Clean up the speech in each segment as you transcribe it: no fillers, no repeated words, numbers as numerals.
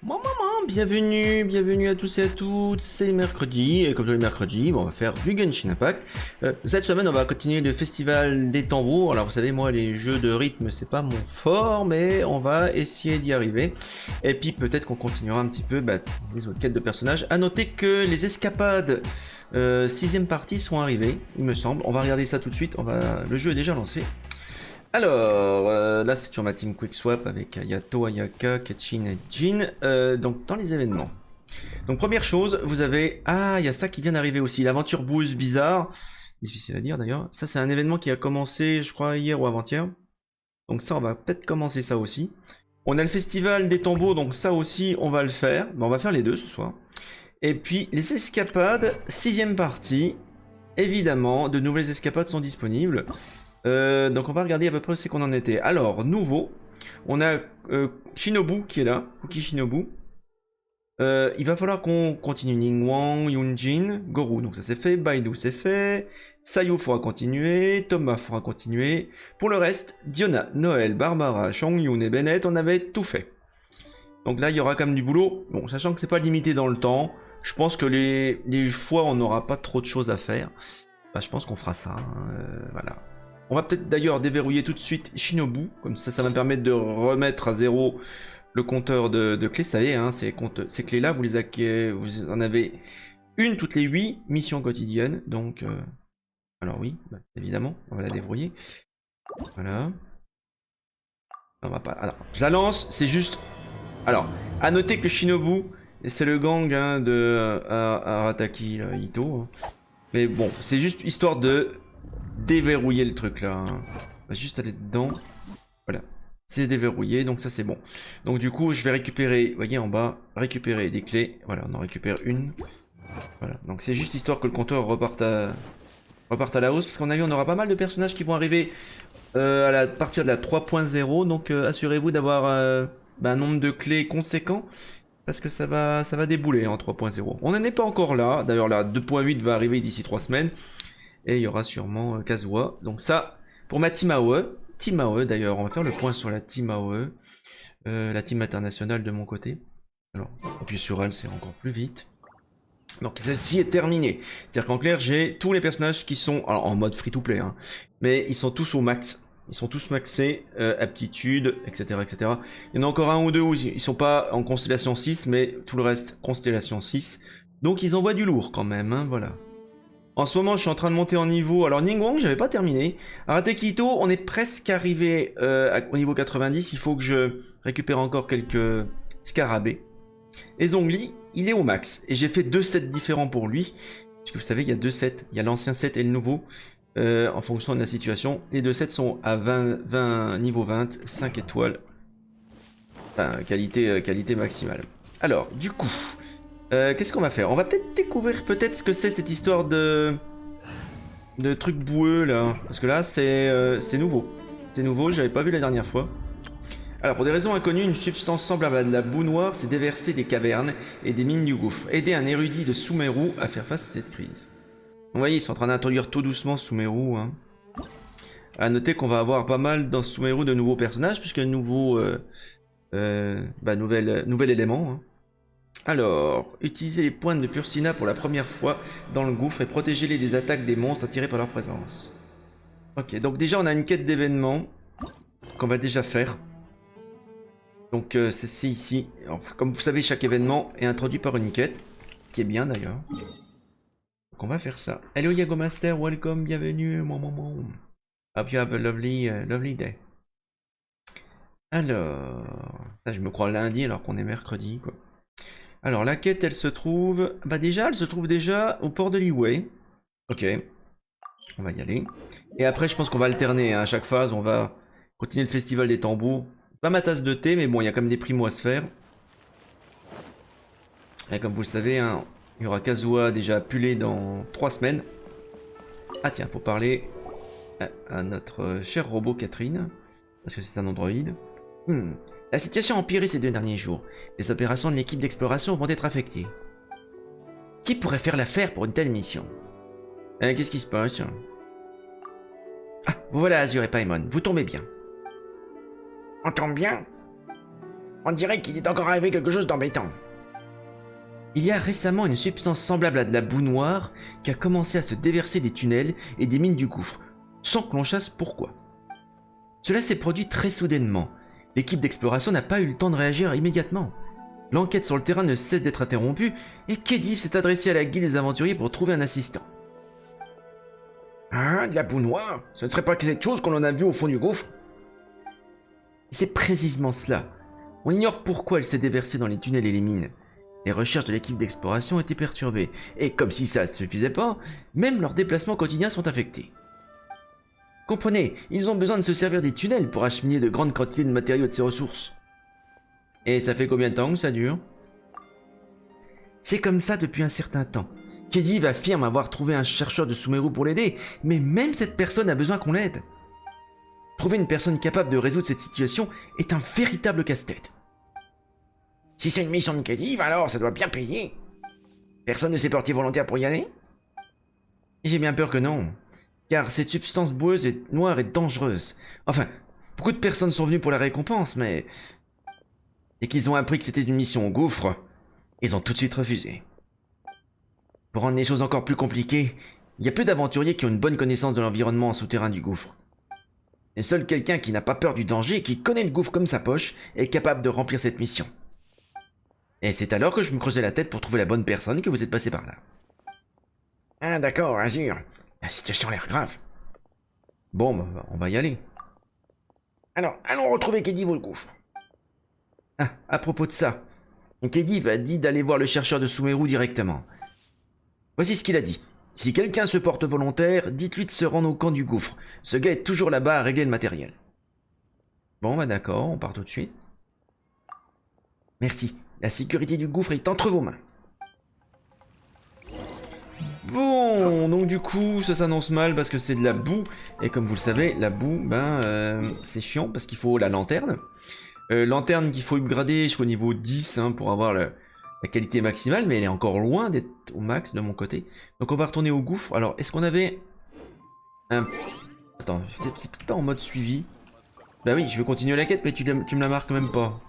Bienvenue à tous et à toutes, c'est mercredi, et comme tous les mercredis, on va faire du Genshin Impact. Cette semaine, on va continuer le festival des tambours. Alors vous savez, moi, les jeux de rythme, c'est pas mon fort, mais on va essayer d'y arriver. Et puis peut-être qu'on continuera un petit peu les autres quêtes de personnages. À noter que les escapades sixième partie sont arrivées, il me semble. On va regarder ça tout de suite, le jeu est déjà lancé. Alors, là c'est sur ma team Quick Swap avec Ayato, Ayaka, Ketchin et Jin. Donc dans les événements. Donc première chose, vous avez... Ah, il y a ça qui vient d'arriver aussi, l'aventure boueuse bizarre. Difficile à dire d'ailleurs. Ça c'est un événement qui a commencé, je crois, hier ou avant-hier. Donc ça, on va peut-être commencer ça aussi. On a le festival des tambours, donc ça aussi, on va le faire. On va faire les deux ce soir. Et puis les escapades, sixième partie. Évidemment, de nouvelles escapades sont disponibles. Donc on va regarder à peu près où c'est qu'on en était. Alors, nouveau, on a Shinobu qui est là, Kuki Shinobu. Il va falloir qu'on continue Ningguang, Yunjin, Goru, donc ça c'est fait, Baidu c'est fait, Sayu faudra continuer, Thomas faudra continuer. Pour le reste, Diona, Noël, Barbara, Chongyun et Bennett, on avait tout fait. Donc là il y aura quand même du boulot, bon sachant que c'est pas limité dans le temps, je pense que les fois on n'aura pas trop de choses à faire. Bah, je pense qu'on fera ça, voilà. On va peut-être d'ailleurs déverrouiller tout de suite Shinobu, comme ça va me permettre de remettre à zéro le compteur de clés. Ça y est, hein, ces clés-là, vous en avez une toutes les 8 missions quotidiennes. Donc, alors oui, évidemment, on va la déverrouiller. Voilà. On va pas. Alors, je la lance, c'est juste. Alors, à noter que Shinobu, c'est le gang hein, de Arataki Ito. Hein. Mais bon, c'est juste histoire de déverrouiller le truc là. Hein. On va juste aller dedans. Voilà. C'est déverrouillé, donc ça c'est bon. Donc du coup, je vais récupérer, vous voyez en bas, récupérer des clés. Voilà, on en récupère une. Voilà, donc c'est juste histoire que le compteur reparte à la hausse. Parce qu'à mon avis, on aura pas mal de personnages qui vont arriver à partir de la 3.0. Donc assurez-vous d'avoir un nombre de clés conséquent. Parce que ça va débouler en 3.0. On n'en est pas encore là. D'ailleurs, la 2.8 va arriver d'ici 3 semaines. Et il y aura sûrement Kazuha. Donc ça, pour ma team AOE. Team AOE d'ailleurs, on va faire le point sur la team AOE. La team internationale de mon côté. Alors, appuyer sur elle, c'est encore plus vite. Donc celle-ci est terminée. C'est-à-dire qu'en clair, j'ai tous les personnages qui sont alors, en mode free-to-play. Hein, mais ils sont tous au max. Ils sont tous maxés, aptitude, etc., etc. Il y en a encore un ou deux où ils sont pas en constellation 6, mais tout le reste, constellation 6. Donc ils envoient du lourd quand même, hein, voilà. En ce moment, je suis en train de monter en niveau. Alors, Ningguang, j'avais pas terminé. Aratekito, on est presque arrivé au niveau 90. Il faut que je récupère encore quelques scarabées. Et Zhongli, il est au max. Et j'ai fait 2 sets différents pour lui. Parce que vous savez, il y a 2 sets. Il y a l'ancien set et le nouveau. En fonction de la situation. Les 2 sets sont à 20 niveau 20, 5 étoiles. Enfin, qualité maximale. Alors, du coup... qu'est-ce qu'on va faire? On va peut-être découvrir ce que c'est cette histoire de truc boueux là. Parce que là c'est nouveau. C'est nouveau, j'avais pas vu la dernière fois. Alors pour des raisons inconnues, une substance semblable à de la boue noire s'est déversée des cavernes et des mines du gouffre. Aider un érudit de Sumeru à faire face à cette crise. Vous voyez, ils sont en train d'introduire tout doucement Sumeru. Hein. À noter qu'on va avoir pas mal dans Sumeru de nouveaux personnages, puisque nouvel élément. Hein. Alors, utilisez les pointes de Pursina pour la première fois dans le gouffre et protégez-les des attaques des monstres attirés par leur présence. Ok, donc déjà on a une quête d'événements qu'on va déjà faire. Donc c'est ici. Alors, comme vous savez, chaque événement est introduit par une quête, ce qui est bien d'ailleurs. Donc on va faire ça. Hello Yago Master, welcome, bienvenue. Hope you have a lovely day. Alors, là, je me crois lundi alors qu'on est mercredi quoi. Alors la quête elle se trouve... elle se trouve déjà au port de Liyue. Ok. On va y aller. Et après je pense qu'on va alterner. Hein. À chaque phase on va continuer le festival des tambours. C'est pas ma tasse de thé mais bon il y a quand même des primos à se faire. Et comme vous le savez, hein, il y aura Kazuha déjà pullé dans 3 semaines. Ah tiens, faut parler à notre cher robot Catherine. Parce que c'est un androïde. La situation a empiré ces 2 derniers jours. Les opérations de l'équipe d'exploration vont être affectées. Qui pourrait faire l'affaire pour une telle mission? Qu'est-ce qui se passe? Ah, vous voilà Azur et Paimon, vous tombez bien. On tombe bien? On dirait qu'il est encore arrivé quelque chose d'embêtant. Il y a récemment une substance semblable à de la boue noire qui a commencé à se déverser des tunnels et des mines du gouffre, sans que l'on sache pourquoi. Cela s'est produit très soudainement. L'équipe d'exploration n'a pas eu le temps de réagir immédiatement. L'enquête sur le terrain ne cesse d'être interrompue et Khedive s'est adressé à la guilde des aventuriers pour trouver un assistant. Ah, de la boue noire? Ce ne serait pas quelque chose qu'on en a vu au fond du gouffre? C'est précisément cela. On ignore pourquoi elle s'est déversée dans les tunnels et les mines. Les recherches de l'équipe d'exploration étaient perturbées, et comme si ça ne suffisait pas, même leurs déplacements quotidiens sont affectés. Comprenez, ils ont besoin de se servir des tunnels pour acheminer de grandes quantités de matériaux et de ces ressources. Et ça fait combien de temps que ça dure? C'est comme ça depuis un certain temps. Khedive affirme avoir trouvé un chercheur de Sumeru pour l'aider, mais même cette personne a besoin qu'on l'aide. Trouver une personne capable de résoudre cette situation est un véritable casse-tête. Si c'est une mission de Khedive, alors ça doit bien payer. Personne ne s'est porté volontaire pour y aller? J'ai bien peur que non, car cette substance boueuse et noire est dangereuse. Enfin, beaucoup de personnes sont venues pour la récompense, mais dès qu'ils ont appris que c'était une mission au gouffre, ils ont tout de suite refusé. Pour rendre les choses encore plus compliquées, il y a peu d'aventuriers qui ont une bonne connaissance de l'environnement souterrain du gouffre. Et seul quelqu'un qui n'a pas peur du danger et qui connaît le gouffre comme sa poche est capable de remplir cette mission. Et c'est alors que je me creusais la tête pour trouver la bonne personne que vous êtes passé par là. Ah d'accord, Azur. La situation a l'air grave. Bon, bah, on va y aller. Alors, allons retrouver Khedive au gouffre. Ah, à propos de ça, Khedive a dit d'aller voir le chercheur de Sumeru directement. Voici ce qu'il a dit. Si quelqu'un se porte volontaire, dites-lui de se rendre au camp du gouffre. Ce gars est toujours là-bas à régler le matériel. Bon, bah d'accord, on part tout de suite. Merci. La sécurité du gouffre est entre vos mains. Bon, donc du coup, ça s'annonce mal parce que c'est de la boue. Et comme vous le savez, la boue, c'est chiant parce qu'il faut la lanterne. Lanterne qu'il faut upgrader jusqu'au niveau 10 pour avoir la qualité maximale, mais elle est encore loin d'être au max de mon côté. Donc on va retourner au gouffre. Alors, est-ce qu'on avait un... Attends, c'est peut-être pas en mode suivi. Bah oui, je veux continuer la quête, mais tu me la marques même pas.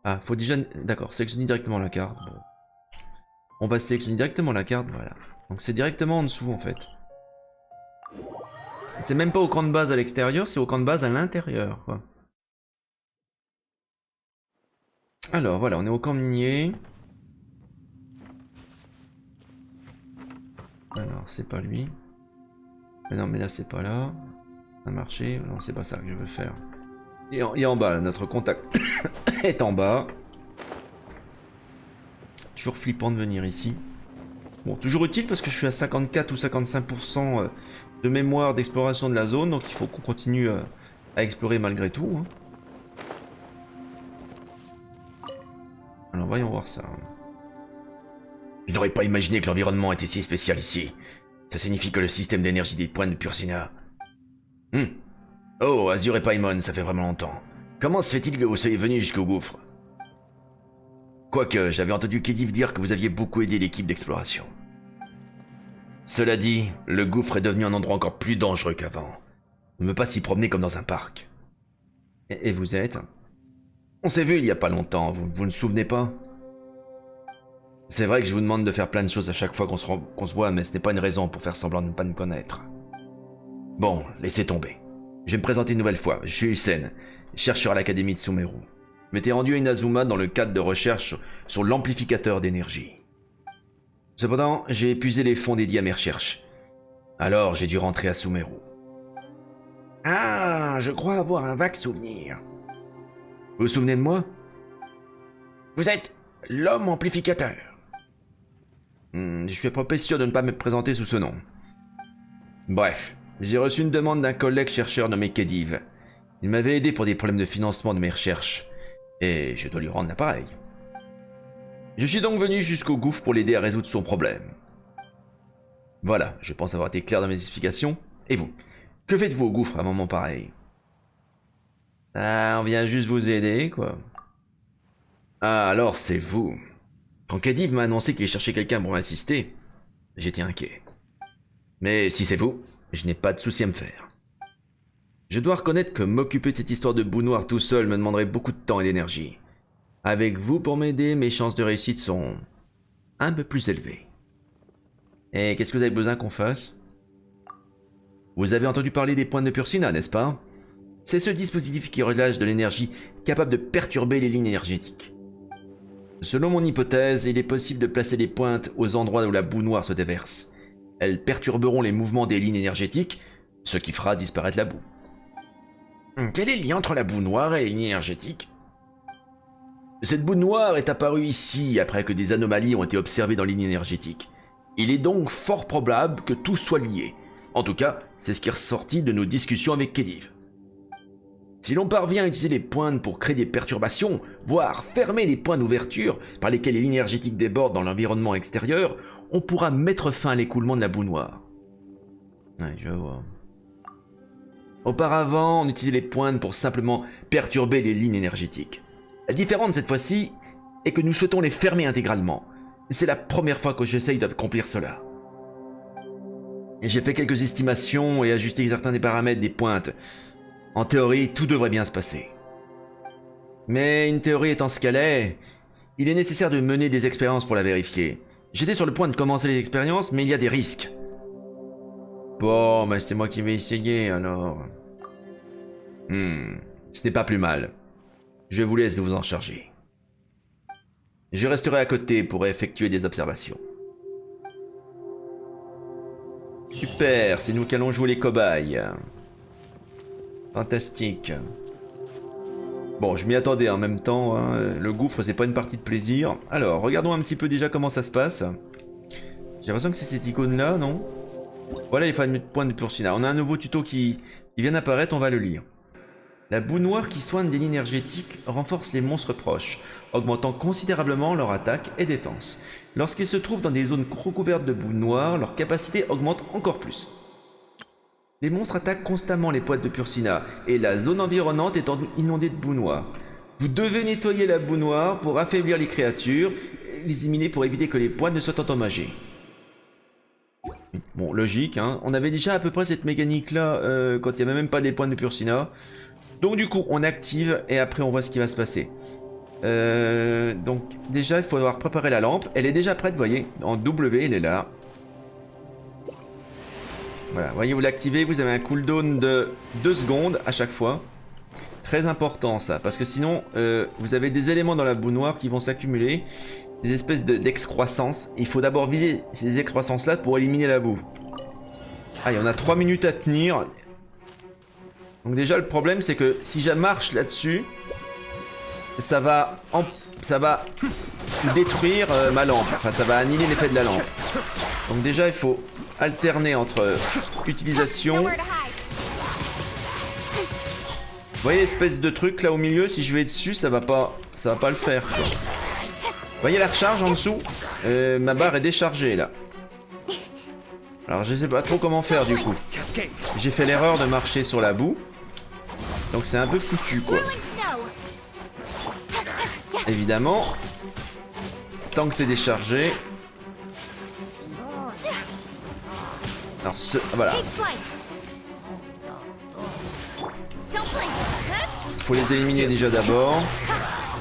Ah, faut déjà... D'accord, sélectionner directement la carte. Bon. On va sélectionner directement la carte, voilà. Donc c'est directement en dessous, en fait. C'est même pas au camp de base à l'extérieur, c'est au camp de base à l'intérieur, quoi. Alors, voilà, on est au camp minier. Alors, c'est pas lui. Mais non, mais là, c'est pas là. Ça a marché. Non, c'est pas ça que je veux faire. Il est en bas, là, notre contact est en bas. Toujours flippant de venir ici. Bon, toujours utile parce que je suis à 54 ou 55% de mémoire d'exploration de la zone. Donc il faut qu'on continue à explorer malgré tout. Alors voyons voir ça. Je n'aurais pas imaginé que l'environnement était si spécial ici. Ça signifie que le système d'énergie des points de Pursina... Oh, Azur et Paimon, ça fait vraiment longtemps. Comment se fait-il que vous soyez venus jusqu'au gouffre? Quoique, j'avais entendu Khedive dire que vous aviez beaucoup aidé l'équipe d'exploration. Cela dit, le gouffre est devenu un endroit encore plus dangereux qu'avant. On ne peut pas s'y promener comme dans un parc. Et vous êtes? On s'est vu il y a pas longtemps, vous ne vous souvenez pas? C'est vrai que je vous demande de faire plein de choses à chaque fois qu'on se voit, mais ce n'est pas une raison pour faire semblant de ne pas nous connaître. Bon, laissez tomber. Je vais me présenter une nouvelle fois. Je suis Hussein, chercheur à l'académie de Sumeru. Je m'étais rendu à Inazuma dans le cadre de recherche sur l'amplificateur d'énergie. Cependant, j'ai épuisé les fonds dédiés à mes recherches. Alors, j'ai dû rentrer à Sumeru. Ah, je crois avoir un vague souvenir. Vous vous souvenez de moi? Vous êtes l'homme amplificateur. Je suis à peu près sûr de ne pas me présenter sous ce nom. Bref, j'ai reçu une demande d'un collègue chercheur nommé Khedive. Il m'avait aidé pour des problèmes de financement de mes recherches. Et je dois lui rendre l'appareil. Je suis donc venu jusqu'au gouffre pour l'aider à résoudre son problème. Voilà, je pense avoir été clair dans mes explications. Et vous? Que faites-vous au gouffre à un moment pareil? Ah, on vient juste vous aider, quoi. Ah, alors c'est vous. Quand Khedive m'a annoncé qu'il cherchait quelqu'un pour m'assister, j'étais inquiet. Mais si c'est vous, je n'ai pas de souci à me faire. Je dois reconnaître que m'occuper de cette histoire de boue noire tout seul me demanderait beaucoup de temps et d'énergie. Avec vous pour m'aider, mes chances de réussite sont un peu plus élevées. Et qu'est-ce que vous avez besoin qu'on fasse? Vous avez entendu parler des pointes de Pursina, n'est-ce pas? C'est ce dispositif qui relâche de l'énergie capable de perturber les lignes énergétiques. Selon mon hypothèse, il est possible de placer les pointes aux endroits où la boue noire se déverse. Elles perturberont les mouvements des lignes énergétiques, ce qui fera disparaître la boue. Quel est le lien entre la boue noire et les lignes énergétiques? Cette boue noire est apparue ici après que des anomalies ont été observées dans les lignes énergétiques. Il est donc fort probable que tout soit lié. En tout cas, c'est ce qui est ressorti de nos discussions avec Khedive. Si l'on parvient à utiliser les pointes pour créer des perturbations, voire fermer les points d'ouverture par lesquels les lignes énergétiques débordent dans l'environnement extérieur, on pourra mettre fin à l'écoulement de la boue noire. Ouais, je vois. Auparavant, on utilisait les pointes pour simplement perturber les lignes énergétiques. La différence cette fois-ci est que nous souhaitons les fermer intégralement. C'est la première fois que j'essaye d'accomplir cela. Et j'ai fait quelques estimations et ajusté certains des paramètres des pointes. En théorie, tout devrait bien se passer. Mais une théorie étant ce qu'elle est, il est nécessaire de mener des expériences pour la vérifier. J'étais sur le point de commencer les expériences, mais il y a des risques. Bon, mais c'est moi qui vais essayer alors. Ce n'est pas plus mal. Je vous laisse vous en charger. Je resterai à côté pour effectuer des observations. Super, c'est nous qui allons jouer les cobayes. Fantastique. Bon, je m'y attendais en même temps, hein. Le gouffre c'est pas une partie de plaisir. Alors, regardons un petit peu déjà comment ça se passe. J'ai l'impression que c'est cette icône là, non? Voilà les fameux points de Pursina. On a un nouveau tuto qui vient d'apparaître, on va le lire. La boue noire qui soigne des lignes énergétiques renforce les monstres proches, augmentant considérablement leur attaque et défense. Lorsqu'ils se trouvent dans des zones recouvertes de boue noire, leur capacité augmente encore plus. Les monstres attaquent constamment les pointes de Pursina, et la zone environnante étant inondée de boue noire. Vous devez nettoyer la boue noire pour affaiblir les créatures, et les éliminer pour éviter que les pointes ne soient endommagées. Bon, logique, hein. On avait déjà à peu près cette mécanique-là quand il n'y avait même pas les pointes de Pursina. Donc du coup, on active, et après on voit ce qui va se passer. Donc déjà, il faut avoir préparé la lampe. Elle est déjà prête, vous voyez, en W, elle est là. Voilà, voyez, vous l'activez, vous avez un cooldown de 2 secondes à chaque fois. Très important ça, parce que sinon, vous avez des éléments dans la boue noire qui vont s'accumuler, des espèces d'excroissance. Il faut d'abord viser ces excroissances-là pour éliminer la boue. Allez, on a 3 minutes à tenir. Donc déjà, le problème, c'est que si je marche là-dessus, ça va détruire ma lampe. Enfin, ça va annihiler l'effet de la lampe. Donc déjà, il faut alterner entre utilisation. Vous voyez l'espèce de truc là au milieu, si je vais dessus, ça va pas le faire, quoi. Vous voyez la recharge en dessous? Ma barre est déchargée là. Alors je sais pas trop comment faire du coup. J'ai fait l'erreur de marcher sur la boue. Donc c'est un peu foutu quoi. Évidemment, tant que c'est déchargé. Alors voilà. Faut les éliminer déjà d'abord.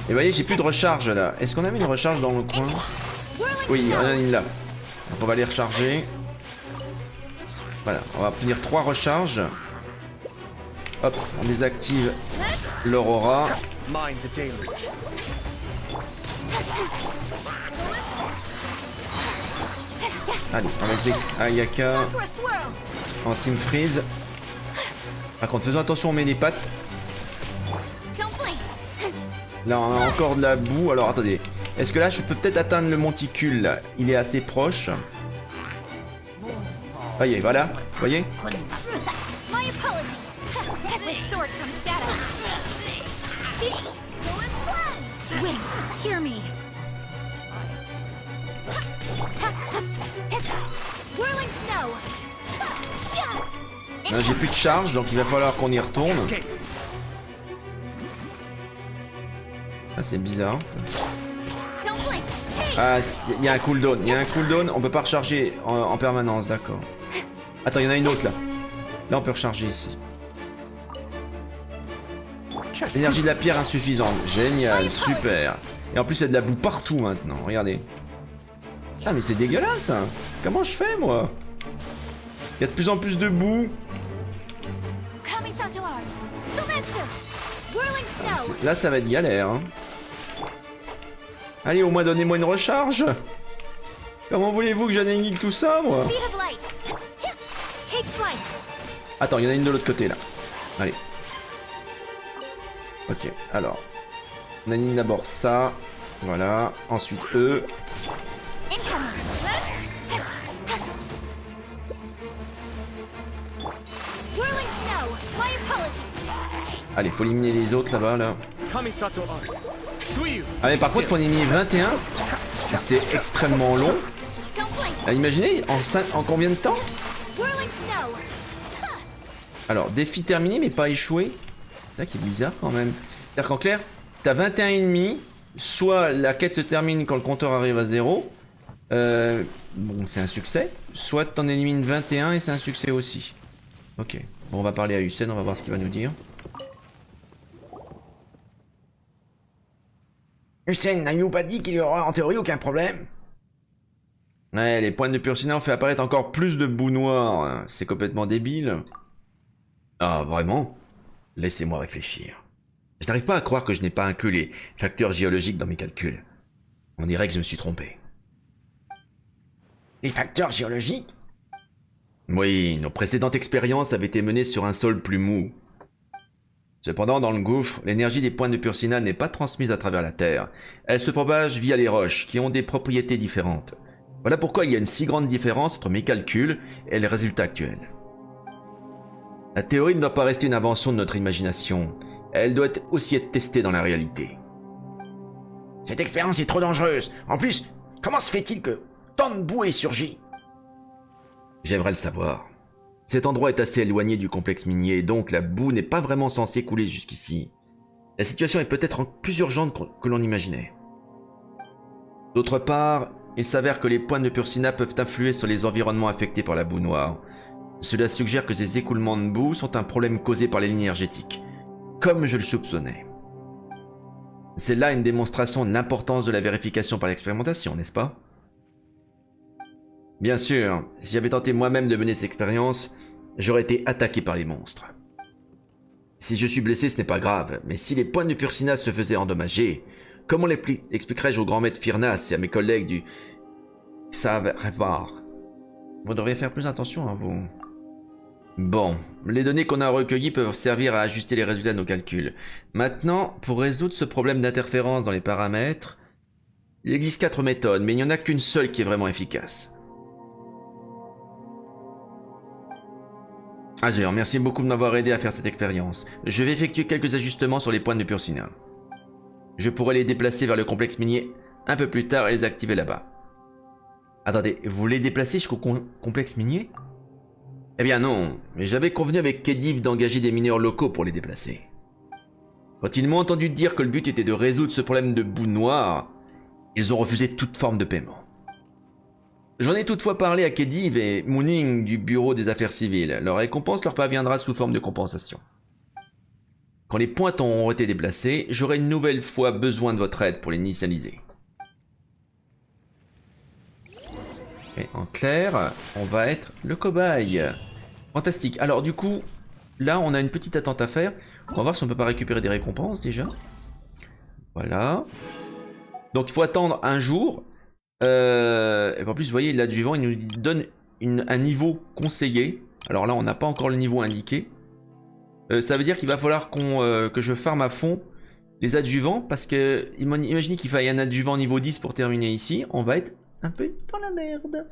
Et vous voyez, j'ai plus de recharge là. Est-ce qu'on avait une recharge dans le coin? Oui, on en a une là. Donc on va les recharger. Voilà, on va obtenir 3 recharges. Hop, on désactive l'aurora. Allez, on va utiliser Ayaka en team freeze. Par contre, faisons attention, on met les pattes. Là, on a encore de la boue. Alors, attendez. Est-ce que là, je peux peut-être atteindre le monticule là? Il est assez proche. Voyez, voilà. Vous voyez? Là, j'ai plus de charge, donc il va falloir qu'on y retourne. Ah, c'est bizarre. Ah, il y a un cooldown. Il y a un cooldown, on peut pas recharger en permanence, d'accord. Attends, il y en a une autre là. Là, on peut recharger ici. L'énergie de la pierre insuffisante. Génial, super. Et en plus, il y a de la boue partout maintenant. Regardez. Ah, mais c'est dégueulasse. Hein. Comment je fais, moi? Il y a de plus en plus de boue. Là, ça va être galère. Hein. Allez, au moins, donnez-moi une recharge. Comment voulez-vous que j'annihile tout ça, moi? Attends, il y en a une de l'autre côté, là. Allez. Ok, alors. On annihile d'abord ça. Voilà. Ensuite, eux. Allez, faut éliminer les autres là-bas, là. Ah mais par contre, faut en éliminer 21. C'est extrêmement long. Ah, imaginez, en combien de temps? Alors, défi terminé, mais pas échoué. C'est ça qui est bizarre quand même. C'est-à-dire qu'en clair, t'as 21 ennemis. Soit la quête se termine quand le compteur arrive à 0. Bon, c'est un succès. Soit t'en élimines 21 et c'est un succès aussi. Ok. Bon, on va parler à Hussein, on va voir ce qu'il va nous dire. Hussein, n'avez-vous pas dit qu'il y aura en théorie aucun problème? Ouais, les pointes de Purcina ont fait apparaître encore plus de boue noire. C'est complètement débile. Ah, vraiment? Laissez-moi réfléchir. Je n'arrive pas à croire que je n'ai pas inclus les facteurs géologiques dans mes calculs. On dirait que je me suis trompé. Les facteurs géologiques? Oui, nos précédentes expériences avaient été menées sur un sol plus mou. Cependant, dans le gouffre, l'énergie des pointes de Purcina n'est pas transmise à travers la Terre. Elle se propage via les roches, qui ont des propriétés différentes. Voilà pourquoi il y a une si grande différence entre mes calculs et les résultats actuels. La théorie ne doit pas rester une invention de notre imagination. Elle doit aussi être testée dans la réalité. Cette expérience est trop dangereuse. En plus, comment se fait-il que tant de boue ait surgi? J'aimerais le savoir. Cet endroit est assez éloigné du complexe minier, donc la boue n'est pas vraiment censée couler jusqu'ici. La situation est peut-être plus urgente que l'on imaginait. D'autre part, il s'avère que les pointes de Purcina peuvent influer sur les environnements affectés par la boue noire. Cela suggère que ces écoulements de boue sont un problème causé par les lignes énergétiques, comme je le soupçonnais. C'est là une démonstration de l'importance de la vérification par l'expérimentation, n'est-ce pas? Bien sûr, si j'avais tenté moi-même de mener cette expérience, j'aurais été attaqué par les monstres. Si je suis blessé, ce n'est pas grave, mais si les pointes de Purcina se faisaient endommager, comment l'expliquerais-je au grand maître Firnas et à mes collègues du Xavar? Vous devriez faire plus attention à vous. Bon, les données qu'on a recueillies peuvent servir à ajuster les résultats de nos calculs. Maintenant, pour résoudre ce problème d'interférence dans les paramètres, il existe 4 méthodes, mais il n'y en a qu'une seule qui est vraiment efficace. Azur, merci beaucoup de m'avoir aidé à faire cette expérience. Je vais effectuer quelques ajustements sur les pointes de Purcina. Je pourrais les déplacer vers le complexe minier un peu plus tard et les activer là-bas. Attendez, vous les déplacez jusqu'au complexe minier? Eh bien non, mais j'avais convenu avec Khedive d'engager des mineurs locaux pour les déplacer. Quand ils m'ont entendu dire que le but était de résoudre ce problème de boue noire, ils ont refusé toute forme de paiement. J'en ai toutefois parlé à Khedive et Mooning du bureau des affaires civiles. Leur récompense leur parviendra sous forme de compensation. Quand les pointes auront été déplacées, j'aurai une nouvelle fois besoin de votre aide pour les initialiser. Et en clair, on va être le cobaye. Fantastique. Alors du coup, là on a une petite attente à faire. On va voir si on peut pas récupérer des récompenses déjà. Voilà. Donc il faut attendre un jour. Et en plus, vous voyez, l'adjuvant, il nous donne un niveau conseillé. Alors là, on n'a pas encore le niveau indiqué. Ça veut dire qu'il va falloir que je farme à fond les adjuvants. Parce que, imaginez qu'il faille un adjuvant niveau 10 pour terminer ici. On va être un peu dans la merde.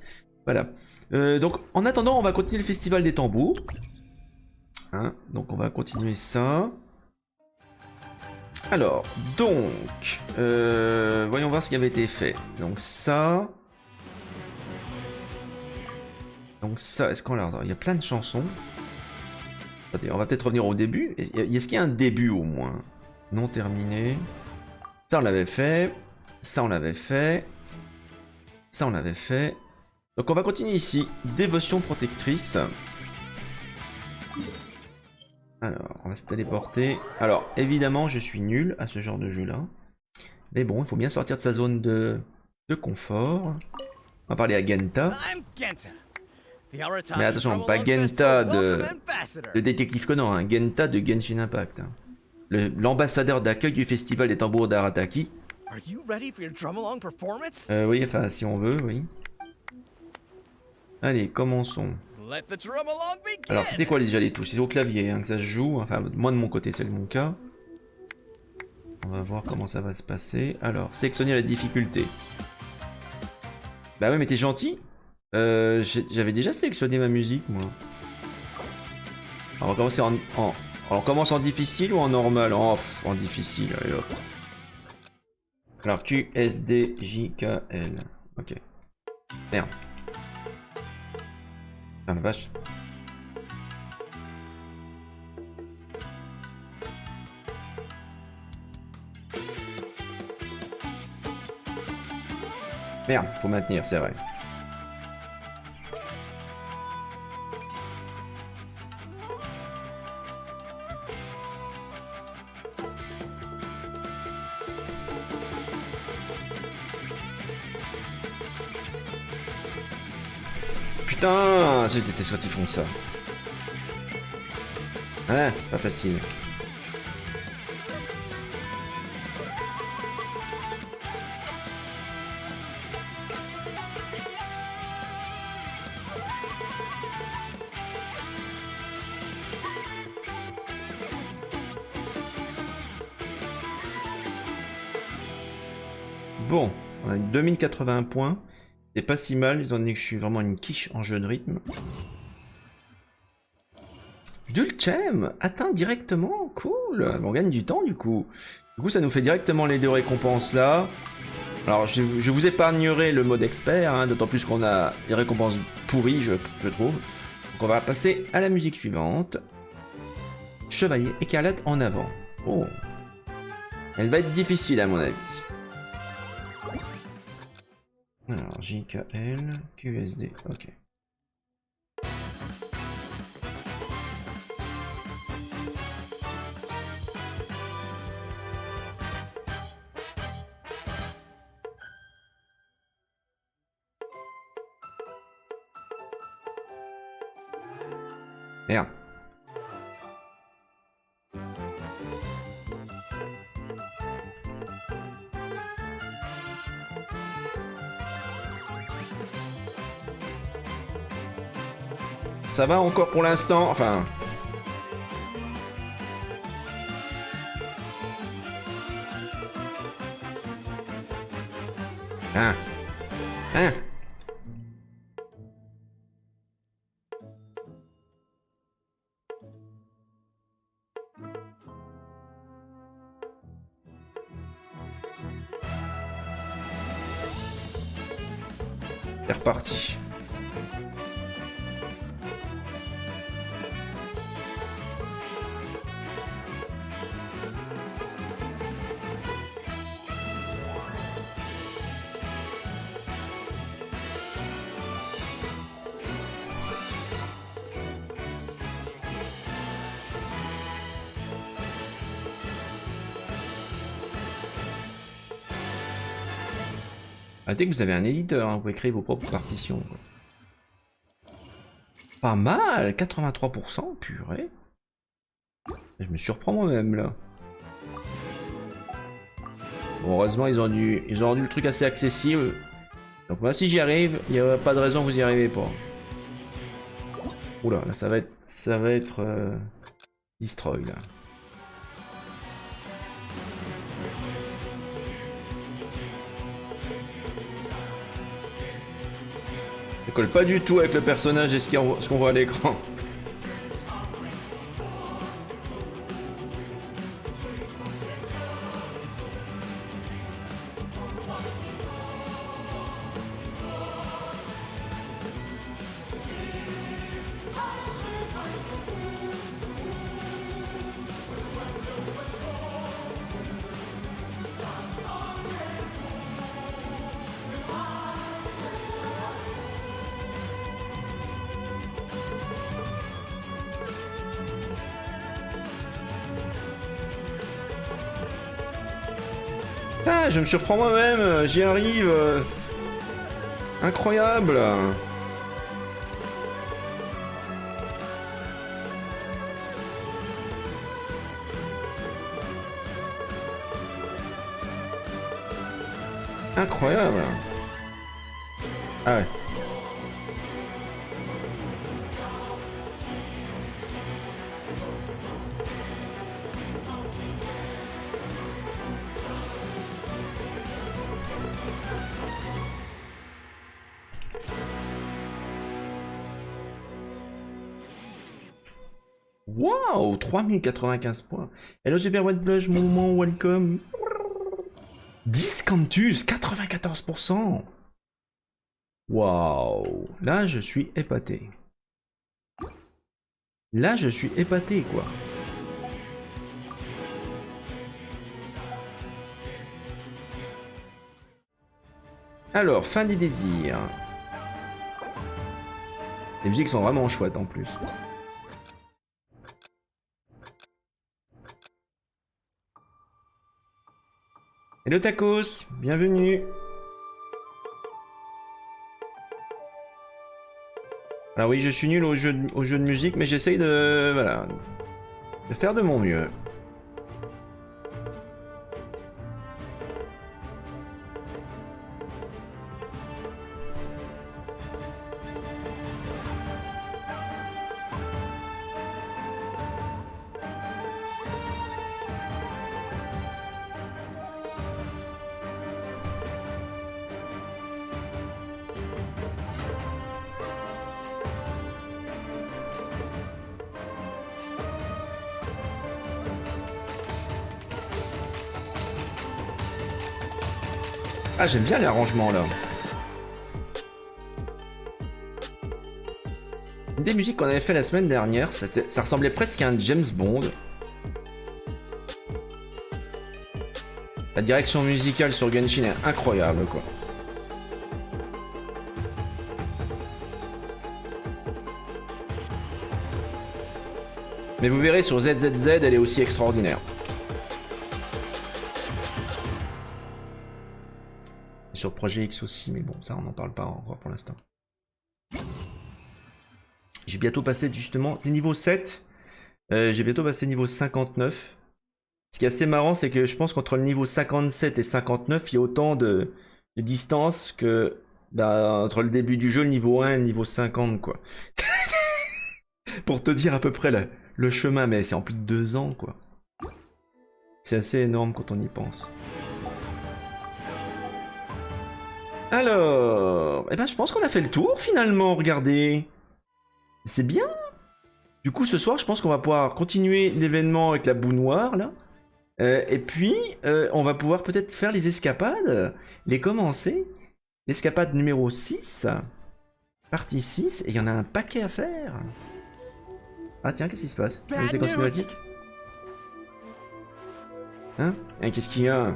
Voilà. Donc, en attendant, on va continuer le festival des tambours. Hein, donc, on va continuer ça. Alors, donc, voyons voir ce qui avait été fait. Donc ça, est-ce qu'on l'a... Il y a plein de chansons. Attendez, on va peut-être revenir au début. Est-ce qu'il y a un début au moins? Non terminé. Ça on l'avait fait. Ça on l'avait fait. Ça on l'avait fait. Donc on va continuer ici. Dévotion protectrice. Alors, on va se téléporter. Alors, évidemment, je suis nul à ce genre de jeu-là. Mais bon, il faut bien sortir de sa zone de confort. On va parler à Genta. Mais attention, pas Genta de Détective Conan, hein. Genta de Genshin Impact. Hein. L'ambassadeur d'accueil du festival des tambours d'Arataki. Oui, enfin, si on veut, oui. Allez, commençons. Alors, c'était quoi déjà les touches? C'est au clavier hein, que ça se joue. Enfin, moi de mon côté, c'est mon cas. On va voir comment ça va se passer. Alors, sélectionner la difficulté. Bah ouais, mais t'es gentil. J'avais déjà sélectionné ma musique, moi. Alors, on va commencer alors, on commence en difficile ou en normal? En difficile, allez hop. Alors, Q, S, D, J, K, L. Ok. Merde. Ah la vache. Merde, faut maintenir, c'est vrai. Putain, je déteste quand ils font ça. Ouais, pas facile. Bon, on a 2080 points. C'est pas si mal, étant donné que je suis vraiment une quiche en jeu de rythme. Dulcem atteint directement, cool. On gagne du temps du coup. Du coup, ça nous fait directement les deux récompenses là. Alors, je vous épargnerai le mode expert, hein, d'autant plus qu'on a les récompenses pourries, je trouve. Donc, on va passer à la musique suivante. Chevalier écarlate en avant. Oh. Elle va être difficile à mon avis. Alors, JKL, QSD, ok. Merde. Ça va encore pour l'instant, enfin... Hein. Hein. C'est reparti. Dès que vous avez un éditeur, hein, vous pouvez créer vos propres partitions. Pas mal, 83%, purée. Je me surprends moi-même là. Bon, heureusement, ils ont rendu le truc assez accessible. Donc moi, si j'y arrive, il n'y a pas de raison que vous y arrivez pas. Oula, là, ça va être destroy là. Ça colle pas du tout avec le personnage et ce qu'on voit à l'écran. Ah, je me surprends moi-même, j'y arrive. Incroyable. Incroyable. Ah ouais. Waouh, 3095 points. Hello Super White Blush, moment, welcome. 10 Cantus, 94%. Waouh, là je suis épaté. Là je suis épaté quoi. Alors, fin des désirs. Les musiques sont vraiment chouettes en plus. Hello Tacos, bienvenue. Alors oui, je suis nul au jeu de musique, mais j'essaye de, voilà, de faire de mon mieux. Ah, j'aime bien les arrangements là. Une des musiques qu'on avait fait la semaine dernière, ça ressemblait presque à un James Bond. La direction musicale sur Genshin est incroyable quoi. Mais vous verrez sur ZZZ, elle est aussi extraordinaire. Sur Projet X aussi, mais bon, ça on n'en parle pas encore pour l'instant. J'ai bientôt passé justement niveau 7. J'ai bientôt passé niveau 59. Ce qui est assez marrant, c'est que je pense qu'entre le niveau 57 et 59, il y a autant de distance que entre le début du jeu, le niveau 1 et le niveau 50, quoi. Pour te dire à peu près le chemin, mais c'est en plus de 2 ans, quoi. C'est assez énorme quand on y pense. Alors, eh ben, je pense qu'on a fait le tour finalement, regardez. C'est bien. Du coup, ce soir, je pense qu'on va pouvoir continuer l'événement avec la boue noire, là. Et puis, on va pouvoir peut-être faire les escapades, les commencer. L'escapade numéro 6, partie 6, et il y en a un paquet à faire. Ah tiens, qu'est-ce qui se passe? Une séquence cinématique? Hein? Et qu'est-ce qu'il y a?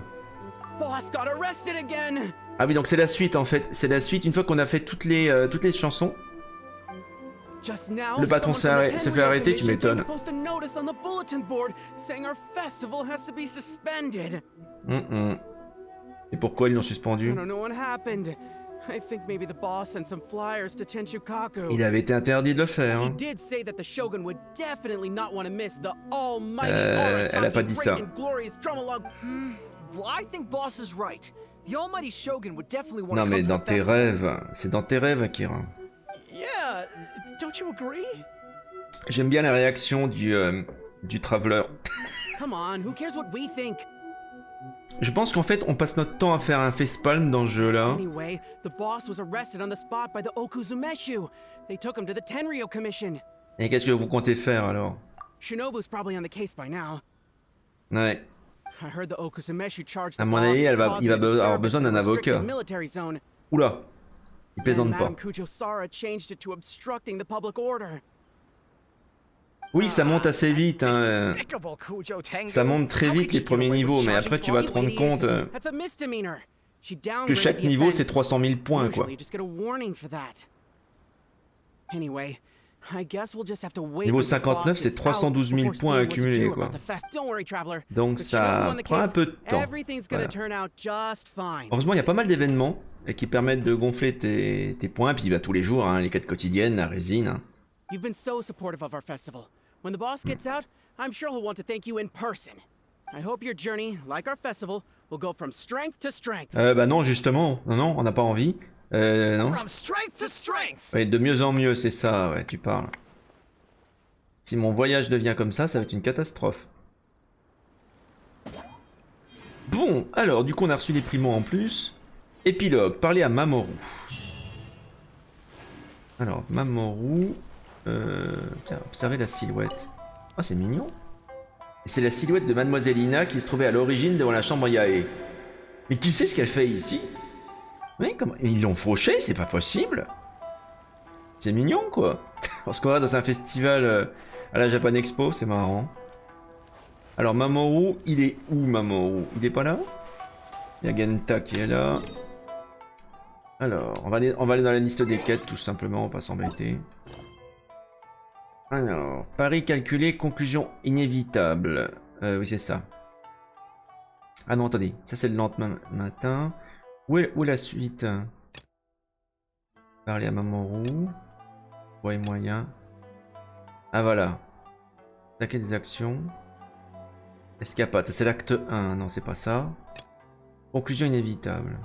Ah oui, donc c'est la suite en fait. C'est la suite une fois qu'on a fait toutes les chansons. Le patron s'est fait arrêter, tu m'étonnes. Et pourquoi ils l'ont suspendu? Il avait été interdit de le faire. Hein. Elle a pas dit ça. Non mais dans tes rêves, c'est dans tes rêves, Akira. J'aime bien la réaction du traveler. Je pense qu'en fait, on passe notre temps à faire un facepalm dans ce jeu-là. Et qu'est-ce que vous comptez faire alors? Ouais. À mon avis, il va avoir besoin d'un avocat. Oula, il plaisante pas. Oui, ça monte assez vite. Hein. Ça monte très vite les premiers niveaux, mais après tu vas te rendre compte que chaque niveau c'est 300 000 points quoi. I guess we'll just have to wait Niveau until the boss 59, c'est is 312 000 out before points seeing what to accumulés, do quoi. about the fest. Don't worry, traveler. Donc But you know, ça in the prend un case, peu de temps. everything's gonna Voilà. turn out just fine. Heureusement, il y a pas mal d'événements qui permettent de gonfler tes points. Puis bah, tous les jours, hein, les quêtes quotidiennes, la résine. Hein. You've been so supportive of our festival. When the boss gets out, I'm sure he'll want to thank you in person. I hope your journey, like our festival, will go from strength to strength. Bah non, justement. Non, on n'a pas envie. Non. From strength to strength. Ouais, de mieux en mieux, c'est ça, ouais, tu parles. Si mon voyage devient comme ça va être une catastrophe. Bon, alors, du coup, on a reçu des primos en plus. Épilogue, parler à Mamoru. Alors, Mamoru... Tiens, observez la silhouette. Ah, c'est mignon. C'est la silhouette de Mademoiselle Ina qui se trouvait à l'origine devant la chambre Yae. Mais qui sait ce qu'elle fait ici? Oui, comment... Ils l'ont fauché, c'est pas possible. C'est mignon, quoi. Parce qu'on va dans un festival à la Japan Expo, c'est marrant. Alors, Mamoru, il est où, Mamoru? Il est pas là? Il y a Genta qui est là. Alors, on va aller dans la liste des quêtes, tout simplement, on va pas s'embêter. Alors, pari calculé, conclusion inévitable. Oui, c'est ça. Ah non, attendez, ça c'est le lendemain matin. Où est la suite? Parler à Mamoru. Ouais, moyen. Ah voilà. Attaquer des actions. Escapade, c'est l'acte 1. Non, c'est pas ça. Conclusion inévitable.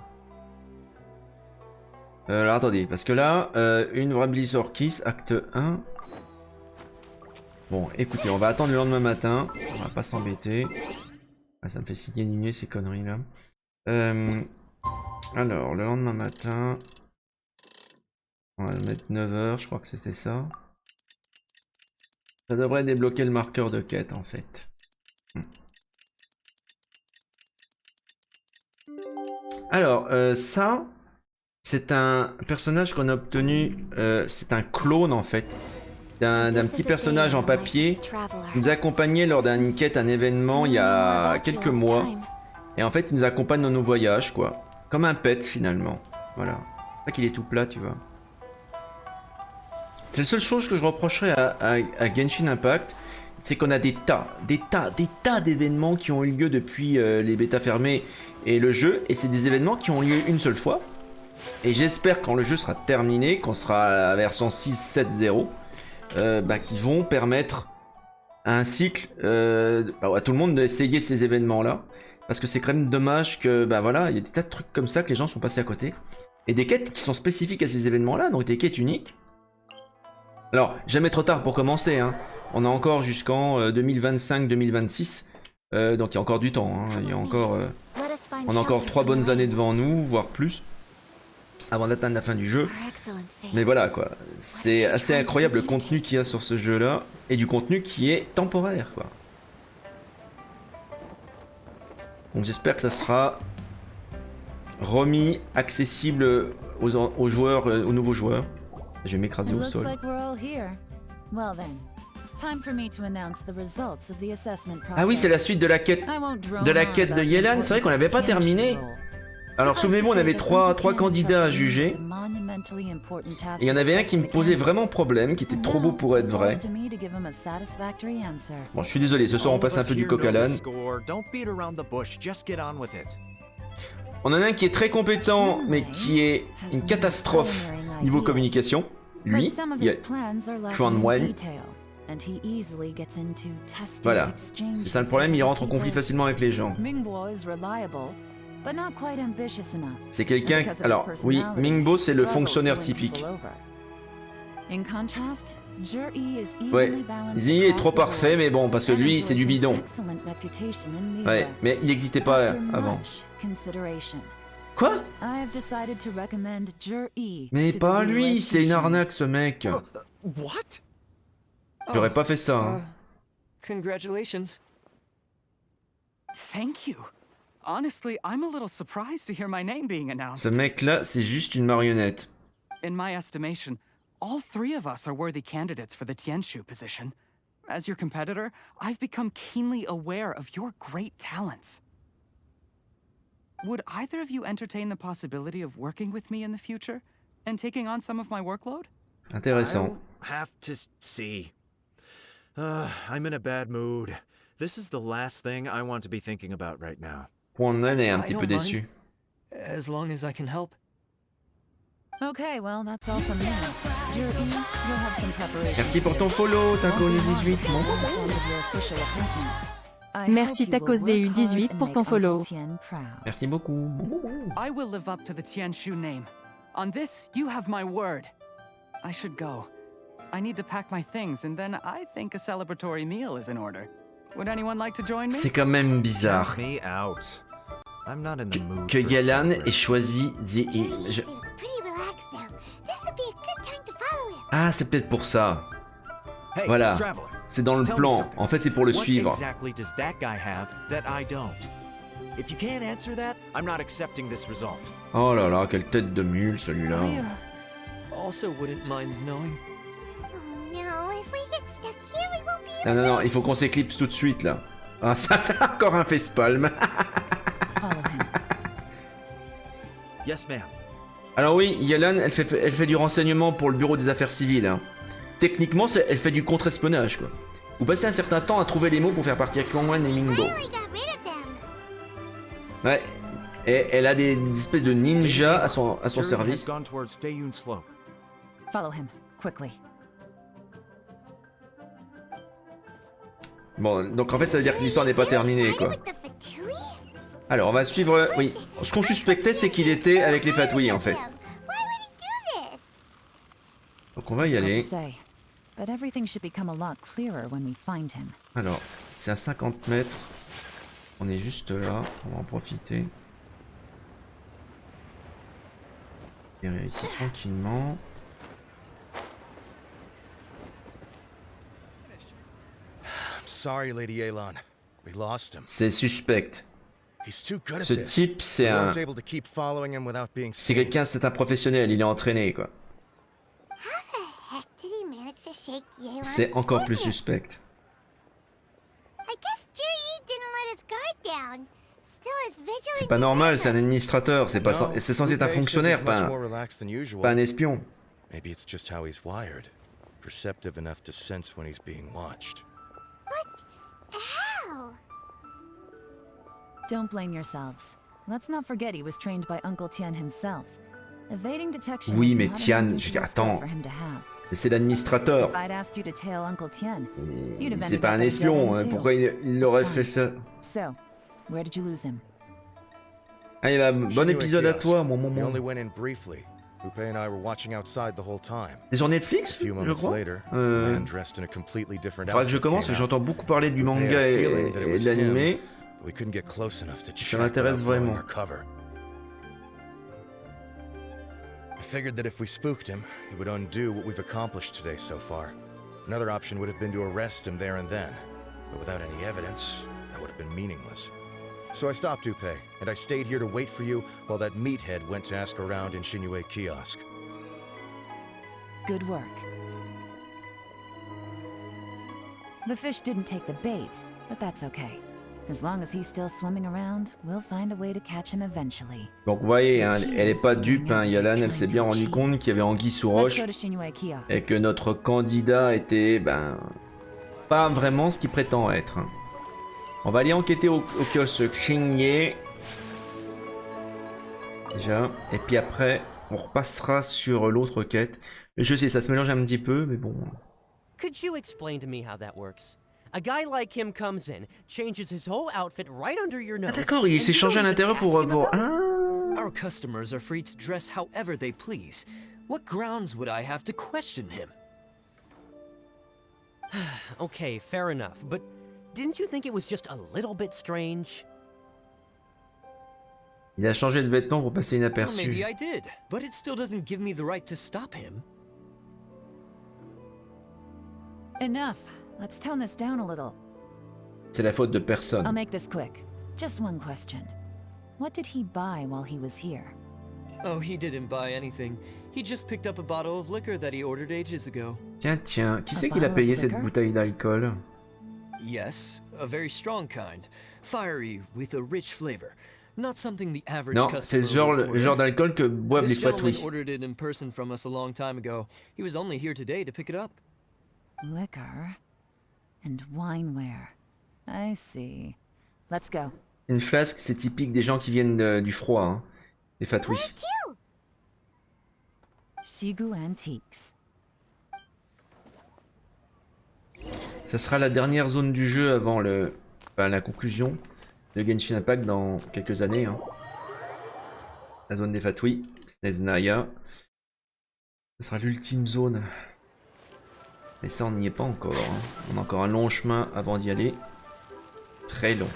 Alors attendez, parce que là, une vraie Blizzard Kiss, acte 1. Bon, écoutez, on va attendre le lendemain matin. On va pas s'embêter. Ah, ça me fait signer ces conneries là. Alors, le lendemain matin. On va mettre 9h, je crois que c'était ça. Ça devrait débloquer le marqueur de quête en fait. Alors, ça, c'est un personnage qu'on a obtenu. C'est un clone en fait. D'un petit personnage en papier qui nous a accompagné lors d'une quête, un événement il y a quelques mois. Et en fait, il nous accompagne dans nos voyages, quoi. Comme un pet finalement. Voilà. C'est pas qu'il est tout plat, tu vois. C'est la seule chose que je reprocherais à Genshin Impact, c'est qu'on a des tas d'événements qui ont eu lieu depuis les bêtas fermées et le jeu, et c'est des événements qui ont lieu une seule fois. Et j'espère quand le jeu sera terminé, qu'on sera à la version 6.7.0, qui vont permettre à un cycle, à tout le monde d'essayer ces événements-là, parce que c'est quand même dommage que, voilà, il y a des tas de trucs comme ça que les gens sont passés à côté, et des quêtes qui sont spécifiques à ces événements-là, donc des quêtes uniques. Alors, jamais trop tard pour commencer, hein. On a encore jusqu'en 2025-2026, donc il y a encore du temps, hein. Il y a encore, on a encore 3 bonnes années devant nous, voire plus, avant d'atteindre la fin du jeu. Mais voilà quoi, c'est assez incroyable le contenu qu'il y a sur ce jeu là, et du contenu qui est temporaire quoi. Donc j'espère que ça sera remis accessible aux joueurs, aux nouveaux joueurs. Je vais m'écraser au sol. Ah oui, c'est la suite de la quête de Yelan, c'est vrai qu'on n'avait pas terminé. Alors souvenez-vous, on avait trois candidats à juger. Et il y en avait un qui me posait vraiment problème, qui était trop beau pour être vrai. Bon, je suis désolé, ce soir on passe un peu du coq à l'âne. On en a un qui est très compétent, mais qui est une catastrophe niveau communication. Lui, il y a Quan Wen. Voilà, c'est ça le problème, il rentre en conflit facilement avec les gens. C'est quelqu'un... Alors, oui, Mingbo, c'est le fonctionnaire typique. Ouais, Zhiyi est trop parfait, mais bon, parce que lui, c'est du bidon. Ouais, mais il n'existait pas avant. Quoi? Mais pas lui, c'est une arnaque, ce mec. J'aurais pas fait ça. Hein. Congratulations. Thank you. Honestly, I'm a little surprised to hear my name being announced. Ce mec-là, c'est juste une marionnette. In my estimation, all 3 of us are worthy candidates for the Tianshu position. As your competitor, I've become keenly aware of your great talents. Would either of you entertain the possibility of working with me in the future and taking on some of my workload? Intéressant. have to see. I'm in a bad mood. This is the last thing I want to be thinking about right now. Juan est un I petit don't peu mind. déçu. As long as I can help. Okay, well, that's all from me. Zhiyi, you'll have some preparation. Merci pour ton follow, Taco18. Bon. Merci Tacos DU18 pour ton follow. Merci beaucoup. I will live up to the Tianshu name. On this, you have my word. I should go. I need to pack my things, and then I think a celebratory meal is in order. Would anyone like to join me? C'est quand même bizarre Count me out. I'm not in the mood que for Yalan ait celebration. choisi Zhiyi. Ah, c'est peut-être pour ça. Hey, Voilà. traveler, C'est dans le tell me plan. something. En fait, c'est pour le What suivre. exactly does that guy have that I don't? If you can't answer that, I'm not accepting this result. Oh là là, quelle tête de mule celui-là. I also wouldn't mind knowing. Non, non, non, il faut qu'on s'éclipse tout de suite là. Ah, ça, c'est encore un facepalm. Yes, ma'am. Alors oui, Yalan, elle fait du renseignement pour le bureau des affaires civiles. Hein. Techniquement, elle fait du contre-espionnage, quoi. Vous passez un certain temps à trouver les mots pour faire partir Kyungwan et Mingo. Ouais. Et elle a des espèces de ninjas à son Zhiyi has service. gone towards Feiyun Slope. Follow him, quickly. Bon, donc en fait, ça veut dire que l'histoire n'est pas terminée, quoi. Alors, on va suivre... Oui, ce qu'on suspectait, c'est qu'il était avec les Fatouilles, en fait. Donc on va y aller. But everything should become a lot clearer when we find him. Alors, c'est à 50 mètres. On est juste là, on va en profiter. Et ici tranquillement. Sorry, Lady Yelan. We lost him. C'est suspect. He's too good at Ce this. type, c'est We un... weren't able to keep following him without being C'est seen. quelqu'un, c'est un professionnel, il est entraîné, quoi. C'est encore plus suspect. C'est pas normal, c'est un administrateur, c'est pas No, c'est censé être un Visage says fonctionnaire, he's much pas more relaxed than usual. un espion. Maybe it's just how he's wired. Perceptive enough to sense when he's being watched. Don't blame yourselves. Let's not forget he was trained by Uncle Tian himself. Evading detection Oui, is mais not an Tian, je unusual dis, skill attends. for him to have. Mais c'est l'administrateur. If I'd asked you to tail Uncle Tian, you'd have C'est ended pas up un at a espion, dead hein, end too. pourquoi il aurait fait ça? So, where did you lose him? Allez, bah, bon Shinue épisode à kiosk. toi, mon We only moment. went in briefly. Lupe and I were watching outside the whole time. C'est sur A Netflix, few je moments crois. later, a man dressed in a completely different Faudra que je outfit commence, came out. j'entends beaucoup parler du Lupe had manga a et feeling that it de was l'animé. him, but we couldn't get close enough to check m'intéresse without blowing vraiment. our cover. I figured that if we spooked him, it would undo what we've accomplished today so far. Another option would have been to arrest him there and then, but without any evidence, that would have been meaningless. So I stopped Dupe, and I stayed here to wait for you while that meathead went to ask around in Shinue kiosk. Good work. The fish didn't take the bait, but that's okay. As long as he's still swimming around, we'll find a way to catch him eventually. Donc vous voyez, hein, elle est pas dupe, hein, Yalan, elle s'est bien rendue compte qu'il y avait anguille sous Let's roche go to Shinue kiosk. et que notre candidat était, ben, pas vraiment ce qu'il prétend être. Hein. On va aller enquêter au kiosque Xingye. Déjà, et puis après, on repassera sur l'autre quête. Je sais, ça se mélange un petit peu, mais bon. Could you explain to me how that works? A guy like him comes in, changes his whole outfit right under your nose. D'accord, il and s'est you changé à don't even l'intérieur pour... ask him about it? Ah. Our customers are free to dress however they please. What grounds would I have to question him? Okay, fair enough, but didn't you think it was just a little bit strange? Il a changé de vêtements pour passer Well, inaperçu. maybe I did, but it still doesn't give me the right to stop him. Enough. Let's tone this down a little. C'est la faute de I'll personne. make this quick. Just one question. What did he buy while he was here? Oh, he didn't buy anything. He just picked up a bottle of liquor that he ordered ages ago. Tiens, tiens, qui c'est Un qui l'a bottle payé of cette liquor? bouteille Yes, a very strong kind. Fiery, with a rich flavor. Not something the average Non, customer c'est le genre d'alcool que boivent les This gentleman fatouis. ordered it in person from us a long time ago. He was only here today to pick it up. Liquor and wineware. I see. Let's go. Une flasque, c'est typique des gens qui viennent du froid, hein. Les fatouis. Shigu Antiques. Ça sera la dernière zone du jeu avant la conclusion de Genshin Impact dans quelques années, hein. La zone des fatouis, Sneznaya. Ça sera l'ultime zone. Mais ça, on n'y est pas encore, hein. On a encore un long chemin avant d'y aller. Très long.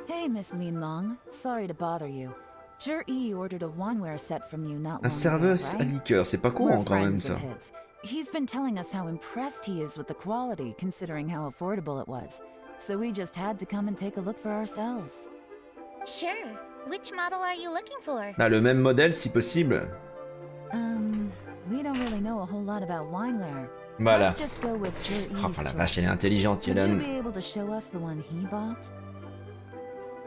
Hey, Miss Linlong. Sorry to bother you. Zhiyi ordered a wineware set from you not long Un serveur ago, à right? liqueur, c'est pas courant quand même ça. He's been telling us how impressed he is with the quality, considering how affordable it was. So we just had to come and take a look for ourselves. Sure. Which model are you looking for? Ah, le même modèle si possible. We don't really know a whole lot about wineware. Voilà. Let's just go with Zhiyi's Oh la vache, elle est intelligente, Would you Yelan. be able to show us the one he bought?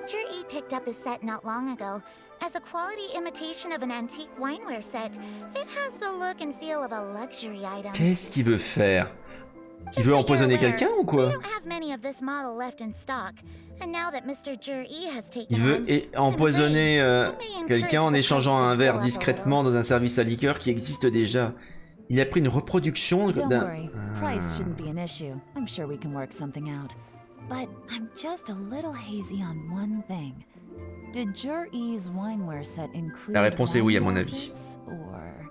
Zhiyi picked up his set not long ago. As a quality imitation of an antique wineware set, it has the look and feel of a luxury item. Qu'est-ce qu'il veut faire? Il veut empoisonner quelqu'un ou quoi? We don't have many of this model left in stock. And now that Mr. Zhiyi has taken Il veut empoisonner quelqu'un en échangeant un verre discrètement dans un service à liqueur qui existe déjà. Il a pris une reproduction Don't d'un... worry, price shouldn't be an issue. I'm sure we can work something out. But I'm just a little hazy on one thing. Did Zhiyi's wineware set include La réponse est oui, à mon wine avis. glasses, or...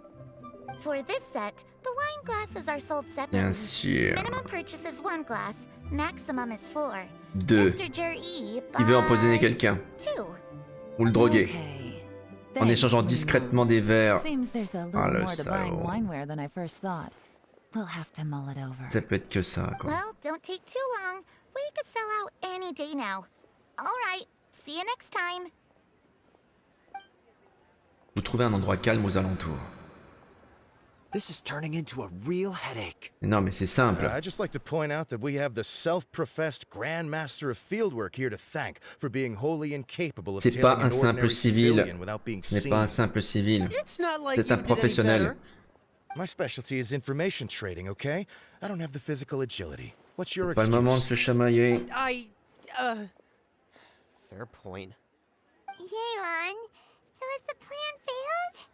For this set, the wine glasses are sold separately. Bien sûr. Minimum purchase is 1 glass, maximum is 4. 2. Mr. Zhiyi Il veut empoisonner buys quelqu'un. 2. Ou le droguer. Okay. En Thanks, échangeant Linlong. discrètement des verres. Seems there's a little Ah, le more to buying salaud. wineware than I first thought. We'll have to mull it over. Ça peut être que ça, quoi. Well, don't take too long. We could sell out any day now. All right. See you next time. Vous trouvez un endroit calme aux alentours. This is turning into a real headache. Non, mais c'est simple. I'd just like to point out that we have the self-professed Grand Master of Fieldwork here to thank for being wholly incapable of C'est pas tailing un an simple ordinary civil. civilian without being Ce n'est seen. pas un simple civil. It's not like C'est you un did any professionnel. better. My specialty is information trading, okay? I don't have the physical agility. What's your Pas le moment de excuse? se chamailler. Fair point. Yelan, so has the plan failed?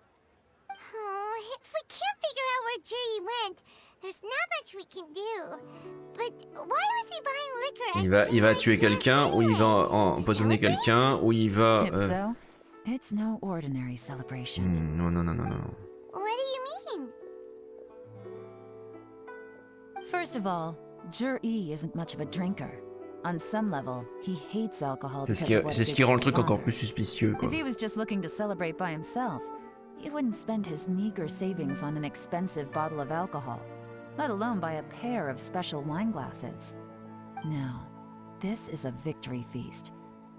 Oh, if we can't figure out where Zhiyi went, there's not much we can do. But why was he buying liquor at Il va Zhiyi's tuer quelqu'un, ou il va empoisonner quelqu'un, ou il va... If so, it's no ordinary celebration. Non, non, non, non, non. What do you mean? First of all, Zhiyi isn't much of a drinker. On some level, he hates alcohol C'est because of what ce it qui did rend to le his truc encore father. plus suspicieux, quoi. If he was just looking to celebrate by himself, he wouldn't spend his meager savings on an expensive bottle of alcohol, let alone buy a pair of special wine glasses. No, this is a victory feast,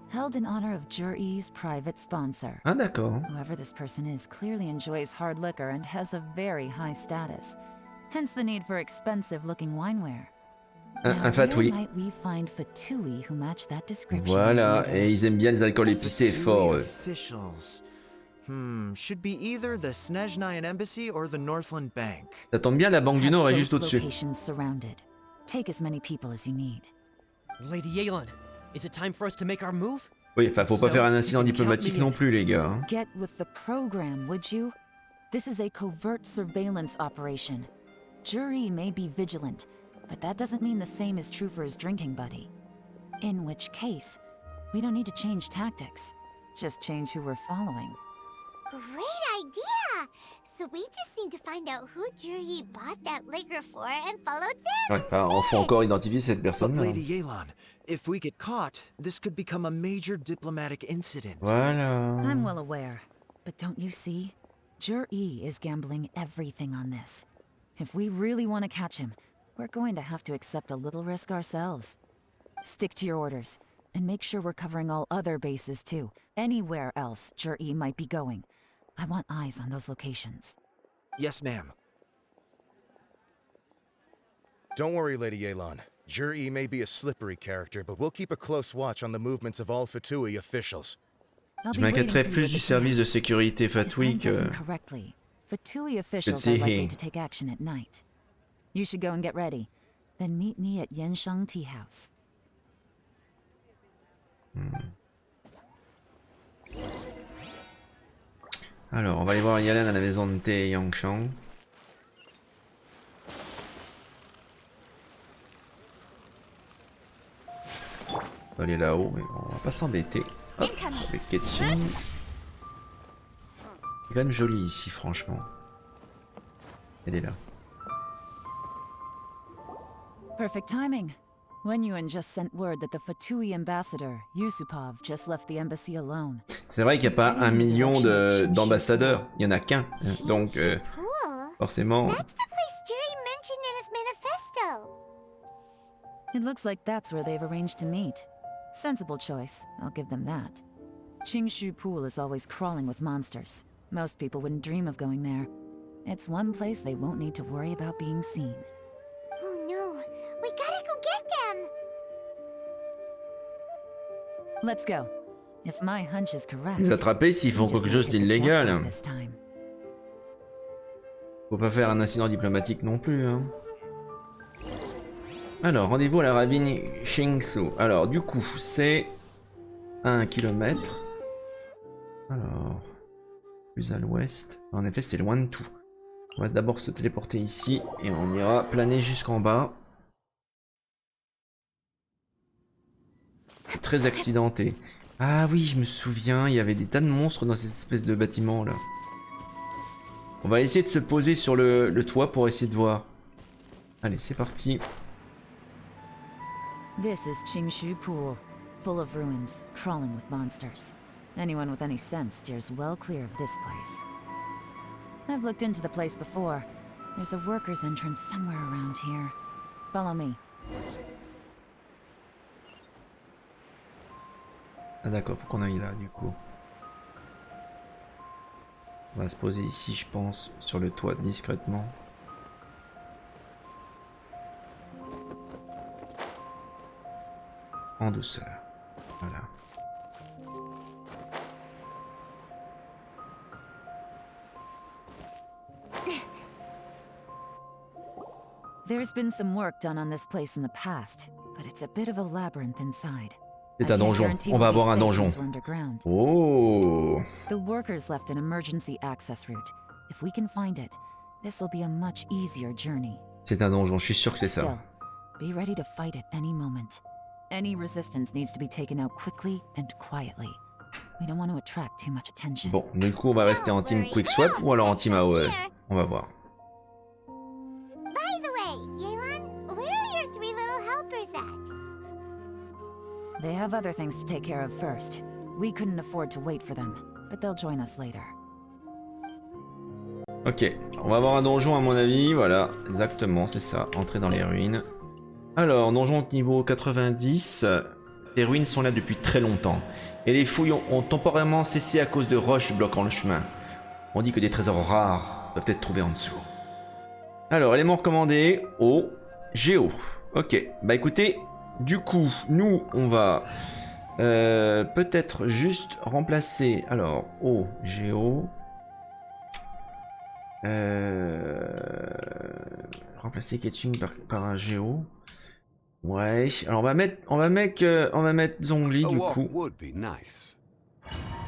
held in honor of Zhiyi's private sponsor. Ah, d'accord. Whoever this person is clearly enjoys hard liquor and has a very high status, hence the need for expensive-looking wineware. Un fatui. Where might we find fatui who match that description? Voilà, et ils aiment bien les alcools épicés et forts, eux. Officials. Should be either the Snezhnayan Embassy or the Northland Bank. Ça tombe bien, la Banque du Nord est juste au-dessus. Locations surrounded. Take as many people as you need. Lady Yelan, is it time for us to make our move? Oui, enfin, faut pas So, faire un incident you can count diplomatique me non in. plus, les gars. Hein. Get with the program, would you? This is a covert surveillance operation. Zhiyi may be vigilant, but that doesn't mean the same is true for his drinking buddy. In which case, we don't need to change tactics. Just change who we're following. Great idea! So we just need to find out who Zhiyi bought that liquor for and follow them. Ouais, enfin, faut encore identifier cette But personne-là. Lady Yelan, if we get caught, this could become a major diplomatic incident. Voilà. I'm well aware, but don't you see? Zhiyi is gambling everything on this. If we really want to catch him, we're going to have to accept a little risk ourselves. Stick to your orders, and make sure we're covering all other bases too. Anywhere else Zhiyi might be going. I want eyes on those locations. Yes, ma'am. Don't worry, Lady Yelan. Zhiyi may be a slippery character, but we'll keep a close watch on the movements of all Fatui officials. Je m'inquiéterais plus du service de sécurité Fatui que Fatui de officials are likely Zhiyi. to take action at night. You should go and get ready. Then meet me at Yenshang Tea House. Alors, on va aller voir Yalen à la maison de thé Yangshan. On va aller là-haut, mais on va pas s'embêter. Hop, avec Genshin. C'est quand même joli ici, franchement. Elle est là. Perfect timing. Wenyuan just sent word that the Fatui ambassador, Yusupov, just left the embassy alone. C'est vrai qu'il n'y a pas 1 million d'ambassadeurs, il y en a qu'un. Donc, Cool. forcément. That's the place Jerry mentioned in his manifesto. It looks like that's where they've arranged to meet. Sensible choice, I'll give them that. Qingshu Pool is always crawling with monsters. Most people wouldn't dream of going there. It's one place they won't need to worry about being seen. Oh no, we gotta go get them. Let's go. If my hunch is correct. Les attraper s'ils font quelque chose d'illégal. Faut pas faire un incident diplomatique non plus, hein. Alors, rendez-vous à la ravine Shingsu. Alors, du coup, c'est 1 km. Alors, plus à l'ouest. En effet, c'est loin de tout. On va d'abord se téléporter ici et on ira planer jusqu'en bas. C'est très accidenté. Ah oui, je me souviens, il y avait des tas de monstres dans cette espèce de bâtiment là. On va essayer de se poser sur le toit pour essayer de voir. Allez, c'est parti. This is Qingshu Pool, full of ruins, crawling with monsters. Anyone with any sense steers well clear of this place. I've looked into the place before. There's a worker's entrance somewhere around here. Follow me. Ah d'accord, faut qu'on aille là du coup. On va se poser ici, je pense, sur le toit discrètement. En douceur. Voilà. There's been some work done on this place in the past, but it's a bit of a labyrinth inside. C'est un donjon. On va avoir un donjon. Oh! The workers left an emergency access route. If we can find it, this will be a much easier journey. C'est un donjon, je suis sûr que c'est ça. Still, be ready to fight at any moment. Any resistance needs to be taken out quickly and quietly. We don't want to attract too much attention. Bon, du coup, on va rester en team Quick Swap ou alors en team AOE. On va voir. By the way, Yelan, where are your 3 little helpers at? They have other things to take care of first. We couldn't afford to wait for them, but they'll join us later. Ok, on va avoir un donjon à mon avis, voilà, exactement, c'est ça, entrer dans les ruines. Alors, donjon niveau 90, les ruines sont là depuis très longtemps, et les fouilles ont temporairement cessé à cause de roches bloquant le chemin. On dit que des trésors rares peuvent être trouvés en dessous. Alors, élément recommandé, eau, géo. Ok, bah écoutez, du coup, nous, on va peut-être juste remplacer, alors, eau, géo... remplacer Ketching par un géo. Ouais, alors on va mettre Zhongli du coup.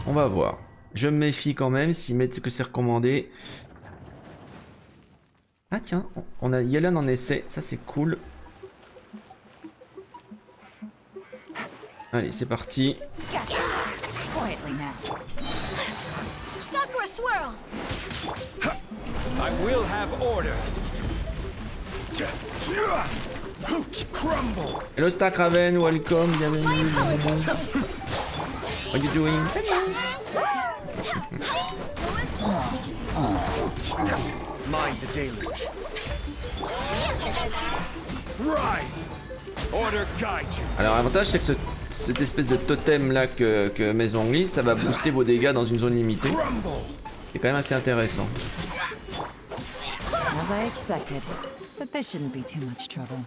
On va voir. Je me méfie quand même s'ils mettent que c'est recommandé. Ah tiens, on a Yelan en essai, ça c'est cool. Allez, c'est parti. I will have order. Crumble. Hello Stack Raven, welcome, bienvenue. What are you doing? Mind the deluge. Rise. Order guide you. Alors l'avantage c'est que cette espèce de totem là que met Zhongli, ça va booster vos dégâts dans une zone limitée. C'est quand même assez intéressant. As I expected, but this shouldn't be too much trouble.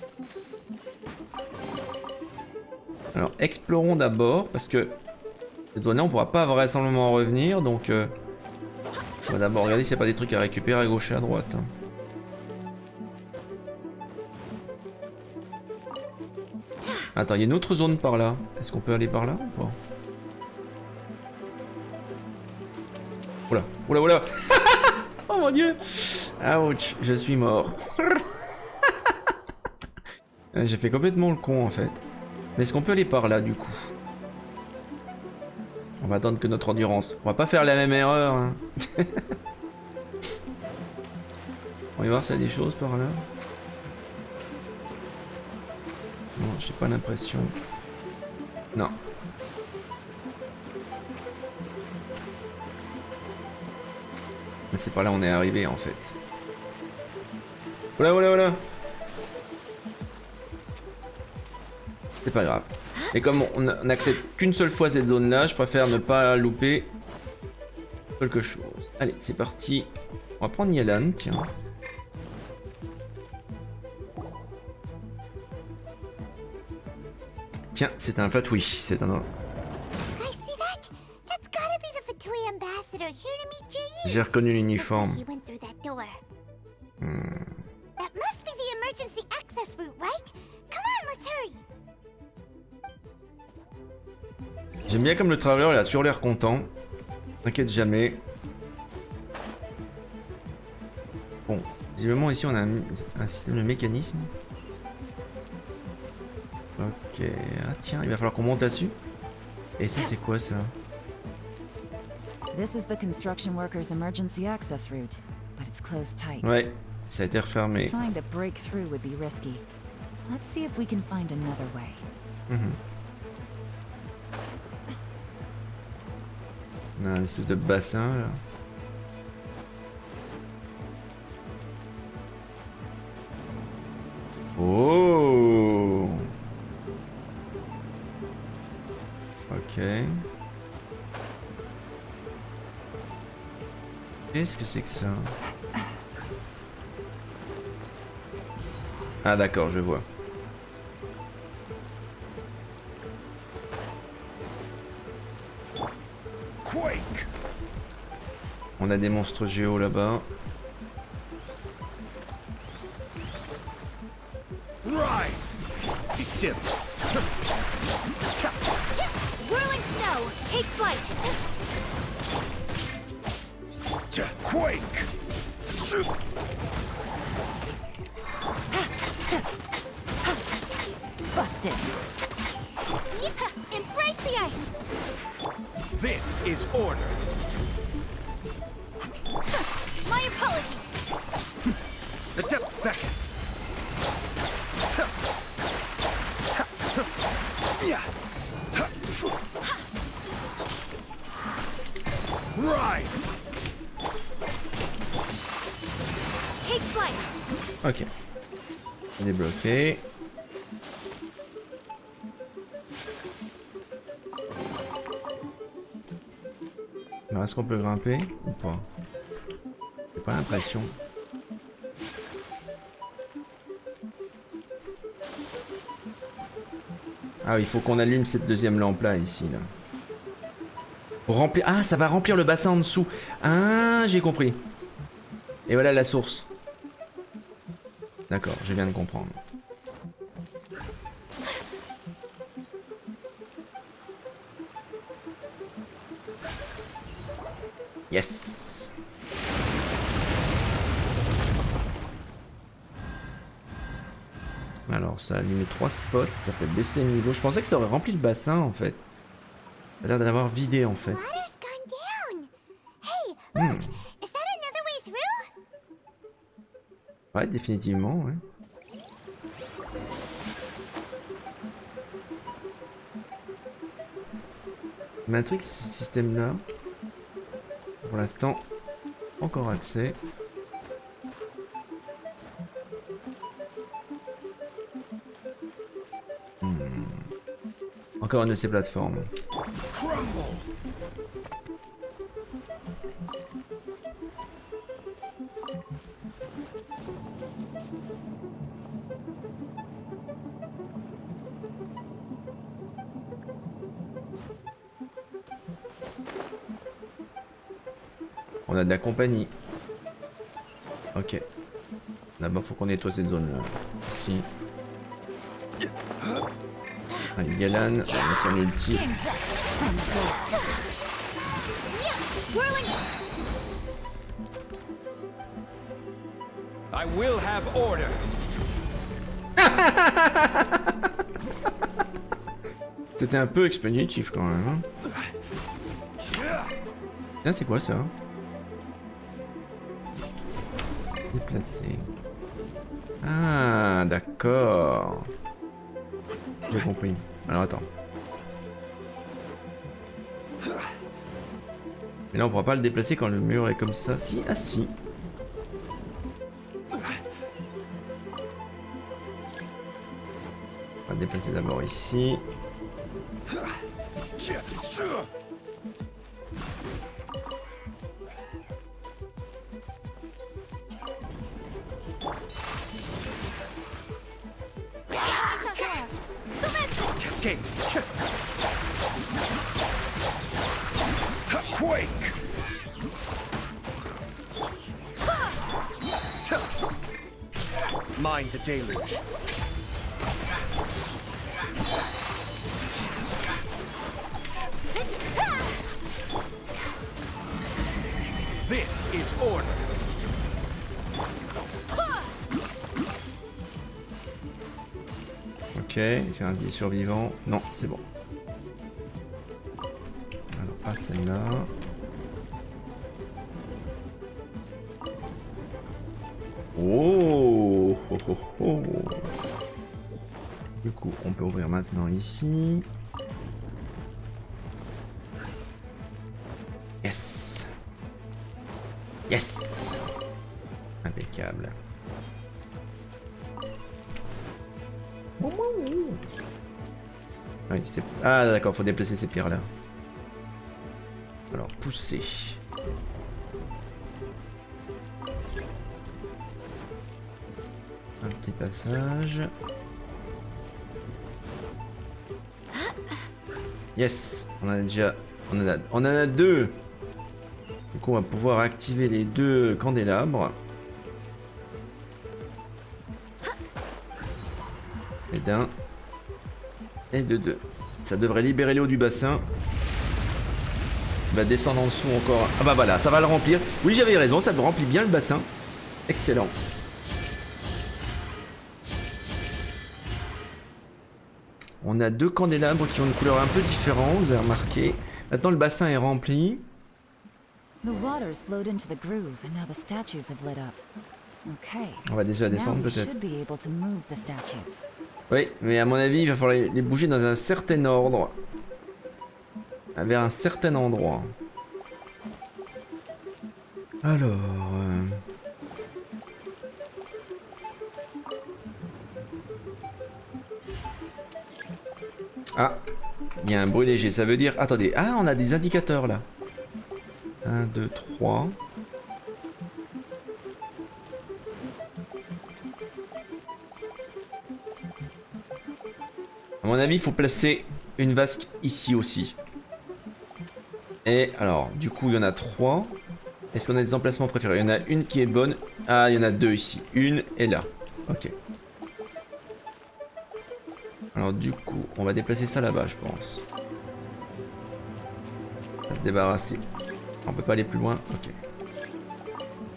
Alors explorons d'abord parce que cette zone là on pourra pas vraisemblablement revenir donc on va d'abord regarder s'il n'y a pas des trucs à récupérer à gauche et à droite. Hein. Attends, il y a une autre zone par là. Est-ce qu'on peut aller par là ou pas? Oula, oula, oula. Oh mon dieu. Ouch, je suis mort. J'ai fait complètement le con en fait. Mais est-ce qu'on peut aller par là du coup? On va attendre que notre endurance. On va pas faire la même erreur. Hein. On va voir s'il y a des choses par là. Non, j'ai pas l'impression. Non. Mais c'est par là on est arrivé en fait. Voilà, voilà, voilà. C'est pas grave. Et comme on n'accède qu'une seule fois cette zone là, je préfère ne pas louper quelque chose. Allez, c'est parti. On va prendre Yelan, tiens. Tiens, c'est un fatouille, c'est un... J'ai reconnu l'uniforme. J'aime bien comme le travailleur, il a toujours l'air content. T'inquiète jamais. Bon, visiblement ici on a un système de mécanisme. Ok, ah tiens, il va falloir qu'on monte là-dessus. Et ça c'est quoi ça? This is the construction workers' emergency access route, but it's closed tight. Ouais, ça a été refermé. Trying to break through would be risky. Let's see if we can find another way. On a une espèce de bassin là. Oh. Ok. Qu'est-ce que c'est que ça? Ah d'accord, je vois. Quake. On a des monstres géants là-bas. Rise. Be still. Whirling snow, take flight. Quake. Busted. Embrace the ice. This is order. My apologies. The depths beckon. Rise. Take flight. Ok. Débloqué. Alors est-ce qu'on peut grimper ou pas? J'ai pas l'impression. Ah oui, il faut qu'on allume cette deuxième lampe là ici là. Pour remplir... Ah, ça va remplir le bassin en dessous. Ah, j'ai compris. Et voilà la source. D'accord, je viens de comprendre. Yes. Alors ça a allumé 3 spots, ça fait baisser le niveau. Je pensais que ça aurait rempli le bassin en fait. Ça a l'air d'avoir vidé en fait. Ouais, définitivement, ouais. Matrix, ce système là. Pour l'instant, encore accès. Encore une de ces plateformes. On a de la compagnie. Ok. D'abord, faut qu'on nettoie cette zone là. Ici. Allez, Galan, on va mettre son ulti. I will have order. C'était un peu expéditif quand même. Hein. Là, c'est quoi ça? Déplacer. Ah, d'accord. J'ai compris. Alors attends. Mais là, on pourra pas le déplacer quand le mur est comme ça. Si, ah si. On va déplacer d'abord ici. Cascade. Quake. Mind the deluge. This is order. Ok, il reste des survivants. Non, c'est bon. Alors, pas celle-là. Oh, oh, oh, oh. Du coup, on peut ouvrir maintenant ici. Yes. Yes. Impeccable. Oui, ah d'accord, faut déplacer ces pierres là. Alors pousser. Un petit passage. Yes, on en a déjà, on en a deux. Du coup, on va pouvoir activer les deux candélabres. Et d'un. Et de deux. Ça devrait libérer l'eau du bassin. Il va descendre en dessous encore. Ah bah voilà, ça va le remplir. Oui, j'avais raison, ça remplit bien le bassin. Excellent. On a deux candélabres qui ont une couleur un peu différente, vous avez remarqué. Maintenant, le bassin est rempli. On va déjà descendre peut-être. Oui, mais à mon avis, il va falloir les bouger dans un certain ordre. Vers un certain endroit. Alors... Ah, il y a un bruit léger, ça veut dire... Attendez, ah, on a des indicateurs là. 1, 2, 3... À mon avis, il faut placer une vasque ici aussi. Et alors, du coup, il y en a 3. Est-ce qu'on a des emplacements préférés? Il y en a une qui est bonne. Ah, il y en a 2 ici. Une est là. Ok. Alors, du coup, on va déplacer ça là-bas, je pense. On va se débarrasser. On peut pas aller plus loin. Ok.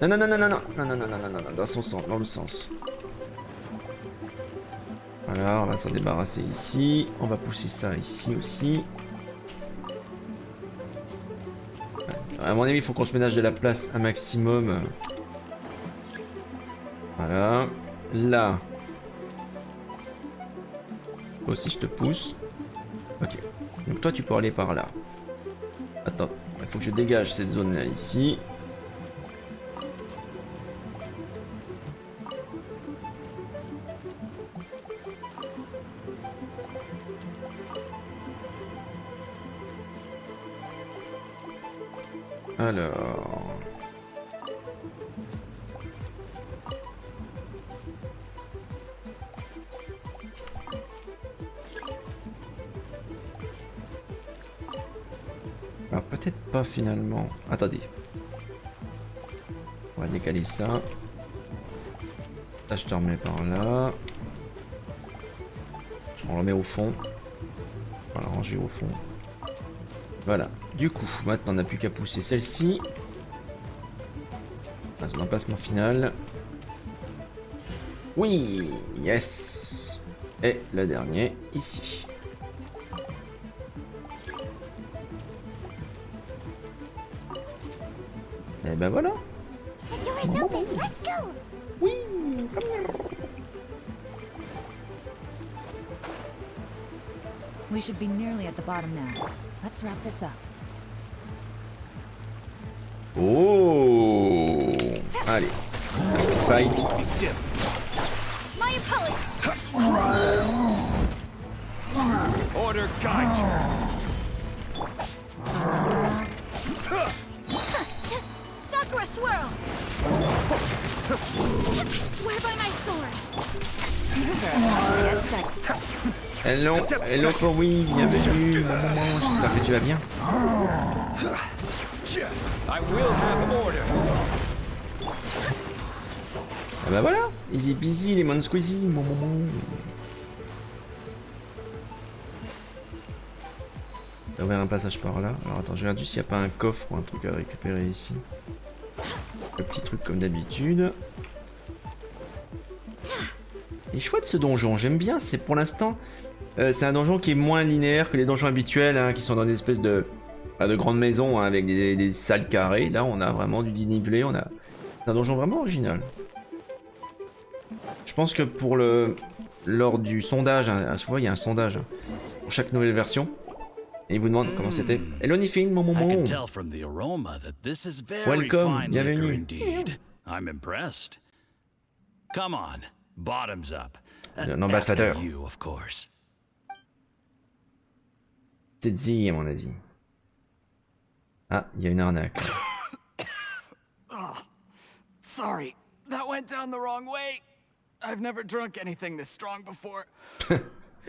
Non, non, non, non, non, non, non, non, non, non, non, non, dans son sens, dans le sens. Voilà, on va s'en débarrasser ici. On va pousser ça ici aussi. À mon avis, il faut qu'on se ménage de la place un maximum. Voilà. Là. Toi aussi, je te pousse. Ok. Donc toi, tu peux aller par là. Attends, il faut que je dégage cette zone-là ici. Alors... Alors peut-être pas finalement... Attendez. On va décaler ça. Ça, je te remets par là. On le remet au fond. On va la ranger au fond. Voilà. Du coup, maintenant on n'a plus qu'à pousser celle-ci. C'est l'emplacement final. Oui, yes. Et le dernier, ici. Et ben voilà. Oui. We should be nearly at the bottom now. Let's wrap this up. Oh. Allez. Un petit fight. My apologies. Order guide you. Sakura swirl. I swear by my sword. Hello, hello Corey, bienvenue. Bon moment, j'espère que tu vas bien. I will have order. Ah bah voilà, easy peasy, lemon squeezy, bon moment. On va ouvrir un passage par là. Alors attends, je regarde juste s'il n'y a pas un coffre ou un truc à récupérer ici. Le petit truc comme d'habitude. Il est chouette ce donjon, j'aime bien, c'est pour l'instant... c'est un donjon qui est moins linéaire que les donjons habituels, hein, qui sont dans des espèces de grandes maisons, hein, avec des salles carrées. Là, on a vraiment du dénivelé, c'est un donjon vraiment original. Je pense que pour lors du sondage, hein, souvent il y a un sondage hein, pour chaque nouvelle version. Et il vous demande comment c'était. Hello Nifin, mon moment. Welcome, bienvenue. I'm impressed. Come on, bottoms up. Un ambassadeur. C'est Zhiyi à mon avis. Ah, il y a une arnaque. Oh, sorry, that went down the wrong way. I've never drunk anything this strong before.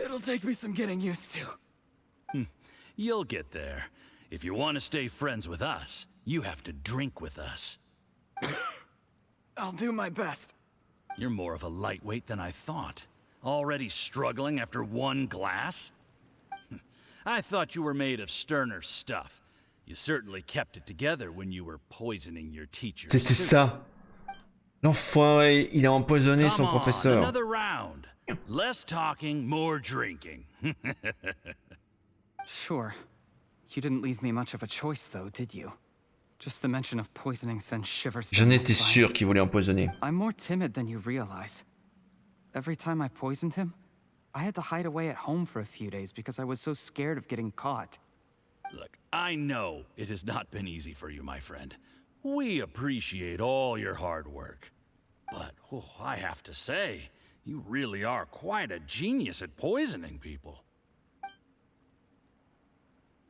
It'll take me some getting used to. You'll get there. If you want to stay friends with us, you have to drink with us. I'll do my best. You're more of a lightweight than I thought. Already struggling after one glass? I thought you were made of sterner stuff. You certainly kept it together when you were poisoning your teachers. C'était ça. L'enfoiré, il a empoisonné son professeur. Another round. Less talking, more drinking. Sure. You didn't leave me much of a choice though, did you? Just the mention of poisoning sends shivers down J'en my étais spine. sûr qu'il voulait empoisonner. I'm more timid than you realize. Every time I poisoned him, I had to hide away at home for a few days because I was so scared of getting caught. Look, I know it has not been easy for you, my friend. We appreciate all your hard work. But, I have to say, you really are quite a genius at poisoning people.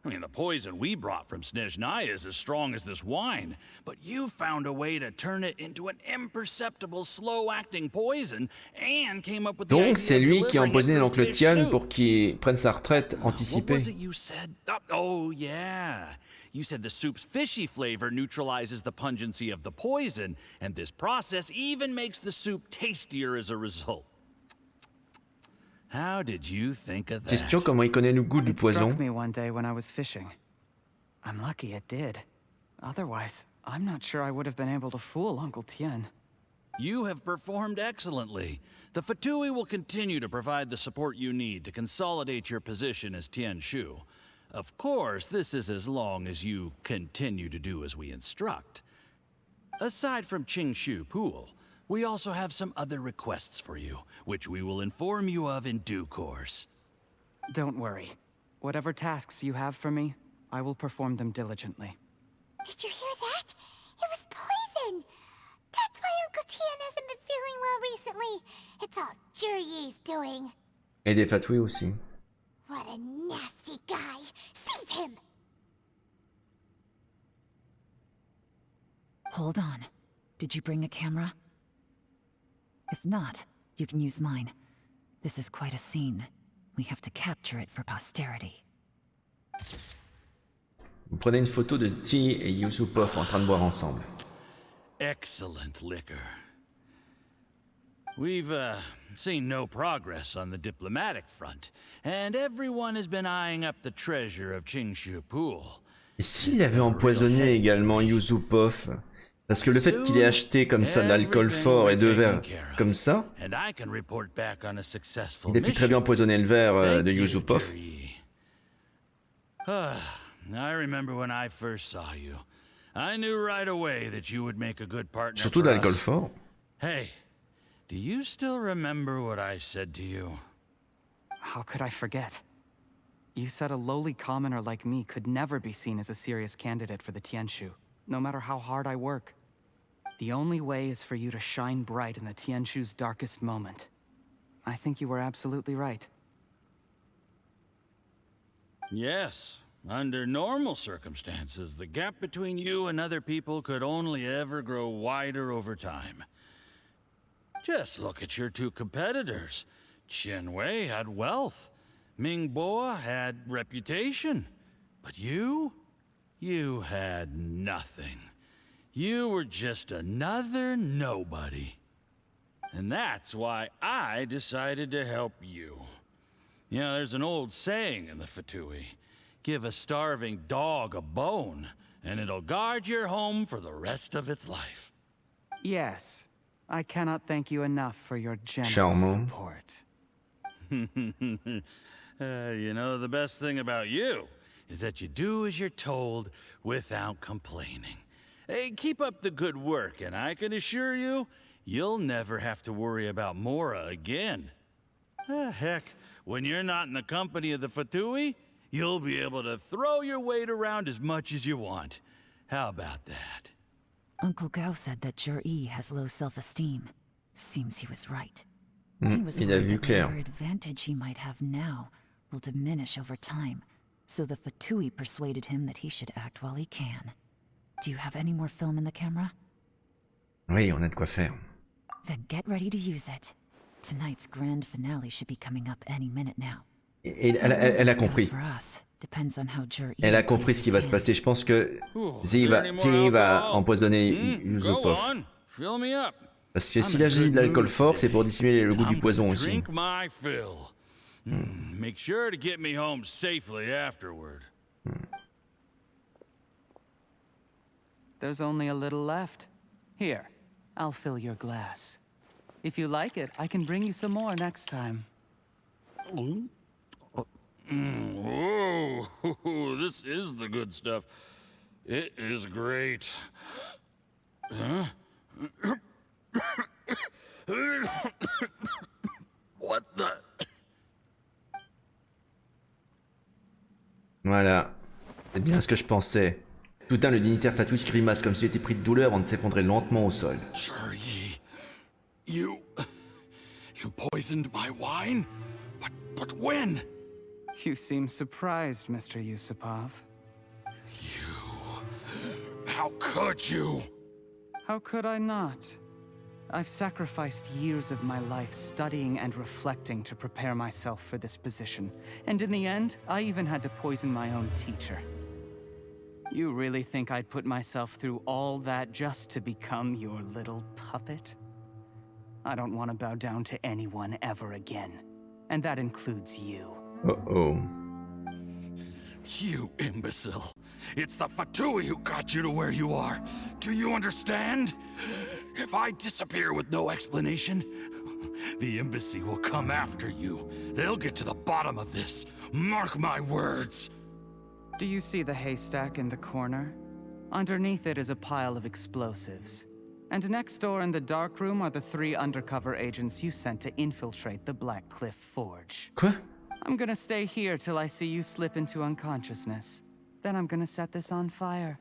I mean, the poison we brought from Snezhnaya is as strong as this wine, but you found a way to turn it into an imperceptible, slow-acting poison, and came up with the Donc idea c'est of lui qui a delivering it empoisonné through l'oncle fish Tian soup. pour qu'il prenne sa retraite anticipée. What was it you said? Oh, yeah. You said the soup's fishy flavor neutralizes the pungency of the poison, and this process even makes the soup tastier as a result. How did you think of that? Question, comment il connaît le goût du It struck poison? me one day when I was fishing. I'm lucky it did. Otherwise, I'm not sure I would have been able to fool Uncle Tien. You have performed excellently. The Fatui will continue to provide the support you need to consolidate your position as Tien Shu. Of course, this is as long as you continue to do as we instruct. Aside from Qingshu Pool, we also have some other requests for you, which we will inform you of in due course. Don't worry. Whatever tasks you have for me, I will perform them diligently. Did you hear that? It was poison. That's why Uncle Tien hasn't been feeling well recently. It's all Zhiyi's doing. Et des fatouis aussi. What a nasty guy. Seize him. Hold on. Did you bring a camera? If not, you can use mine. This is quite a scene. We have to capture it for posterity. Vous prenez une photo de Zhiyi et Yusupov en train de boire ensemble. excellent liquor. We've seen no progress on the diplomatic front, and everyone has been eyeing up the treasure of Qingshu Pool. Et s'il avait empoisonné également Yusupov? Parce que le fait qu'il ait acheté comme ça de l'alcool fort et 2 verres comme ça, il a pu très bien empoisonner le verre de Yusupov. Surtout de l'alcool fort. Hey, do you still remember what I said to you? How could I forget? You said a lowly commoner like me could never be seen as a serious candidate for the Tianshu, no matter how hard I work. The only way is for you to shine bright in the Tianshu's darkest moment. I think you were absolutely right. Yes. Under normal circumstances, the gap between you and other people could only ever grow wider over time. Just look at your two competitors. Qian Wei had wealth. Ming Boa had reputation. But you had nothing. You were just another nobody. And that's why I decided to help you. You know, there's an old saying in the Fatui. Give a starving dog a bone, and it'll guard your home for the rest of its life. Yes. I cannot thank you enough for your generous support. You know, the best thing about you is that you do as you're told without complaining. Hey, keep up the good work, and I can assure you, you'll never have to worry about Mora again. Heck, when you're not in the company of the Fatui, you'll be able to throw your weight around as much as you want. How about that? Uncle Gao said that Zhiyi has low self-esteem. Seems he was right. He was worried that whatever advantage he might have now will diminish over time. So the Fatui persuaded him that he should act while he can. Do you have any more film in the camera? Oui, on a de quoi faire. Then get ready to use it. Tonight's grand finale should be coming up any minute now. Et elle a compris. Elle a compris ce qui va se passer. Je pense que Zhiyi va empoisonner Yusupov. Parce que s'il a choisi de l'alcool fort, c'est pour dissimuler le goût du poison aussi. Make sure to get me home safely afterward. There's only a little left. Here, I'll fill your glass. If you like it, I can bring you some more next time. Whoa, this is the good stuff. It is great. Huh? What the? Voilà. C'est bien ce que je pensais. Soudain, le dignitaire Fatouis grimace comme s'il était pris de douleur avant de s'effondrer lentement au sol. Zhiyi, you poisoned my wine? But when? You seem surprised, Mr. Yusupov. How could you? How could I not? I've sacrificed years of my life studying and reflecting to prepare myself for this position. And in the end, I even had to poison my own teacher. You really think I'd put myself through all that just to become your little puppet? I don't want to bow down to anyone ever again. And that includes you. Uh-oh. You imbecile. It's the Fatui who got you to where you are. Do you understand? If I disappear with no explanation, the embassy will come after you. They'll get to the bottom of this. Mark my words. Do you see the haystack in the corner? Underneath it is a pile of explosives. And next door in the dark room are the 3 undercover agents you sent to infiltrate the Black Cliff Forge. Quoi? I'm gonna stay here till I see you slip into unconsciousness. Then I'm gonna set this on fire.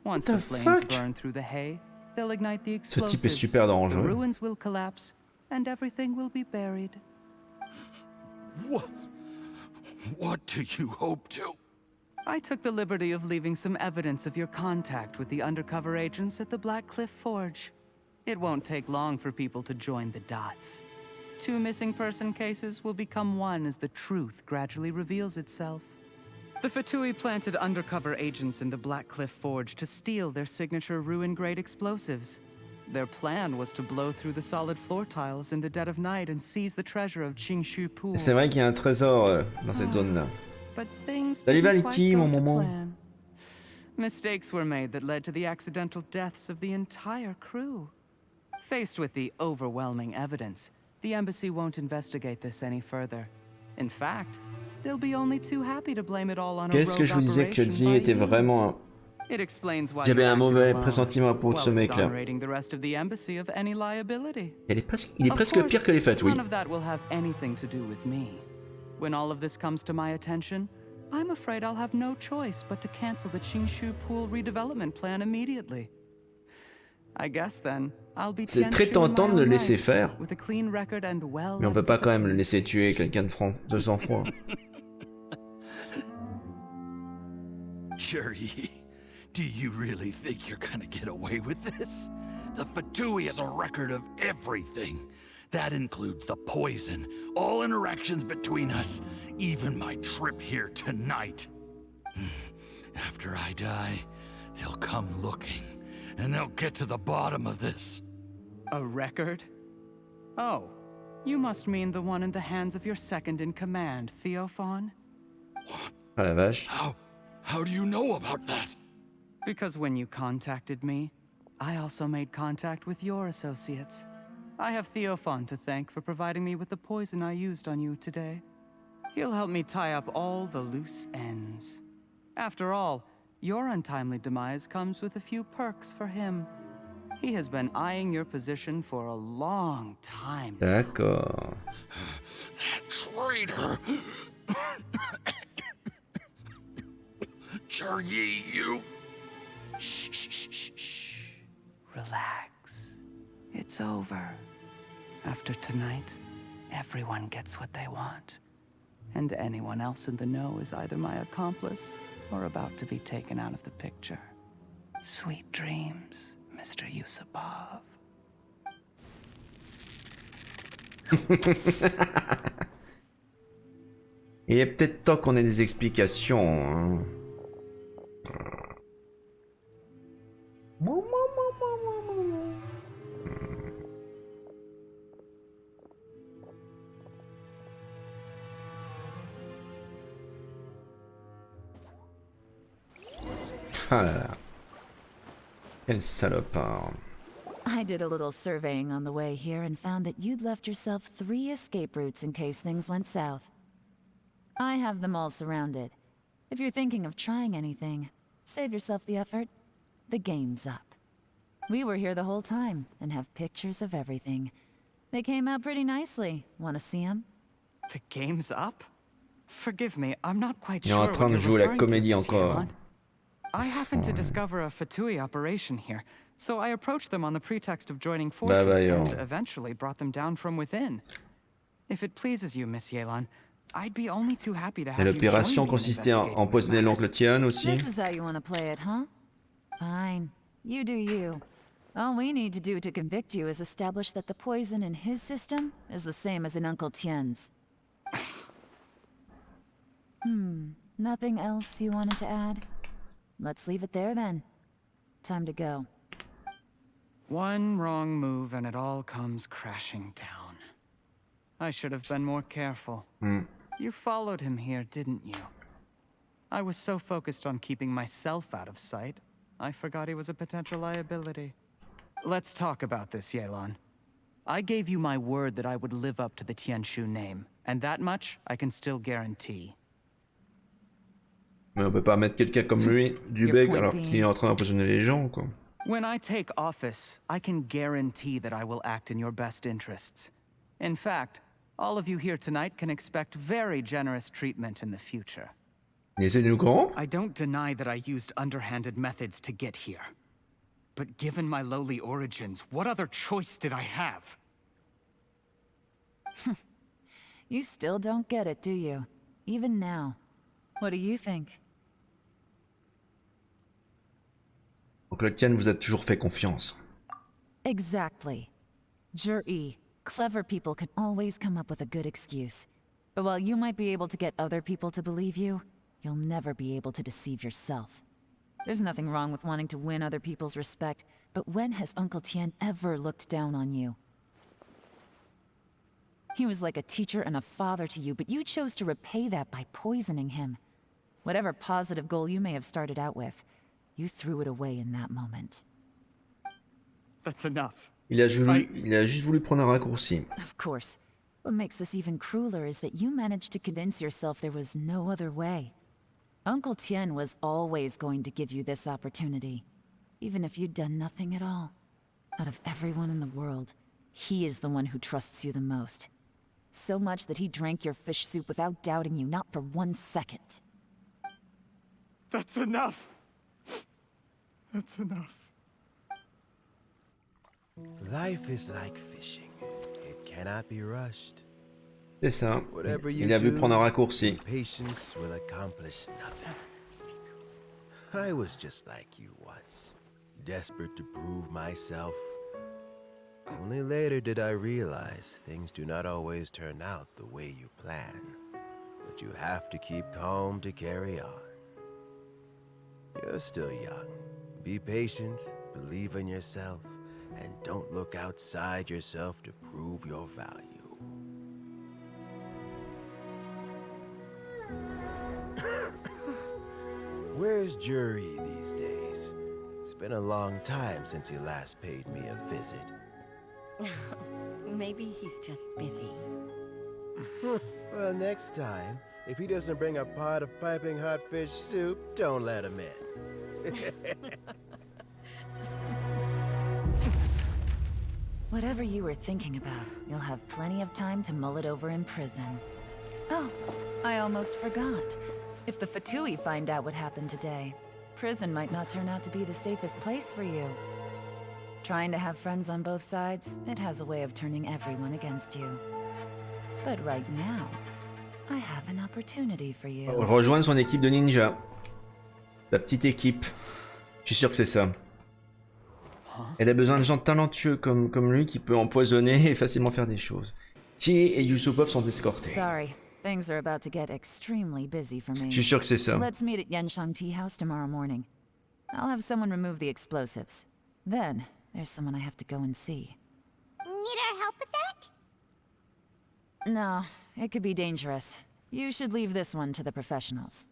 Once the flames burn through the hay, they'll ignite the explosives. Ce type est super dangereux. The ruins will collapse, and everything will be buried. What do you hope to? I took the liberty of leaving some evidence of your contact with the undercover agents at the Black Cliff Forge. It won't take long for people to join the dots. 2 missing person cases will become one as the truth gradually reveals itself. The Fatui planted undercover agents in the Black Cliff Forge to steal their signature ruin-grade explosives. Their plan was to blow through the solid floor tiles in the dead of night and seize the treasure of Qingshu Pool. C'est vrai qu'il y a un trésor dans cette zone-là. But things Salut didn't quite Valky, go mon to moment. plan. Mistakes were made that led to the accidental deaths of the entire crew. Faced with the overwhelming evidence, the embassy won't investigate this any further. In fact, they'll be only too happy to blame it all on a Qu'est-ce que rogue je vous disais que operation Zhiyi by était you. vraiment... It explains why J'avais you un acted mauvais alone, pressentiment pour while ce mec-là. exonerating the rest of the embassy of any liability. Il est Of presque course, pire que les Fatui. none of that will have anything to do with me. When all of this comes to my attention, I'm afraid I'll have no choice but to cancel the Qingshu Pool redevelopment plan immediately. I guess then I'll be C'est très tentant de le laisser faire, with a clean record and well mais on peut pas quand même le laisser tuer quelqu'un de sang-froid. Zhiyi, do you really think you're gonna get away with this? The Fatui has a record of everything. That includes the poison, all interactions between us, even my trip here tonight. After I die, they'll come looking, and they'll get to the bottom of this. A record? Oh, you must mean the one in the hands of your second-in-command, Theophan? Ah la vache. How do you know about that? Because when you contacted me, I also made contact with your associates. I have Theophan to thank for providing me with the poison I used on you today. He'll help me tie up all the loose ends. After all, your untimely demise comes with a few perks for him. He has been eyeing your position for a long time. D'accord. That traitor! Zhiyi, you... Shh. Relax. It's over. After tonight, everyone gets what they want. And anyone else in the know is either my accomplice or about to be taken out of the picture. Sweet dreams, Mr. Yusupov. Il est peut-être temps qu'on ait des explications. Hein. Ah là là. Quel salopard. I did a little surveying on the way here and found that you'd left yourself 3 escape routes in case things went south. I have them all surrounded. If you're thinking of trying anything, save yourself the effort. The game's up. We were here the whole time and have pictures of everything. They came out pretty nicely. Want to see them? The game's up? Forgive me, I'm not quite Il est sure en train what de you're jouer la referring to, comédie Monsieur encore. Elon. I happened to discover a Fatui operation here, so I approached them on the pretext of joining forces and eventually brought them down from within. If it pleases you, Miss Yelan, I'd be only too happy to have you join l'opération me in consistait à investigating empoisonner this l'oncle Tian aussi. This is how you want to play it, huh? Fine. You do you. All we need to do to convict you is establish that the poison in his system is the same as in Uncle Tien's. Nothing else you wanted to add? Let's leave it there then. Time to go. One wrong move and it all comes crashing down. I should have been more careful. You followed him here, didn't you? I was so focused on keeping myself out of sight, I forgot he was a potential liability. Let's talk about this, Yelan. I gave you my word that I would live up to the Tianshu name, and that much I can still guarantee. Mais on peut pas mettre quelqu'un comme lui, du bec, alors qu'il est en train d'empoisonner les gens, quoi. When I take office, I can guarantee that I will act in your best interests. In fact, all of you here tonight can expect very generous treatment in the future. Il essaie de nous corrompre? I don't deny that I used underhanded methods to get here. But given my lowly origins, what other choice did I have? You still don't get it, do you? Even now. What do you think? Oncle Tian vous a toujours fait confiance. Exactly. Zhiyi, clever people can always come up with a good excuse. But while you might be able to get other people to believe you, you'll never be able to deceive yourself. There's nothing wrong with wanting to win other people's respect, but when has Uncle Tian ever looked down on you? He was like a teacher and a father to you, but you chose to repay that by poisoning him. Whatever positive goal you may have started out with, you threw it away in that moment. That's enough. Il a juste voulu prendre un raccourci. Of course. What makes this even crueler is that you managed to convince yourself there was no other way. Uncle Tian was always going to give you this opportunity, even if you'd done nothing at all. Out of everyone in the world, he is the one who trusts you the most. So much that he drank your fish soup without doubting you, not for 1 second. That's enough. That's enough. Life is like fishing. It cannot be rushed. C'est ça. Whatever Il you a vu do, prendre un raccourci. patience will accomplish nothing. I was just like you once, desperate to prove myself. Only later did I realize things do not always turn out the way you plan. But you have to keep calm to carry on. You're still young. Be patient, believe in yourself, and don't look outside yourself to prove your value. Where's Zhiyi these days? It's been a long time since he last paid me a visit. Maybe he's just busy. Well, next time, if he doesn't bring a pot of piping hot fish soup, don't let him in. Whatever you were thinking about, you'll have plenty of time to mull it over in prison. Oh, I almost forgot. If the Fatui find out what happened today, prison might not turn out to be the safest place for you. Trying to have friends on both sides, it has a way of turning everyone against you. But right now, I have an opportunity for you. Rejoindre son équipe de ninja. La petite équipe. Je suis sûr que c'est ça. Elle a besoin de gens talentueux comme lui qui peut empoisonner et facilement faire des choses. Zhiyi et Yusupov sont escortés. Sorry, things are about to get extremely busy for me. Je suis sûr que c'est ça. Let's meet at Yanshang Tea House tomorrow morning. I'll have someone remove the explosives. Then, there's someone I have to go and see. Need our help with that? No, it could be dangerous. You should leave this one to the professionals.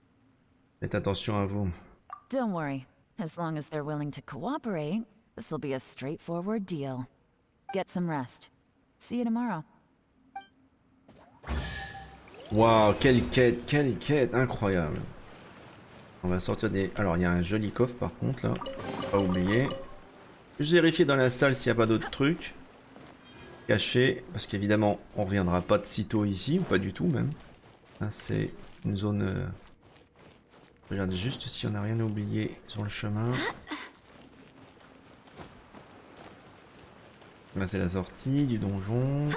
Faites attention à vous. Don't worry. As long as they're willing to cooperate, this'll be a straightforward deal. Get some rest. See you tomorrow. Waouh, quelle quête, incroyable. On va sortir des... Alors, il y a un joli coffre par contre là. Pas oublier. Je vais vérifier dans la salle s'il n'y a pas d'autres trucs cachés. Parce qu'évidemment, on ne reviendra pas de sitôt ici, ou pas du tout même. C'est une zone... Regarde juste si on n'a rien oublié sur le chemin. Là c'est la sortie du donjon.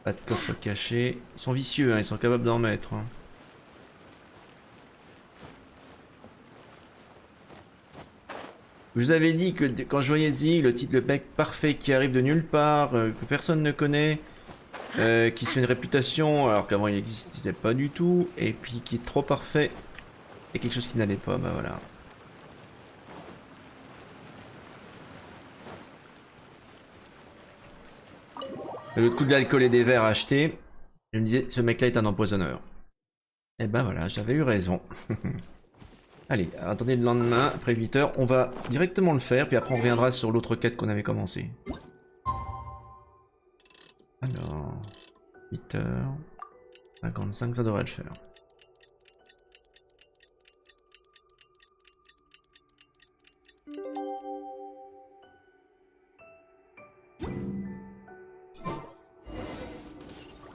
Pas de coffre caché. Ils sont vicieux, hein, ils sont capables d'en mettre. Hein. Je vous avais dit que quand je voyais Zhiyi, le mec parfait qui arrive de nulle part, que personne ne connaît, qui se fait une réputation alors qu'avant il n'existait pas du tout, et puis qui est trop parfait, et quelque chose qui n'allait pas, bah voilà. Le coup de l'alcool et des verres achetés, je me disais, ce mec-là est un empoisonneur. Et ben voilà, j'avais eu raison. Allez, attendez le lendemain, après 8 h, on va directement le faire, puis après on reviendra sur l'autre quête qu'on avait commencé. Alors, 8 h 55, ça devrait le faire.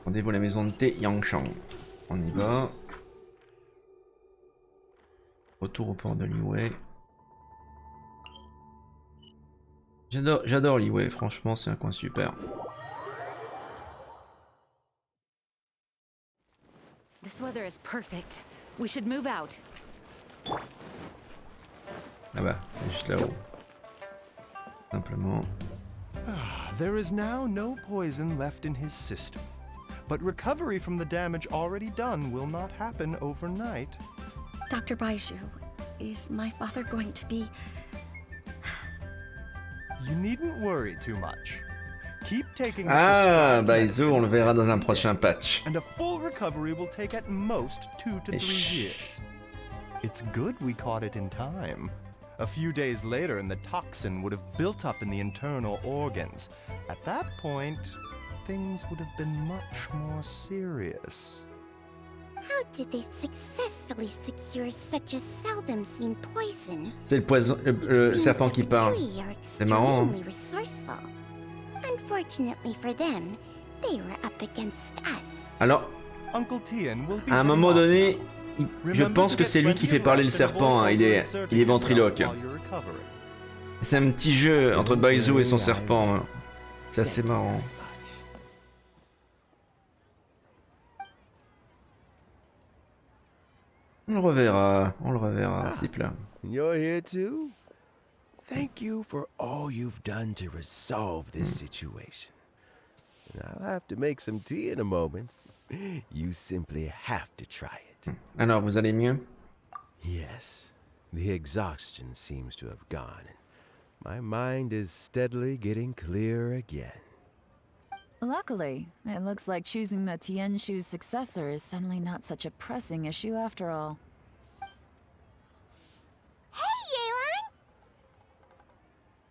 Rendez-vous à la maison de thé Yangshang. On y va. Retour au port de Liyue. J'adore Liyue, franchement c'est un coin super. This weather is perfect. We should move out. Ah bah, c'est juste là-haut. Simplement. There is now no poison left in his system. But recovery from the damage already done will not happen overnight. Dr. Baiju, is my father going to be... You needn't worry too much. Keep taking the Ah, prescribed bah medicine on le verra dans un prochain patch. and a full recovery will take at most 2 to 3 years. It's good we caught it in time. A few days later and the toxin would have built up in the internal organs. At that point, things would have been much more serious. How did they successfully secure such a seldom seen poison? C'est le poison, le serpent qui parle. Fatui are C'est marrant. extremely resourceful. Unfortunately for them, they were up against us. Alors, Uncle Tian will be à un moment donné, je pense que c'est lui qui fait parler le serpent. Hein. Il est ventriloque. C'est un petit jeu entre Baiju et son serpent. Hein. C'est assez marrant. On le reverra, c'est plein. You're here too? Thank you for all you've done to resolve this situation. And I'll have to make some tea in a moment. You simply have to try it. Alors, vous allez mieux? Yes. The exhaustion seems to have gone. My mind is steadily getting clearer again. Luckily, it looks like choosing the Tianshu's successor is suddenly not such a pressing issue after all.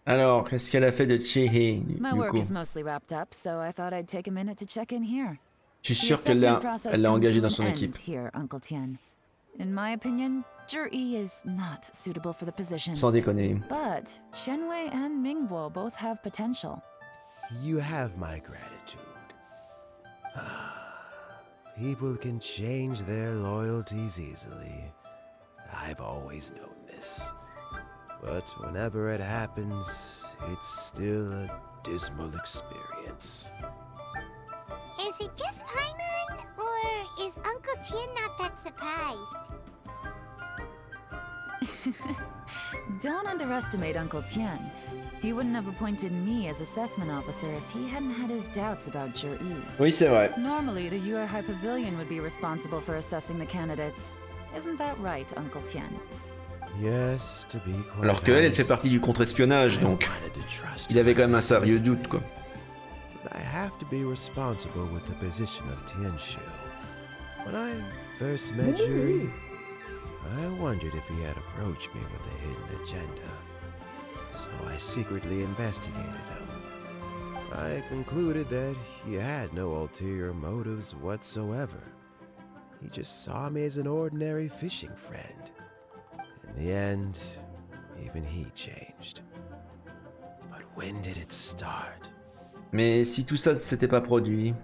Alors, qu'est-ce qu'elle a fait de Zhiyi, My du work coup? is mostly wrapped up, so I thought I'd take a minute to check in here. Je suis The sûr qu'elle assessment process l'a comes engagé to dans an son end équipe. Here, Uncle Tian. In my opinion, Zhiyi is not suitable for the position. Sans déconner. But Qianwei and Mingbo both have potential. You have my gratitude. People can change their loyalties easily. I've always known this. But whenever it happens, it's still a dismal experience. Is it just Paimon, or is Uncle Tian not that surprised? Don't underestimate Uncle Tian. He wouldn't have appointed me as assessment officer if he hadn't had his doubts about Zhiyi. Oui, c'est vrai. Normally, the Yue High Pavilion would be responsible for assessing the candidates. Isn't that right, Uncle Tian? Yes, to be quite Alors qu'elle, elle fait partie du contre-espionnage, donc il avait quand même un sérieux doute, quoi. But I have to be responsible with the position of Tianshu. When I first met Zhiyi, I wondered if he had approached me with a hidden agenda. So I secretly investigated him. I concluded that he had no ulterior motives whatsoever. He just saw me as an ordinary fishing friend. In the end, even he changed. But when did it start? Mais si tout ça ne s'était pas produit...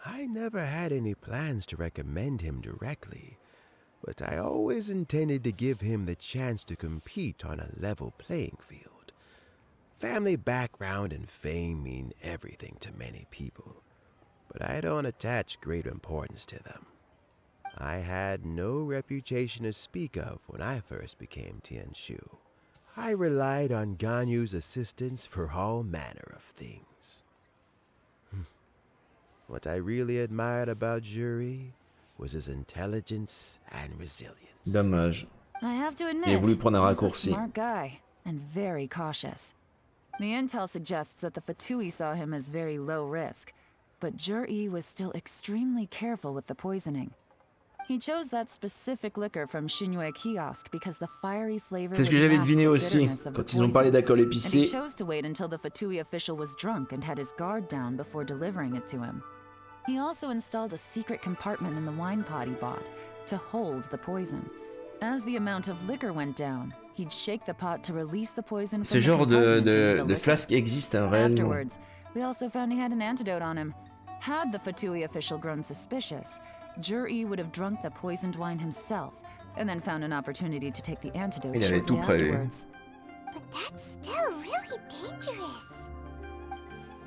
I never had any plans to recommend him directly, but I always intended to give him the chance to compete on a level playing field. Family background and fame mean everything to many people, but I don't attach great importance to them. I had no reputation to speak of when I first became Tianshu. I relied on Ganyu's assistance for all manner of things. What I really admired about Zhiyi was his intelligence and resilience. Dommage. I have to admit, Il a voulu prendre un he's a raccourci. smart guy and very cautious. The intel suggests that the Fatui saw him as very low risk, but Zhiyi was still extremely careful with the poisoning. He chose that specific liquor from Xingyue kiosk because the fiery flavor C'est ce would que j'avais mask deviné the aussi, bitterness of the quand ils ont parlé poison. d'alcool And he épicé. chose to wait until the Fatui official was drunk and had his guard down before delivering it to him. He also installed a secret compartment in the wine pot he bought to hold the poison. As the amount of liquor went down, he'd shake the pot to release the poison from Ce the genre compartment into the de liquor. flasque existe hein, réellement. Afterwards, we also found he had an antidote on him. Had the Fatui official grown suspicious, Zhiyi would have drunk the poisoned wine himself, and then found an opportunity to take the antidote Il avait shortly tout prévu. afterwards. But that's still really dangerous.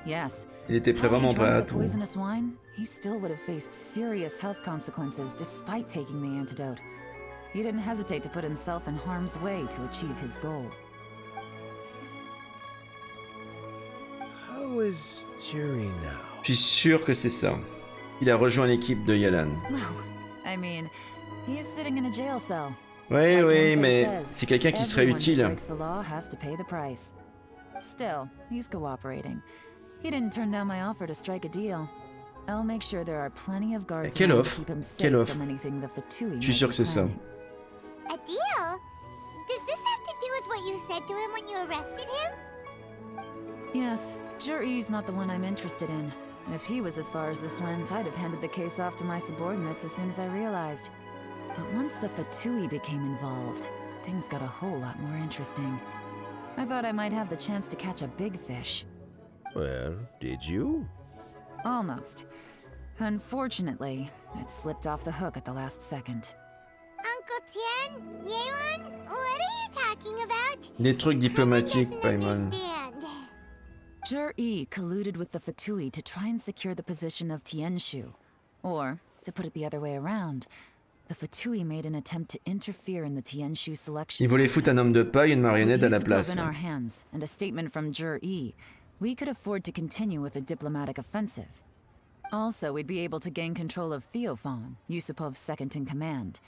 Yes. Il était Had he vraiment prêt à drunk the tout. poisonous wine, he still would have faced serious health consequences despite taking the antidote. He didn't hesitate to put himself in harm's way to achieve his goal. How is Zhiyi now? Je suis sûr que c'est ça. Il a rejoint l'équipe de Yelan. Well, I mean, he is sitting in a jail cell. Oui, Like oui, Genshin mais says, c'est quelqu'un qui serait everyone who utile. breaks the law has to pay the price. Still, he's cooperating. He didn't turn down my offer to strike a deal. I'll make sure there are plenty of guards Quelle around to offre? keep him safe Quelle offre? from anything the Fatui Je suis sûr que c'est ça. A deal? Does this have to do with what you said to him when you arrested him? Yes, Zhiyi's not the one I'm interested in. If he was as far as this went, I'd have handed the case off to my subordinates as soon as I realized. But once the Fatui became involved, things got a whole lot more interesting. I thought I might have the chance to catch a big fish. Well, did you? Almost. Unfortunately, it slipped off the hook at the last second. Uncle Tien? Yelan? What are you talking about? Des trucs diplomatiques, Paimon. Zhiyi colluded with the Fatui to try and secure the position of Tianshu. Or, to put it the other way around, the Fatui made an attempt to interfere in the Tianshu selection. Ils voulaient foutre un homme de paille et une marionnette à la place. In our hands, and a statement from Zhiyi, we could afford to continue with a diplomatic offensive. Also, we'd be able to gain control of Theophon, Yusupov's second in command.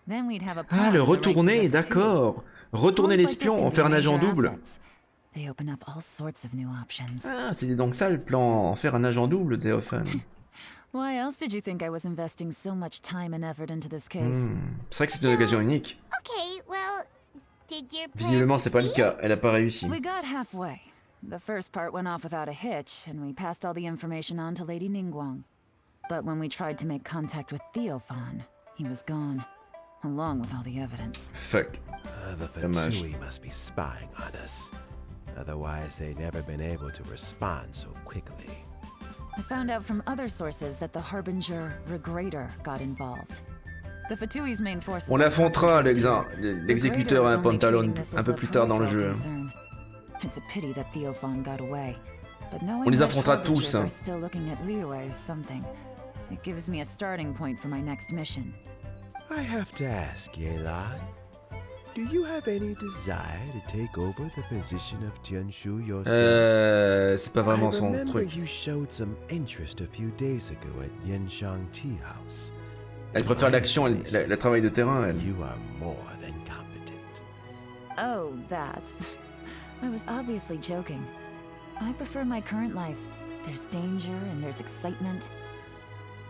Then we'd have a Ah, le retourner, d'accord. Retourner l'espion, en faire un agent double. They open up all sorts of new options. Ah, c'était donc ça le plan, en faire un agent double, Théophane. Why else did you think I was investing so much time and effort into this case? C'est vrai que c'est une occasion unique. Okay, well, did your Visiblement, c'est pas le cas. Elle a pas réussi. We got halfway. The first part went off without a hitch, and we passed all the information on to Lady Ningguang. But when we tried to make contact with Theophon, he was gone, along with all the evidence. Fuck. The Fatui must be spying on us. Otherwise, they'd never been able to respond so quickly. I found out from other sources that the Harbinger Regrator got involved. The Fatui's main forces. On l'affrontera, l'exécuteur à un pantalon, un peu plus tard dans le jeu. It's a pity that Theophon got away. But knowing On les affrontera tous. are still looking at Liyue as something, it gives me a starting point for my next mission. I have to ask, Yelan, do you have any desire to take over the position of Tianshu yourself? C'est pas vraiment son I remember truc. you showed some interest a few days ago at Yenshang Tea House. Elle préfère l'action, le travail de terrain, elle. You are more than competent. Oh, that. I was obviously joking. I prefer my current life. There's danger and there's excitement.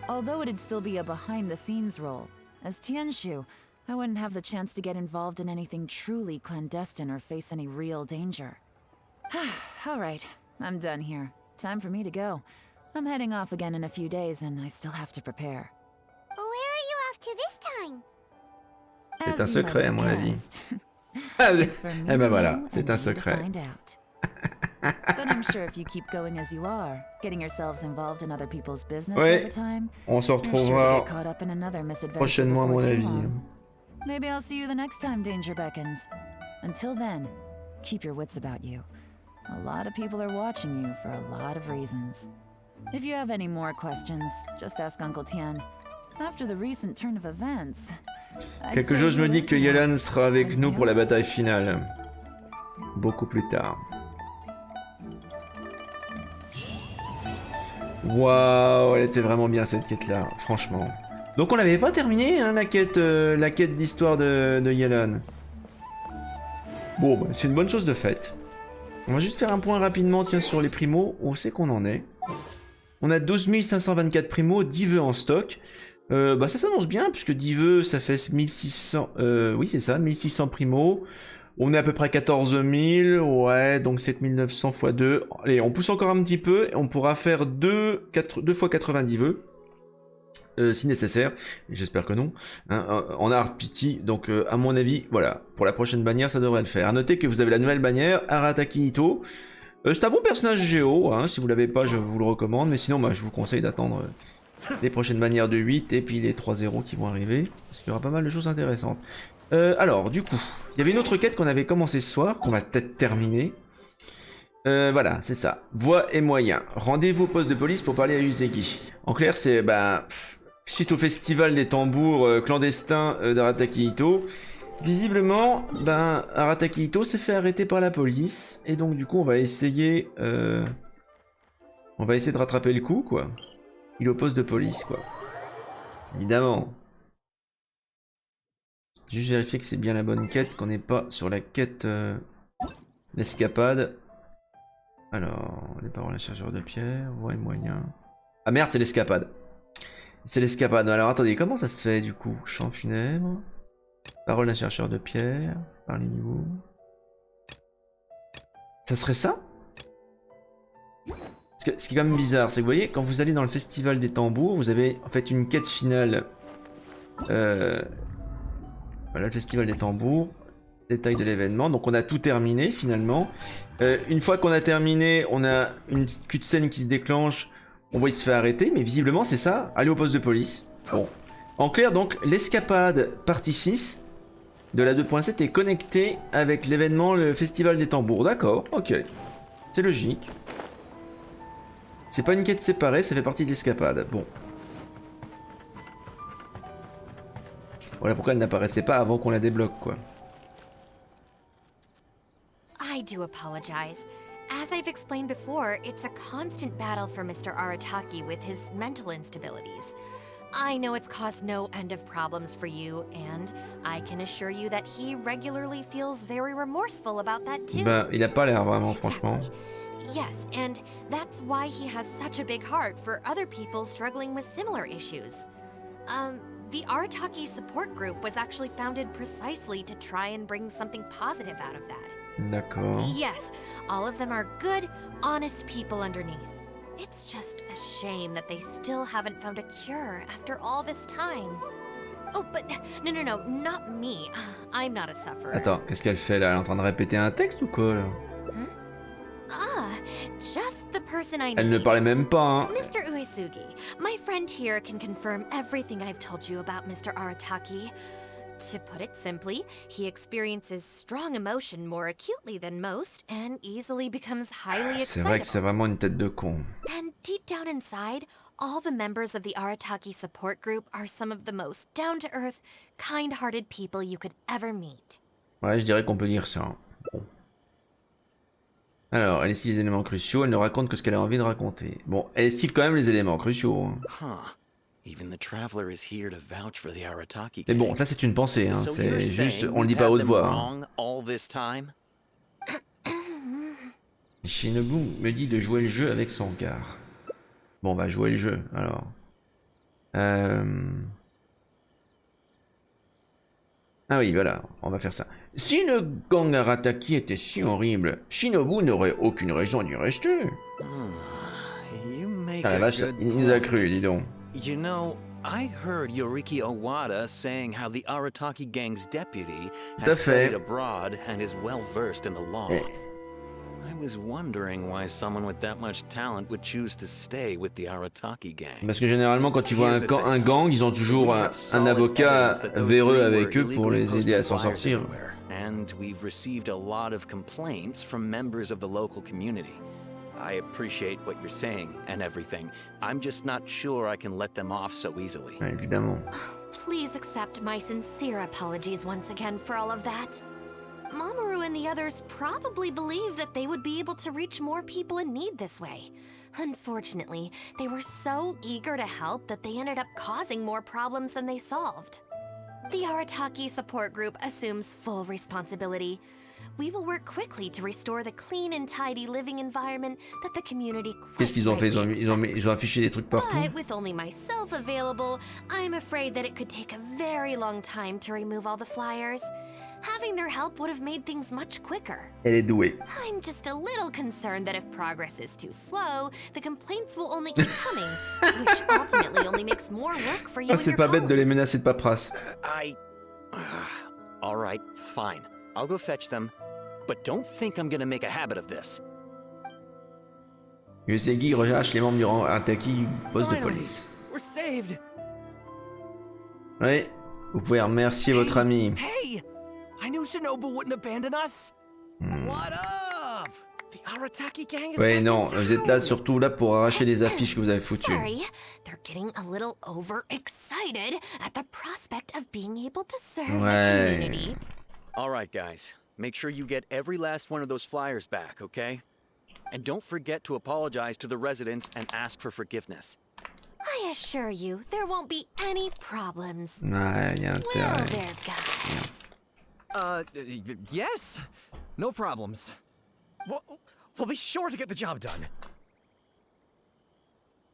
Although it'd still be a behind-the-scenes role, as Tianshu, I wouldn't have the chance to get involved in anything truly clandestine or face any real danger. All right, I'm done here. Time for me to go. I'm heading off again in a few days, and I still have to prepare. Where are you off to this time? C'est un secret, à mon avis. Eh ben voilà, c'est un secret. But I'm sure if you keep going as you are, getting yourselves involved in other people's business Ouais, all the time, on se you're sure to retrouvera get caught up in another misadventure prochainement, à mon before too avis. long. Maybe I'll see you the next time danger beckons. Until then, keep your wits about you. A lot of people are watching you for a lot of reasons. If you have any more questions, just ask Uncle Tien. After the recent turn of events, Quelque chose me dit que Yelan sera avec nous pour la bataille finale. Beaucoup plus tard. Waouh, elle était vraiment bien cette quête-là, franchement. Donc on n'avait pas terminé hein, la quête d'histoire de Yelan. Bon, bah, c'est une bonne chose de faite. On va juste faire un point rapidement tiens, sur les primos. Où c'est qu'on en est? On a 12 524 primos, 10 vœux en stock. Bah ça s'annonce bien, puisque 10 vœux, ça fait 1600... oui, c'est ça, 1600 primos. On est à peu près 14 000, ouais, donc 7900 x 2. Allez, on pousse encore un petit peu, et on pourra faire 2 fois 90 vœux. Si nécessaire, j'espère que non, hein, en Art Pity, donc à mon avis, voilà, pour la prochaine bannière, ça devrait le faire. A noter que vous avez la nouvelle bannière, Arataki Ito. C'est un bon personnage Géo, hein, si vous l'avez pas, je vous le recommande, mais sinon, bah, je vous conseille d'attendre les prochaines bannières de 8 et puis les 3-0 qui vont arriver, parce qu'il y aura pas mal de choses intéressantes. Alors, du coup, il y avait une autre quête qu'on avait commencé ce soir, qu'on va peut-être terminer. Voilà, c'est ça. Voix et moyens. Rendez-vous au poste de police pour parler à Uzegi. En clair, c'est, bah, suite au festival des tambours clandestins d'Arataki Ito, visiblement, ben, Arataki Ito s'est fait arrêter par la police, et donc du coup, on va essayer de rattraper le coup, quoi. Il est au poste de police, quoi. Évidemment. Juste vérifier que c'est bien la bonne quête, qu'on n'est pas sur la quête l'escapade. Alors, les paroles à chargeur de pierre, voie et moyen. Ah merde, c'est l'escapade. C'est l'escapade. Alors attendez, comment ça se fait du coup? Champ funèbre. Parole d'un chercheur de pierre. Parlez-nous. Ça serait ça? Ce qui est quand même bizarre, c'est que vous voyez, quand vous allez dans le festival des tambours, vous avez en fait une quête finale. Voilà le festival des tambours. Détail de l'événement. Donc on a tout terminé finalement. Une fois qu'on a terminé, on a une cutscene qui se déclenche. On voit il se fait arrêter, mais visiblement c'est ça. Aller au poste de police. Bon. En clair donc, l'escapade partie 6 de la 2.7 est connectée avec l'événement, le festival des tambours. D'accord, ok. C'est logique. C'est pas une quête séparée, ça fait partie de l'escapade. Bon. Voilà pourquoi elle n'apparaissait pas avant qu'on la débloque, quoi. I do apologize. As I've explained before, it's a constant battle for Mr. Arataki with his mental instabilities. I know it's caused no end of problems for you, and I can assure you that he regularly feels very remorseful about that too. Bah, il a pas l'air vraiment, franchement. Yes, and that's why he has such a big heart for other people struggling with similar issues. The Arataki support group was actually founded precisely to try and bring something positive out of that. D'accord. Yes, all of them are good, honest people underneath. It's just a shame that they still haven't found a cure after all this time. Oh, but no, not me. I'm not a sufferer. Attends, qu'est-ce qu'elle fait là? Elle est en train de répéter un texte ou quoi là? Just the person I need. Elle ne parlait même pas, hein. Mr. Uesugi, my friend here can confirm everything I've told you about Mr. Arataki. To put it simply, he experiences strong emotion more acutely than most and easily becomes highly C'est vrai que c'est vraiment une tête de con. And deep down inside, all the members of the Arataki support group are some of the most down-to-earth, kind-hearted people you could ever meet. Ouais, je dirais qu'on peut dire ça. Bon. Alors, elle esquive les éléments cruciaux, elle ne raconte que ce qu'elle a envie de raconter. Bon, elle esquive quand même les éléments cruciaux. Hein. Mais bon, ça c'est une pensée, hein. C'est juste, on le dit pas à haute voix. Hein. Shinobu me dit de jouer le jeu avec son quart. Bon, on va jouer le jeu, alors. Ah oui, voilà, on va faire ça. Si le gang Arataki était si horrible, Shinobu n'aurait aucune raison d'y rester. Ah la vache, il nous a cru, dis donc. You know, I heard Yoriki Owada saying how the Arataki gang's deputy has studied abroad and is well versed in the law. I was wondering why someone with that much talent would choose to stay with the Arataki gang. Parce que généralement, quand tu vois un gang, ils ont toujours un avocat véreux avec eux pour les aider à s'en sortir. And we've received a lot of complaints from members of the local community. I appreciate what you're saying and everything. I'm just not sure I can let them off so easily. Ouais, évidemment. Please accept my sincere apologies once again for all of that. Mamoru and the others probably believed that they would be able to reach more people in need this way. Unfortunately, they were so eager to help that they ended up causing more problems than they solved. The Arataki support group assumes full responsibility. We will work quickly to restore the clean and tidy living environment that the community. Qu'est-ce qu'ils ont fait? Ils ont affiché des trucs partout. But with only myself available, I'm afraid that it could take a very long time to remove all the flyers. Having their help would have made things much quicker. Elle est douée. I'm just a little concerned that if progress is too slow, the complaints will only keep coming, which ultimately only makes more work for you. Ah, c'est pas bête de les menacer de paperasse. All right, fine. I'll go fetch them. But don't think I'm gonna make a habit of this. Yosegi relâche les membres du Arataki poste de police. We're saved. Oui, vous pouvez remercier votre ami. Hey, I knew Shinobu wouldn't abandon us. What up? The Arataki gang is Ouais, non, vous êtes là surtout là pour arracher les affiches que vous avez foutues. Sorry, they're getting a little overexcited at the prospect of being able to serve the community. All right, guys. Make sure you get every last one of those flyers back, okay? And don't forget to apologize to the residents and ask for forgiveness. I assure you, there won't be any problems. Ouais, y a intérêt. Well, there, guys. Yes. No problems. We'll be sure to get the job done.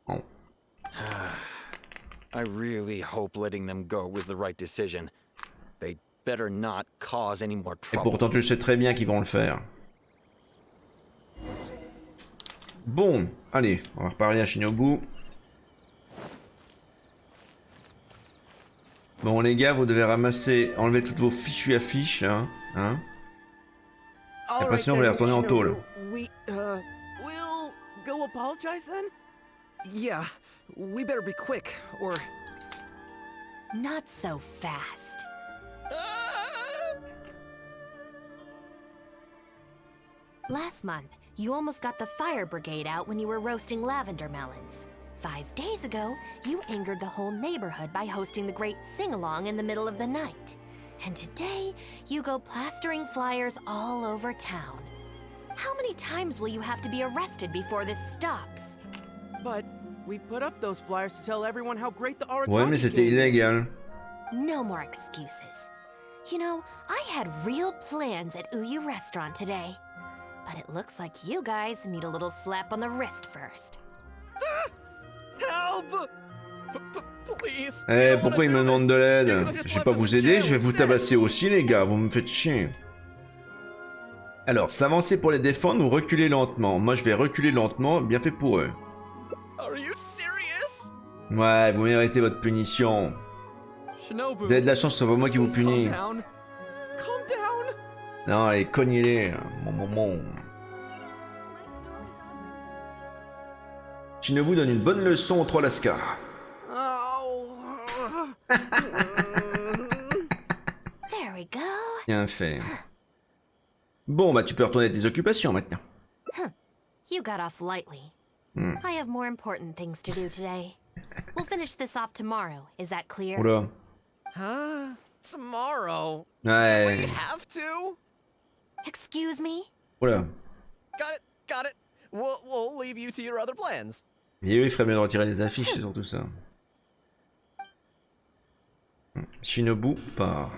Oh. I really hope letting them go was the right decision. They better not cause any more Et trouble. pourtant tu le sais très bien qu'ils vont le faire. Bon, allez, on va reparler à Shinobu. Bon les gars, vous devez ramasser, enlever toutes vos fichues affiches là, hein. Et après sinon vous allez retourner en tôle. We'll go apologize then? Yeah, we better be quick, or... Not so fast. Last month, you almost got the fire brigade out when you were roasting lavender melons. 5 days ago, you angered the whole neighborhood by hosting the great sing-along in the middle of the night. And today, you go plastering flyers all over town. How many times will you have to be arrested before this stops? But we put up those flyers to tell everyone how great the Arataki Ouais, mais c'était illégal. No more excuses. You know, I had real plans at Uyu Restaurant today. But it looks like you guys need a little slap on the wrist first. Help! Please. Eh, pourquoi ils me demandent de l'aide? Je vais pas vous aider, je vais vous tabasser aussi les gars, vous me faites chier. Alors, s'avancer pour les défendre ou reculer lentement? Moi je vais reculer lentement, bien fait pour eux. Are you serious? Ouais, vous méritez votre punition. Shinobu, Vous avez de la chance, c'est pas moi qui vous punis. Calm down. Non, allez, cognez-les. Bon. Shinobu donne une bonne leçon aux 3 Lascar. There we go. Bien fait. Bon, bah tu peux retourner à tes occupations maintenant. You got off lightly. I have more important things to do today. We'll finish this off tomorrow. Is that clear? Oula. Huh? Tomorrow? Ouais. Do we have to? Excuse me? Oula. Got it. We'll leave you to your other plans. Et eux, il ferait bien de retirer les affiches, c'est surtout ça. Shinobu part.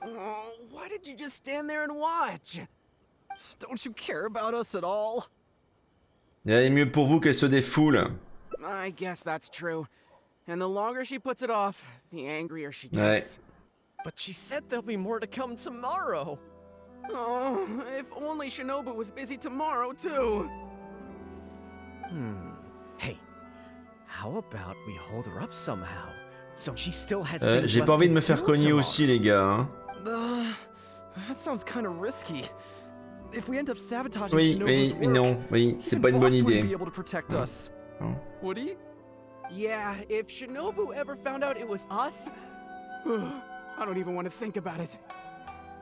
Oh, why did you just stand there and watch? Don't you care about us at all? Il est mieux pour vous qu'elle se défoule. I guess that's true. And the longer she puts it off, the angrier she Ouais. gets. But she said there'll be more to come tomorrow. Oh, if only Shinobu was busy tomorrow too. Hey, how about we hold her up somehow? So she still has J'ai pas envie de me faire cogner aussi, les gars. Hein. That sounds kind of risky. If we end up sabotaging Oui, non, oui, c'est pas une bonne idée. Be able to protect us. Would he? Yeah, if Shinobu ever found out it was us, I don't even want to think about it.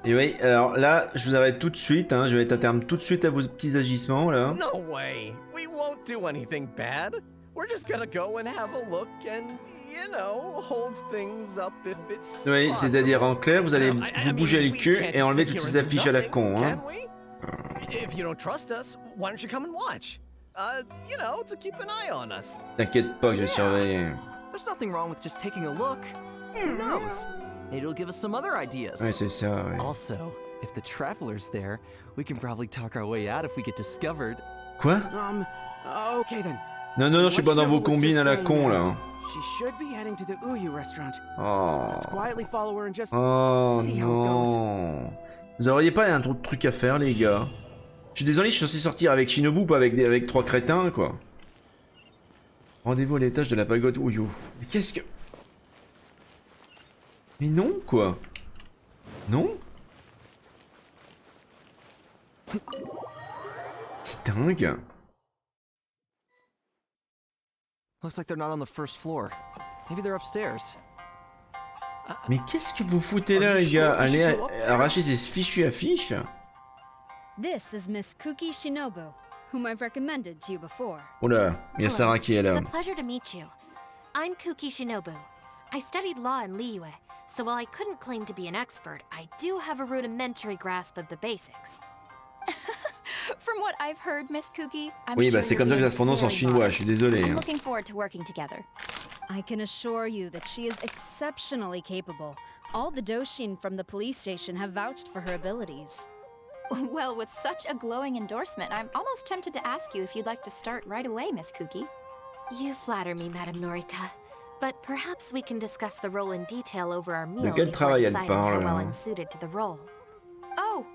Et oui, alors là, je vous arrête tout de suite, hein, je vais mettre un terme tout de suite à vos petits agissements, là. No way! We won't do anything bad. We're just gonna go and have a look and, you know, hold things up if it's Oui, c'est-à-dire en clair, vous allez vous bouger le cul et enlever toutes ces affiches à la con, hein. If you don't trust us, why don't you come and watch? You know, to keep an eye on us. T'inquiète pas que je vais surveiller. There's nothing wrong with just taking a look. Who knows? Maybe it'll give us some other ideas. Ouais, c'est ça, ouais. Also, if the traveler's there, we can probably talk our way out if we get discovered. Quoi? Okay then. Non, je suis pas dans vos combines à la con, là. She should be heading to the Uyu restaurant. Oh. Let's quietly follow her and just Oh see how it goes. non. Vous auriez pas un autre truc à faire, les gars? Je suis désolé, je suis censé sortir avec Shinobu, pas avec 3 crétins, quoi. Rendez-vous à l'étage de la pagode Uyu. Mais qu'est-ce que... Mais non, quoi. Non? C'est dingue. Looks like they're not on the first floor. Maybe they're upstairs. Mais qu'est-ce que vous foutez là, les gars? Allez arracher ces fichues affiches. This is Miss Kuki Shinobu, whom I've recommended to you before. Oh là, il y a Sarah qui est là. It's a pleasure to meet you. I'm Kuki Shinobu. I studied law in Liyue, so while I couldn't claim to be an expert, I do have a rudimentary grasp of the basics. From what I've heard, Miss Kuki, I'm Oui, bah sure c'est comme ça que ça se prononce en chinois, je suis désolé. I'm looking forward to working together. I can assure you that she is exceptionally capable. All the Doshin from the police station have vouched for her abilities. Well, with such a glowing endorsement, I'm almost tempted to ask you if you'd like to start right away, Miss Kuki. You flatter me, Madame Norika. But perhaps we can discuss the role in detail over our meal De quel before travail elle deciding how parle, well hein? I'm suited to the role. Oh,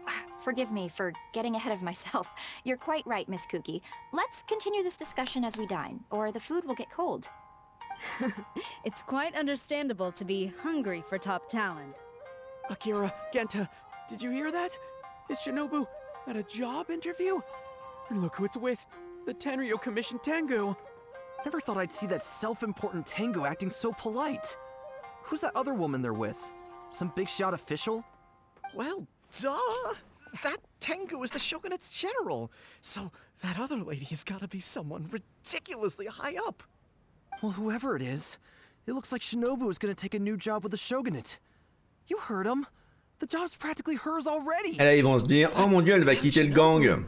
forgive me for getting ahead of myself. You're quite right, Miss Kuki. Let's continue this discussion as we dine, or the food will get cold. It's quite understandable to be hungry for top talent. Akira, Genta, did you hear that? Is Shinobu at a job interview? And look who it's with, the Tenryo Commission Tengu. Never thought I'd see that self-important Tengu acting so polite. Who's that other woman they're with? Some big shot official? Well, duh! That Tengu is the Shogunate's general, so that other lady has gotta be someone ridiculously high up. Well, whoever it is, it looks like Shinobu is gonna take a new job with the Shogunate. You heard him. The job's practically hers already. Et là, ils vont se dire, oh mon dieu, elle va quitter le gang.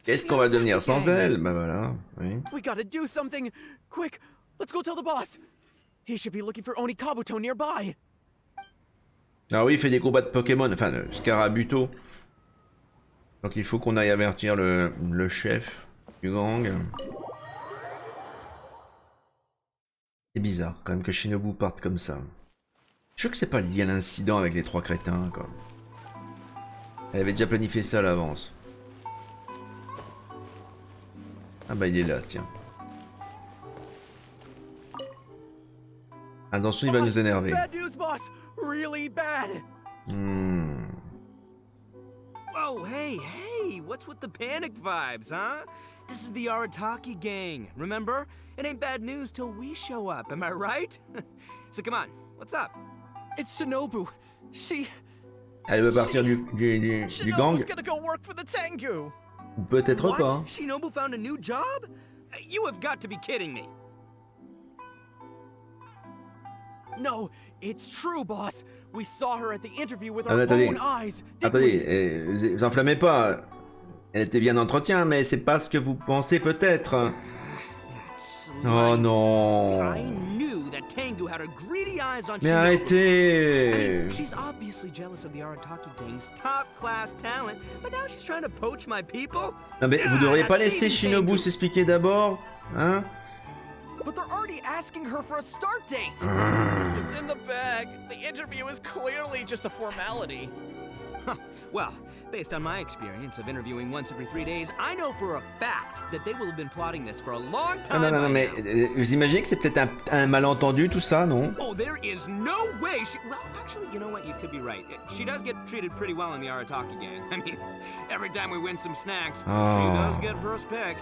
Qu'est-ce qu'on va devenir sans elle? Bah voilà, oui. We gotta do something! Quick, let's go tell the boss! He should be looking for Oni Kabuto nearby! Ah oui, il fait des combats de Pokémon, enfin, le Scarabuto. Donc il faut qu'on aille avertir le chef du gang. C'est bizarre quand même que Shinobu parte comme ça. Je suis sûr que c'est pas lié à l'incident avec les 3 crétins, quoi. Elle avait déjà planifié ça à l'avance. Ah bah il est là, tiens. Attention, il va nous énerver. Bad news, boss! Really bad! Whoa, hey, what's with the panic vibes, huh? This is the Arataki gang, remember? It ain't bad news till we show up, am I right? So come on, what's up? It's Shinobu. Elle veut partir du gang. Gonna go work for the Tengu. Ou peut-être pas. Hein. Shinobu found a new job? You have got to be kidding me. No, it's true, boss. We saw her at the interview with Ah, our attendez, own eyes. attendez, vous enflammez pas. Elle était bien d'entretien, mais c'est pas ce que vous pensez peut-être. Oh non. I knew that Tengu had her greedy eyes on Mais Shinobu. arrêtez. I mean, she's obviously jealous of the Arataki gang's top-class talent, but now she's trying to poach my people. Non mais vous devriez pas laisser Shinobu s'expliquer d'abord, hein? But they're already asking her for a start date. It's in the bag. The interview is clearly just a formality. Well, based on my experience of interviewing once every 3 days, I know for a fact that they will have been plotting this for a long Ah time. non, mais vous imaginez que c'est peut-être un malentendu tout ça, non? Oh, there is no way she... Well, actually, you know what? You could be right. She does get treated pretty well in the Arataki gang. I mean, every time we win some snacks, she does get first pick.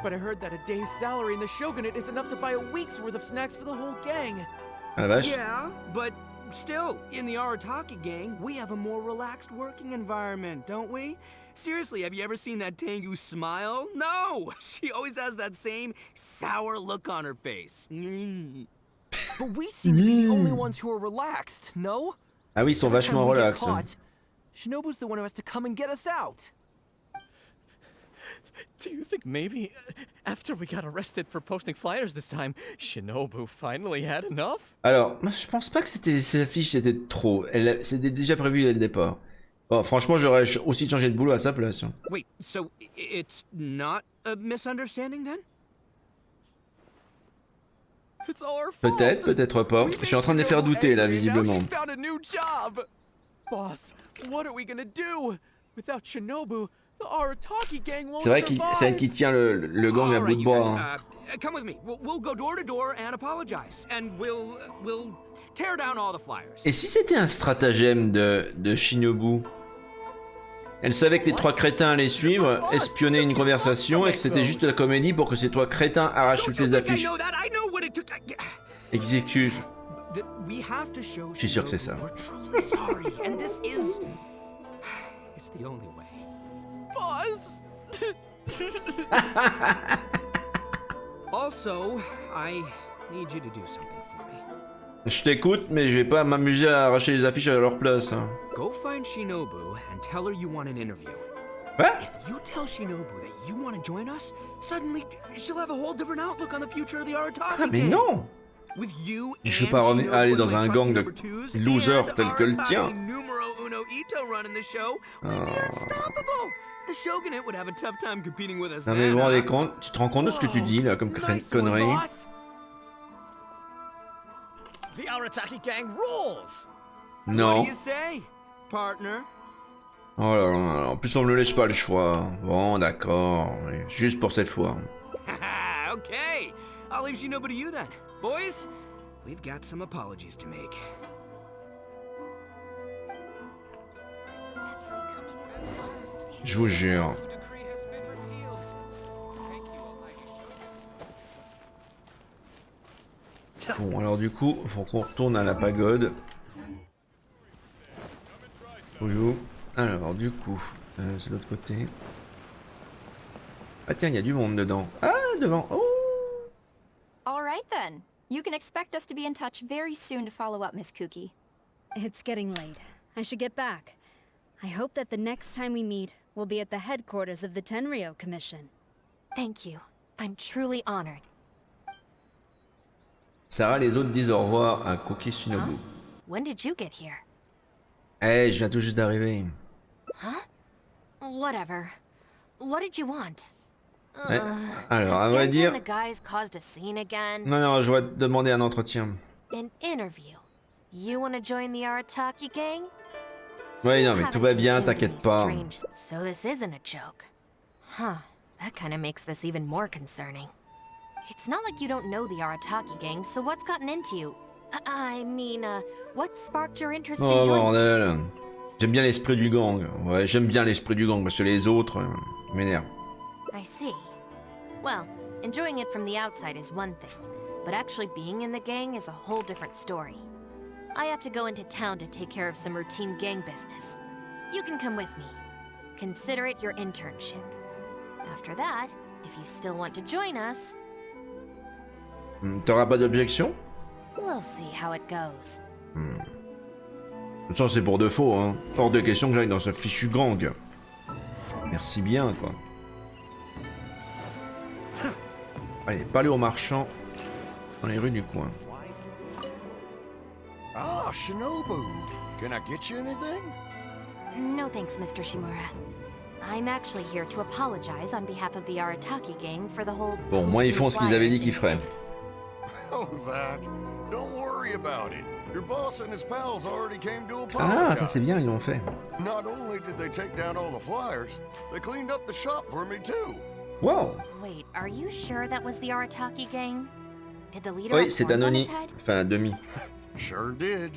But I heard that a day's salary in the Shogunate is enough to buy a week's worth of snacks for the whole gang. Ah la vache. Yeah, but still, in the Arataki gang, we have a more relaxed working environment, don't we? Seriously, have you ever seen that Tengu smile? No! She always has that same sour look on her face. But we seem to be the only ones who are relaxed, no? Ah oui, ils sont Every time vachement we get relax. caught, Shinobu's the one who has to come and get us out. Do you think maybe after we got arrested for posting flyers this time, Shinobu finally had enough? Alors, moi, je pense pas que ces affiches étaient trop. C'était déjà prévu dès le départ. Bon, franchement, j'aurais aussi changé de boulot à sa place. Hein. Wait, so it's not a misunderstanding then? It's all our fault. Peut-être, peut-être pas. Je suis en train de les faire douter là, visiblement. Now she's found a new job. Boss, what are we gonna do? Without Shinobu, the Arataki gang won't C'est vrai que survive. c'est elle qui tient le gang à bout de bras. Hein. Come with me. We'll go door to door and apologize, and we'll tear down all the flyers. Et si c'était un stratagème de Shinobu? Elle savait que les 3 crétins allaient suivre, espionner une conversation et que c'était juste de la comédie pour que ces 3 crétins arrachent toutes les affiches. Exécute. Je suis sûr que c'est ça. It's the only way. Boss. Also, I need you to do something for me. Je t'écoute, mais je vais pas m'amuser à arracher les affiches à leur place. Hein. Go find Shinobu and tell her you want an interview. What? If you tell Shinobu that you want to join us, suddenly she'll have a whole different outlook on the future of the Arataki Ah mais gang. non! With you Je peux and pas Shinobu aller as dans my un trusty gang de number twos losers and tel que le Arataki tien. numero uno Ito running the show, we'd be unstoppable. The Shogunate would have a tough time competing with us Non mais then, vous rendez huh? compte, tu te rends compte de ce que tu dis là comme Nice one, connerie? boss. The Arataki gang rules! What Non. do you say, partner? Oh là là, en plus on me laisse pas le choix. Bon d'accord, mais juste pour cette fois. Okay, I'll leave Shinobu to you then. Boys, we've got some apologies to make. Je vous jure. Bon alors du coup, faut qu'on retourne à la pagode. Bonjour. Alors du coup, c'est l'autre côté. Ah tiens, il y a du monde dedans. Ah, devant. Oh. All right then. You can expect us to be in touch very soon to follow up, Miss Kuki. It's getting late. I should get back. I hope that the next time we meet, we'll be at the headquarters of the Tenryou Commission. Thank you. I'm truly honored. Sarah, les autres disent au revoir à Koki Shinobu. When did you get here? Eh, je viens tout juste d'arriver. Huh? Whatever. What did you want? Ouais. Alors, à vrai dire... The guys caused a scene again. Non, non, je vais te demander un entretien. An interview. You want to join the Arataki gang? Ouais, non, mais tout va bien, t'inquiète pas. Strange, so this isn't a joke. Huh. That kind of makes this even more concerning. It's not like you don't know the Arataki gang, so what's gotten into you? I mean, what sparked your interest in Oh joining? bordel. J'aime bien l'esprit du gang. Ouais, j'aime bien l'esprit du gang parce que les autres m'énervent. I see. Well, enjoying it from the outside is one thing, but actually being in the gang is a whole different story. I have to go into town to take care of some routine gang business. You can come with me. Consider it your internship. After that, if you still want to join us... T'auras pas d'objection? We'll see how it goes. Ça c'est pour de faux, hein. Hors de question que j'aille dans ce fichu gang. Merci bien, quoi. Allez, parler aux marchands dans les rues du coin. Ah, Shinobu. Can I get you anything? No thanks, Mr. Shimura. I'm actually here to apologize on behalf of the Arataki gang for the whole... Bon, moi ils font ce qu'ils avaient dit qu'ils feraient. Oh, that. Don't worry about it. Your boss and his pals already came to Ah, ça apologize. c'est bien, ils l'ont fait. Not only did they take down all the flyers, they cleaned up the shop for me too. Wow. Wait, are you sure that was the Arataki gang? Did the leader Oui, have c'est horns un on oni. his head? Enfin, un demi. Sure did.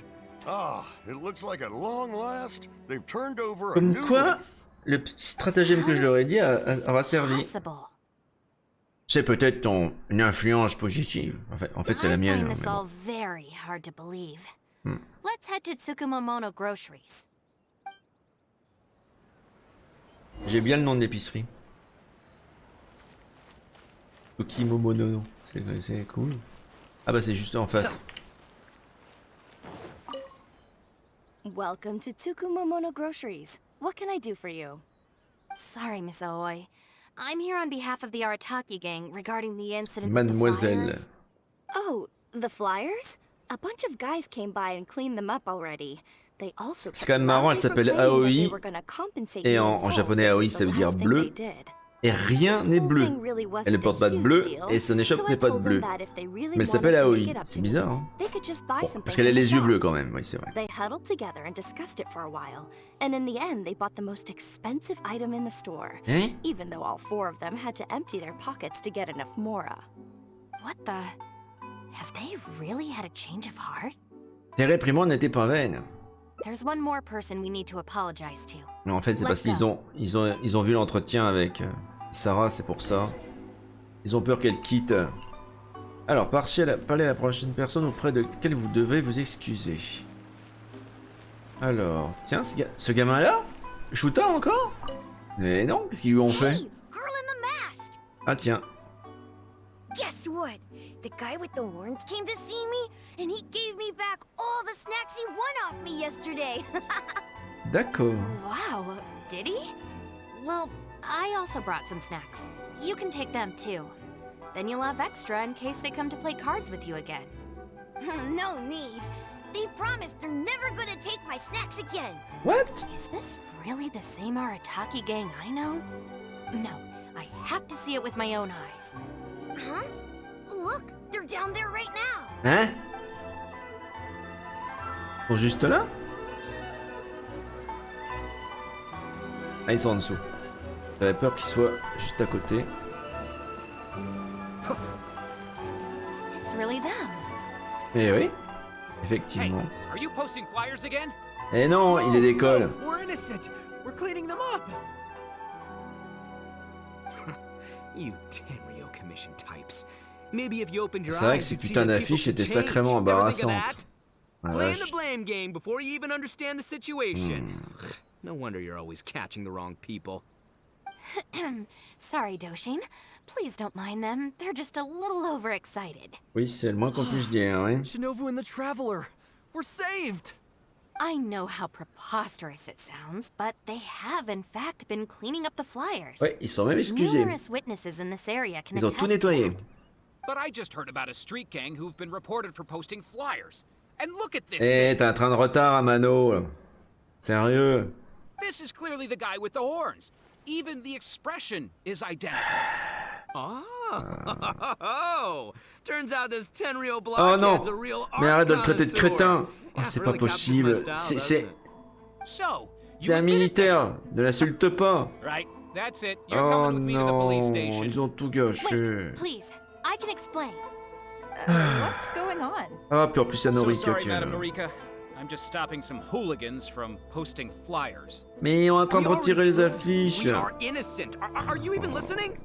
Ah, it looks like at long last, they've turned over a Comme new quoi, leaf. le petit stratagème que je leur ai dit aura servi. C'est peut-être ton influence positive. En fait c'est la I mienne. find Mais this bon. all very hard to believe. Hmm. Let's head to Tsukumomono Groceries. J'ai bien le nom de l'épicerie. Okimomono. C'est cool. Ah bah c'est juste en face. Welcome to Tsukumomono Groceries. What can I do for you? Sorry, Miss Aoi. I'm here on behalf of the Arataki gang regarding the incident Mademoiselle. with the flyers. Oh, the flyers? A bunch of guys came by and cleaned them up already. They also C'est quand même marrant, elle s'appelle Aoi. Et en japonais, Aoi, ça veut dire bleu. Et rien n'est bleu. Elle ne porte pas de bleu et son échoppe n'est pas de bleu. Mais elle s'appelle Aoi. C'est bizarre, hein? Bon, parce qu'elle a les yeux bleus quand même, oui, c'est vrai. They huddled together and discussed it for a while, and in the end they bought the most expensive item in the store, Hein? even though all four of them had to empty their pockets to get enough mora. What the... Have they really had a change of heart? Tes réprimandes n'étaient pas vaines. There's one more person we need to apologize to. Non, en fait, c'est parce qu'ils ont vu l'entretien avec Sarah, c'est pour ça. Ils ont peur qu'elle quitte. Alors, parlez à la prochaine personne auprès de laquelle vous devez vous excuser. Alors, tiens, ce gamin-là? Shuta encore? Mais non, qu'est-ce qu'ils lui ont fait? Ah tiens. Guess what? The guy with the horns came to see me, and he gave me back all the snacks he won off me yesterday. D'accord. Wow, did he? Well, I also brought some snacks. You can take them too. Then you'll have extra in case they come to play cards with you again. No need. They promised they're never gonna take my snacks again. What? Is this really the same Arataki gang I know? No, I have to see it with my own eyes. Huh? Look, they're down there right now. Hein? Ils sont juste là? Ah, ils sont en dessous. J'avais peur qu'ils soient juste à côté. It's really them. Eh oui, effectivement. Are you posting flyers again? Eh non, il les décolle. No, we're innocent. We're cleaning them up. You Tenryo Commission types. Maybe if you opened your C'est vrai que eyes, ces you'd see putains that d'affiches people étaient could change. sacrément Ever think of embarrassantes. that? Ah, Playing vache. the blame game before you even understand the situation. No wonder you're always catching the wrong people. Sorry, Doshin. Please don't mind them. They're just a little overexcited. Oui, c'est le moins qu'on puisse dire, hein. Shinobu and the Traveler. We're saved. I know how preposterous it sounds, but they have in fact been cleaning up the flyers. Ouais, ils sont même excusés. Numerous witnesses in this area can Ils ont attest tout to nettoyé. that. But I just heard about a street gang who've been reported for posting flyers. And look at this Eh, thing. t'as un train de retard à Mano. Sérieux. This is clearly the guy with the horns. Even the expression is identical. Oh, turns out this Tenryo Oh non. blockhead's a real Mais art arrête de le traiter de connoisseur. crétin. Oh, Yeah, c'est it pas really captures possible. my style, doesn't it? So, C'est un militaire. Ne l'insulte pas. right, that's it. You're Oh coming with me to the police non, station. ils ont tout gâché. Wait, please. I can explain. What's going on? Ah, puis en plus, il y a So Norika sorry, qui est là. Madam Norika. I'm just stopping some hooligans from posting flyers. Mais ils sont en train de We retirer already les told you affiches. We are innocent. Are you even listening?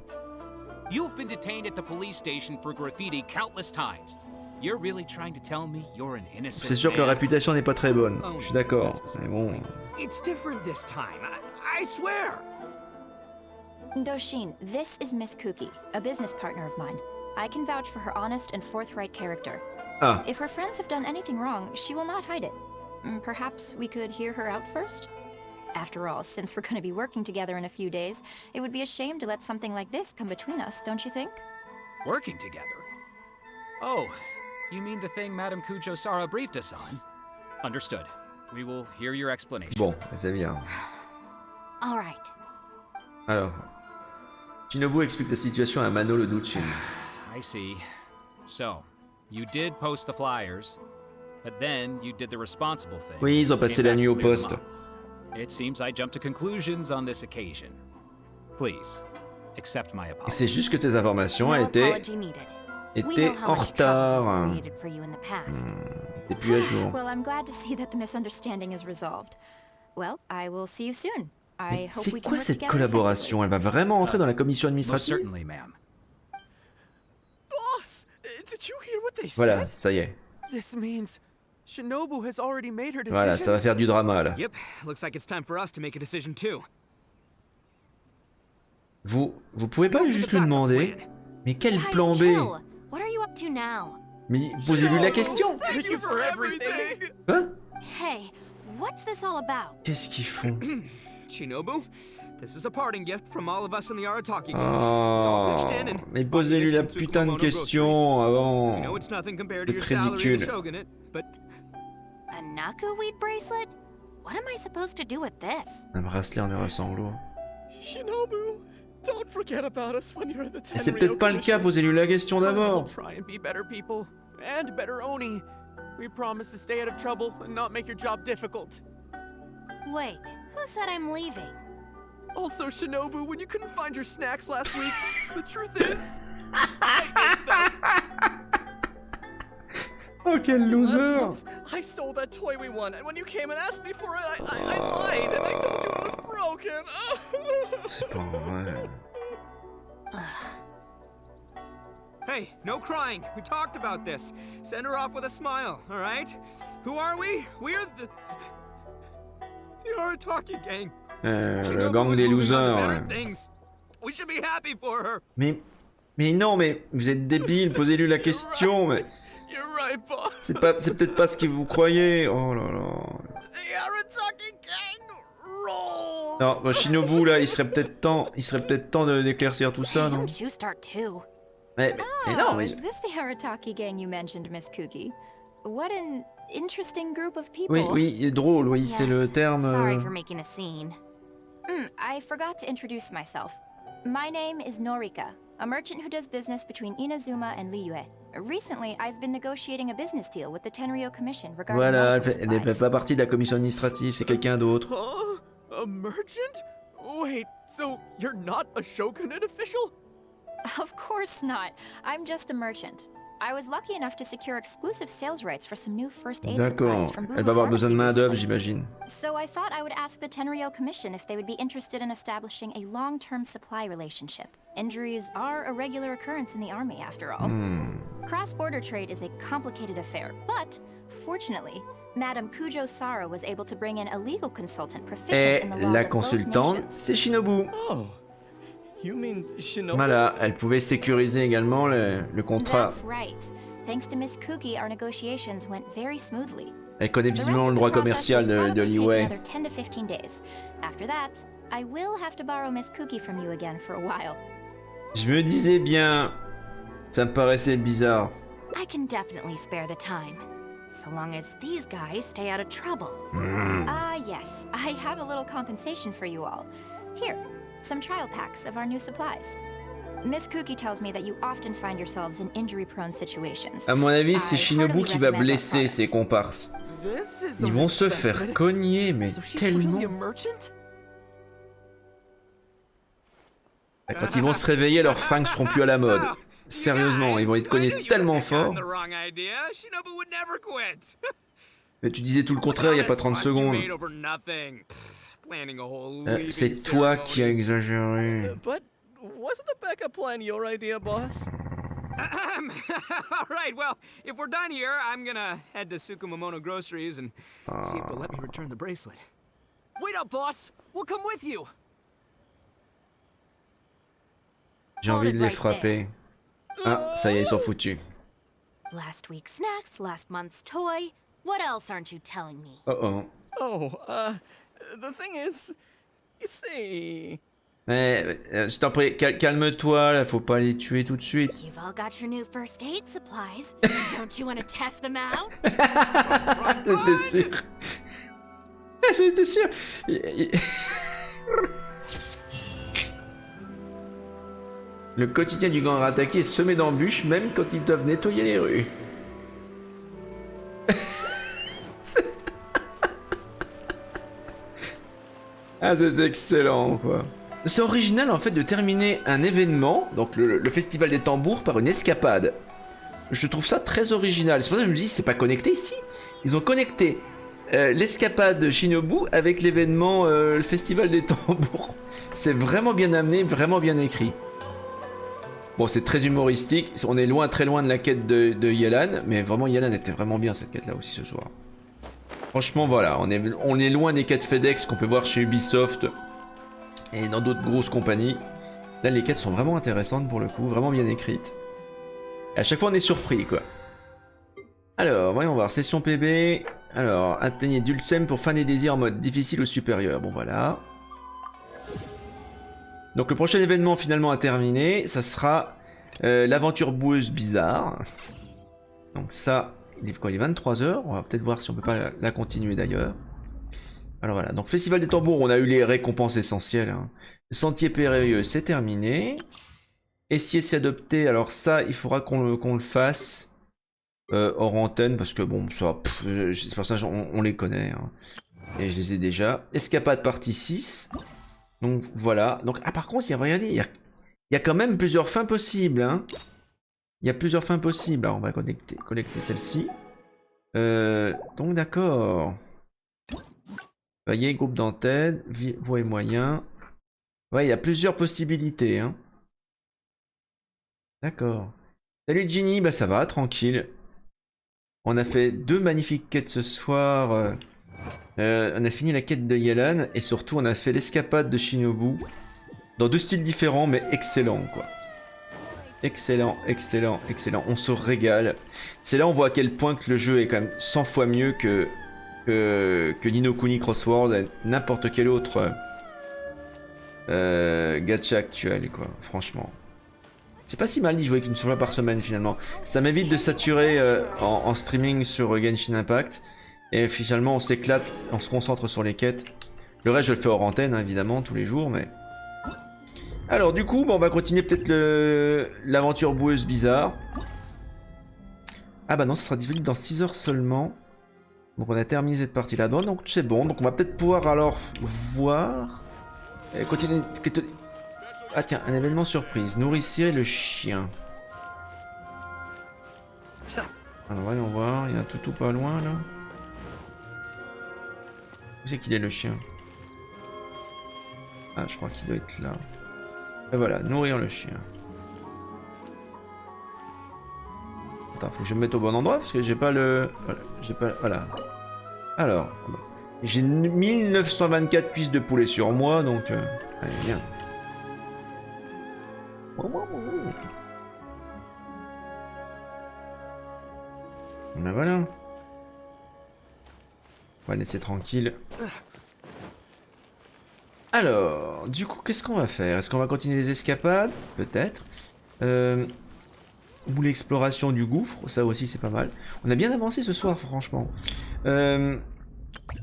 You've been detained at the police station for graffiti countless times. You're really trying to tell me you're an innocent C'est sûr que leur man? réputation n'est pas très bonne. Je suis d'accord. Mais bon. It's different this time. I swear. Doshin, this is Miss Kuki, a business partner of mine. I can vouch for her honest and forthright character. Ah. If her friends have done anything wrong, she will not hide it. Perhaps we could hear her out first? After all, since we're going to be working together in a few days, it would be a shame to let something like this come between us, don't you think? Working together? Oh, you mean the thing Madame Kujo-Sara briefed us on? Understood. We will hear your explanation. Bon, c'est bien. All right. Alors. Shinobu explique la situation à Mano le Duchin. I see. So, you did post the flyers, but then you did the responsible thing. Oui, ils ont passé la nuit au poste. It seems I jumped to conclusions on this occasion. Please, accept my apology. C'est juste que tes informations No étaient apology needed. We know how en much trouble we've retard. created for you in the past. T'es plus à jour. Well, I'm glad to see that the misunderstanding is resolved. Well, I will see you soon. I hope C'est we can quoi work cette together collaboration? Elle va vraiment entrer dans la commission Most administrative? certainly, ma'am. Boss, did you hear what they Voilà, said? ça y est. This means Shinobu has already made her decision. Voilà, ça va faire du drama là. Yep, looks like it's time for us to make a decision too. Vous pouvez pas juste lui demander. Mais quel Guys, plan B? chill. What are you up to now? Mais posez-lui la question. Thank you for everything. Hein? Hey, what's this all about? Qu'est-ce qu'ils font? Shinobu, this is a parting gift from all of us in the Arataki gang. We all Oh, pitched in and mais posez-lui la putain de question avant. I know it's nothing compared to your C'est salary in the ridicule. shogunate, but A Nakuweed bracelet? What am I supposed to do with this? Un bracelet en or sanglots. Shinobu, don't forget about us when you're at the Mais c'est Tenryo peut-être pas le cas, Commission. posez-lui la question We'll d'abord. try and be better people and better Oni. We promise to stay out of trouble and not make your job difficult. Wait, who said I'm leaving? Also, Shinobu, when you couldn't find your snacks last week, the truth is, I ate them. Oh, quel Last loser! month, I stole that toy we won, and when you came and asked me for it, I lied, and I told you it was broken. C'est pas vrai. hey, no crying. We talked about this. Send her off with a smile, all right? Who are we? We're the Arataki gang. Le Shinobu gang is des moving on to losers. better Ouais. things. We should be happy for her. Mais non, mais vous êtes débile, posez-lui la question. Mais You're right, boss. c'est peut-être pas ce que vous croyez. Oh là là. The Arataki gang rolls. Non, bah, Shinobu là, il serait peut-être temps d'éclaircir tout ça, non? Don't you start too. Mais non, Oh, mais is this the Harataki gang you mentioned, Miss Kuki? what an interesting group of people. Oui, oui, drôle, oui, c'est le terme. Sorry for making a scene. I forgot to introduce myself. My name is Norika, a merchant who does business between Inazuma and Liyue. Recently, I've been negotiating a business deal with the Tenryou Commission regarding Voilà, medical elle n'est supplies. pas partie de la commission administrative, c'est quelqu'un d'autre. Huh? A merchant? Wait, so you're not a shogunate official? Of course not. I'm just a merchant. I was lucky enough to secure exclusive sales rights for some new first aid D'accord, supplies from elle va avoir besoin de main d'œuvre, recently. j'imagine. So I thought I would ask the Tenryou Commission if they would be interested in establishing a long-term supply relationship. Injuries are a regular occurrence in the army, after all. Cross-border trade is a complicated affair, but fortunately, Madame Kujo Sara was able to bring in a legal consultant proficient Et in the laws la of both consultante, nations. c'est Shinobu. Oh, you mean Shinobu? Voilà, elle pouvait sécuriser également le contrat. That's right. Thanks to Miss Kuki, our negotiations went very smoothly. Elle connaît The rest visiblement of le the droit process commercial will de probably take Liyue. another 10 to 15 days. After that, I will have to borrow Miss Kuki from you again for a while. Je me disais bien, ça me paraissait bizarre. I can definitely spare the time. So long as these guys stay out of trouble. Yes, I have a little compensation for you all. Here, some trial packs of our new supplies. Miss Kuki tells me that you often find yourselves in injury-prone situations. À mon avis, c'est I Shinobu heartily qui va recommend that blesser product. ses comparses. This is Ils vont se faire unexpected. cogner, mais So she's tellement. really a merchant? Quand ils vont se réveiller, leurs fringues seront plus à la mode. Sérieusement, ils vont être cognés tellement fort. The wrong idea. Shinobu would never quit. Mais tu disais tout le contraire il y a pas 30 secondes. Made over nothing. Planning a whole leaving C'est toi qui as ceremony. exagéré. But wasn't the backup plan your idea, boss? All right, well, if we're done here, I'm gonna head to Tsukumomono Groceries and see if they'll let me return the bracelet. Wait up, boss! We'll come with you! J'ai envie de les frapper. Ah, ça y est, ils sont foutus. Last week's snacks, last month's toy. What else aren't you telling me? Oh oh. Oh, the thing is, you see... Je t'en prie, calme-toi, là, faut pas les tuer tout de suite. You've all got your new first aid supplies. Don't you want to test them out? J'étais sûr. J'étais sûr. Le quotidien du gang rattaqué est semé d'embûches, même quand ils doivent nettoyer les rues. Ah, c'est excellent, quoi. C'est original, en fait, de terminer un événement, donc le festival des tambours, par une escapade. Je trouve ça très original. C'est pour ça que je me dis, c'est pas connecté ici. Ils ont connecté l'escapade de Shinobu avec l'événement, le festival des tambours. C'est vraiment bien amené, vraiment bien écrit. Bon, c'est très humoristique. On est loin, très loin de la quête de Yelan, mais vraiment, Yelan était vraiment bien cette quête-là aussi ce soir. Franchement, voilà, on est loin des quêtes FedEx qu'on peut voir chez Ubisoft et dans d'autres grosses compagnies. Là, les quêtes sont vraiment intéressantes pour le coup, vraiment bien écrites. Et à chaque fois, on est surpris, quoi. Alors, voyons voir, session PB. Alors, atteignez Dulcem pour fin des désirs en mode difficile ou supérieur. Bon, voilà. Donc, le prochain événement finalement à terminer, ça sera l'aventure boueuse bizarre. Donc ça, il est quoi, il est 23h. On va peut-être voir si on peut pas la continuer d'ailleurs. Alors voilà, donc Festival des Tambours, on a eu les récompenses essentielles. Hein. Sentier périlleux, c'est terminé. Estier s'est adopté, alors ça, il faudra qu'on le fasse hors antenne, parce que bon, ça, c'est pour ça on les connaît. Hein. Et je les ai déjà. Escapade partie 6. Donc voilà. Donc, ah, par contre, regardez, il y a quand même plusieurs fins possibles. Hein. Il y a plusieurs fins possibles. Alors, on va collecter celle-ci. Donc d'accord. Voyez, groupe d'antenne, voix et moyens. Ouais, il y a plusieurs possibilités. Hein. D'accord. Salut Ginny, bah ça va, tranquille. On a fait 2 magnifiques quêtes ce soir. On a fini la quête de Yelan et surtout on a fait l'escapade de Shinobu. Dans 2 styles différents mais excellent quoi. Excellent, excellent, excellent. On se régale. C'est là on voit à quel point que le jeu est quand même 100 fois mieux que Ni no Kuni Crossword et n'importe quel autre gacha actuel quoi, franchement. C'est pas si mal d'y jouer qu'une fois par semaine finalement. Ça m'évite de saturer en streaming sur Genshin Impact. Et finalement on s'éclate, on se concentre sur les quêtes. Le reste je le fais hors antenne hein, évidemment tous les jours mais... Alors du coup on va continuer peut-être l'aventure boueuse bizarre. Ah bah non ça sera disponible dans 6 heures seulement. Donc on a terminé cette partie là. Bon, donc c'est bon, donc on va peut-être pouvoir alors voir... continuer... Ah tiens, un événement surprise. Nourrissez le chien. Alors voyons voir, il y a un toutou pas loin là. Où c'est qu'il est le chien? Ah je crois qu'il doit être là. Et voilà, nourrir le chien. Attends, faut que je me mette au bon endroit parce que j'ai pas le... Voilà, j'ai pas... Voilà. Alors, j'ai 1924 cuisses de poulet sur moi, donc... Allez, viens. Ben voilà. On va laisser tranquille. Alors, du coup, qu'est-ce qu'on va faire? Est-ce qu'on va continuer les escapades? Peut-être. Ou l'exploration du gouffre, ça aussi c'est pas mal. On a bien avancé ce soir, franchement.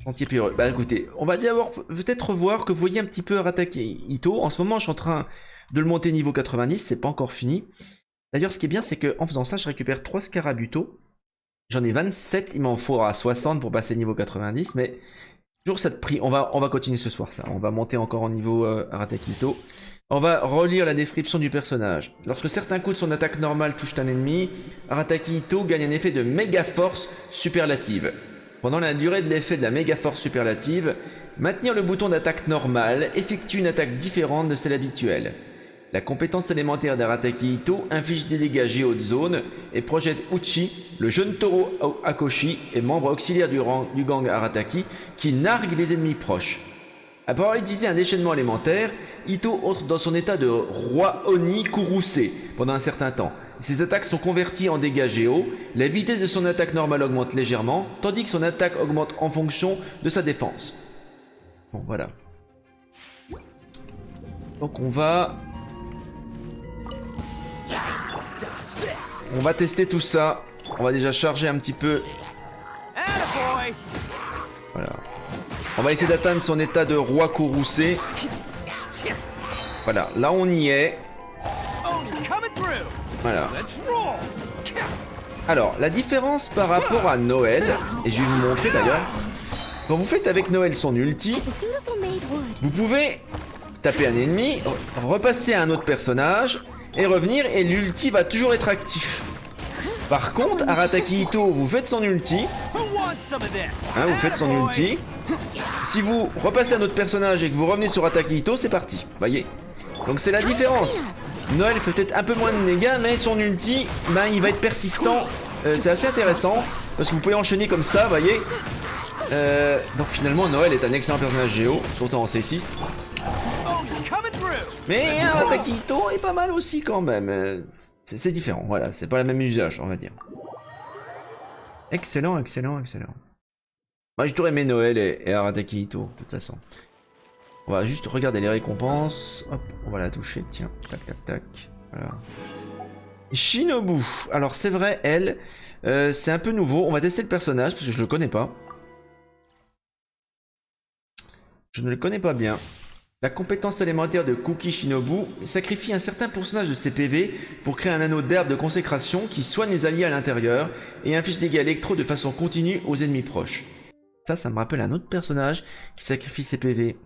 Anti-pyreux. Bah écoutez, on va d'abord peut-être voir que vous voyez un petit peu Arataki Itto. En ce moment, je suis en train de le monter niveau 90, c'est pas encore fini. D'ailleurs, ce qui est bien, c'est qu'en faisant ça, je récupère 3 scarabutos. J'en ai 27, il m'en faudra 60 pour passer niveau 90, mais toujours ça de prix. On va continuer ce soir ça. On va monter encore en niveau Arataki Itto. On va relire la description du personnage. Lorsque certains coups de son attaque normale touchent un ennemi, Arataki Itto gagne un effet de méga force superlative. Pendant la durée de l'effet de la méga force superlative, maintenir le bouton d'attaque normale effectue une attaque différente de celle habituelle. La compétence élémentaire d'Arataki Itto inflige des dégâts géo de zone et projette Uchi, le jeune taureau Akoshi et membre auxiliaire du gang Arataki, qui nargue les ennemis proches. Après avoir utilisé un déchaînement élémentaire, Itto entre dans son état de roi Oni courroucé pendant un certain temps. Ses attaques sont converties en dégâts géo, la vitesse de son attaque normale augmente légèrement, tandis que son attaque augmente en fonction de sa défense. Bon, voilà. Donc on va tester tout ça. On va déjà charger un petit peu. Voilà. On va essayer d'atteindre son état de roi courroucé. Voilà, là on y est. Voilà. Alors, la différence par rapport à Noël, et je vais vous montrer d'ailleurs, quand vous faites avec Noël son ulti, vous pouvez taper un ennemi, repasser à un autre personnage, et revenir, et l'ulti va toujours être actif. Par contre, Arataki Itto, vous faites son ulti, hein, vous faites son ulti. Si vous repassez à un autre personnage et que vous revenez sur Arataki Itto, c'est parti. Voyez. Donc c'est la différence. Noël fait peut-être un peu moins de dégâts, mais son ulti, ben, il va être persistant. C'est assez intéressant, parce que vous pouvez enchaîner comme ça, voyez. Donc finalement, Noël est un excellent personnage géo, surtout en C6. Mais Arataki Itto est pas mal aussi quand même. C'est différent, voilà, c'est pas le même usage, on va dire. Excellent, excellent, excellent. Moi, j'ai toujours aimé Noël et Arataki Itto, de toute façon. On va juste regarder les récompenses. Hop, on va la toucher, tiens. Tac, tac, tac. Voilà. Shinobu. Alors, c'est vrai, elle, c'est un peu nouveau. On va tester le personnage, parce que je le connais pas. Je ne le connais pas bien. La compétence élémentaire de Kuki Shinobu sacrifie un certain pourcentage de ses PV pour créer un anneau d'herbe de consécration qui soigne les alliés à l'intérieur et inflige des dégâts électro de façon continue aux ennemis proches. Ça me rappelle un autre personnage qui sacrifie ses PV.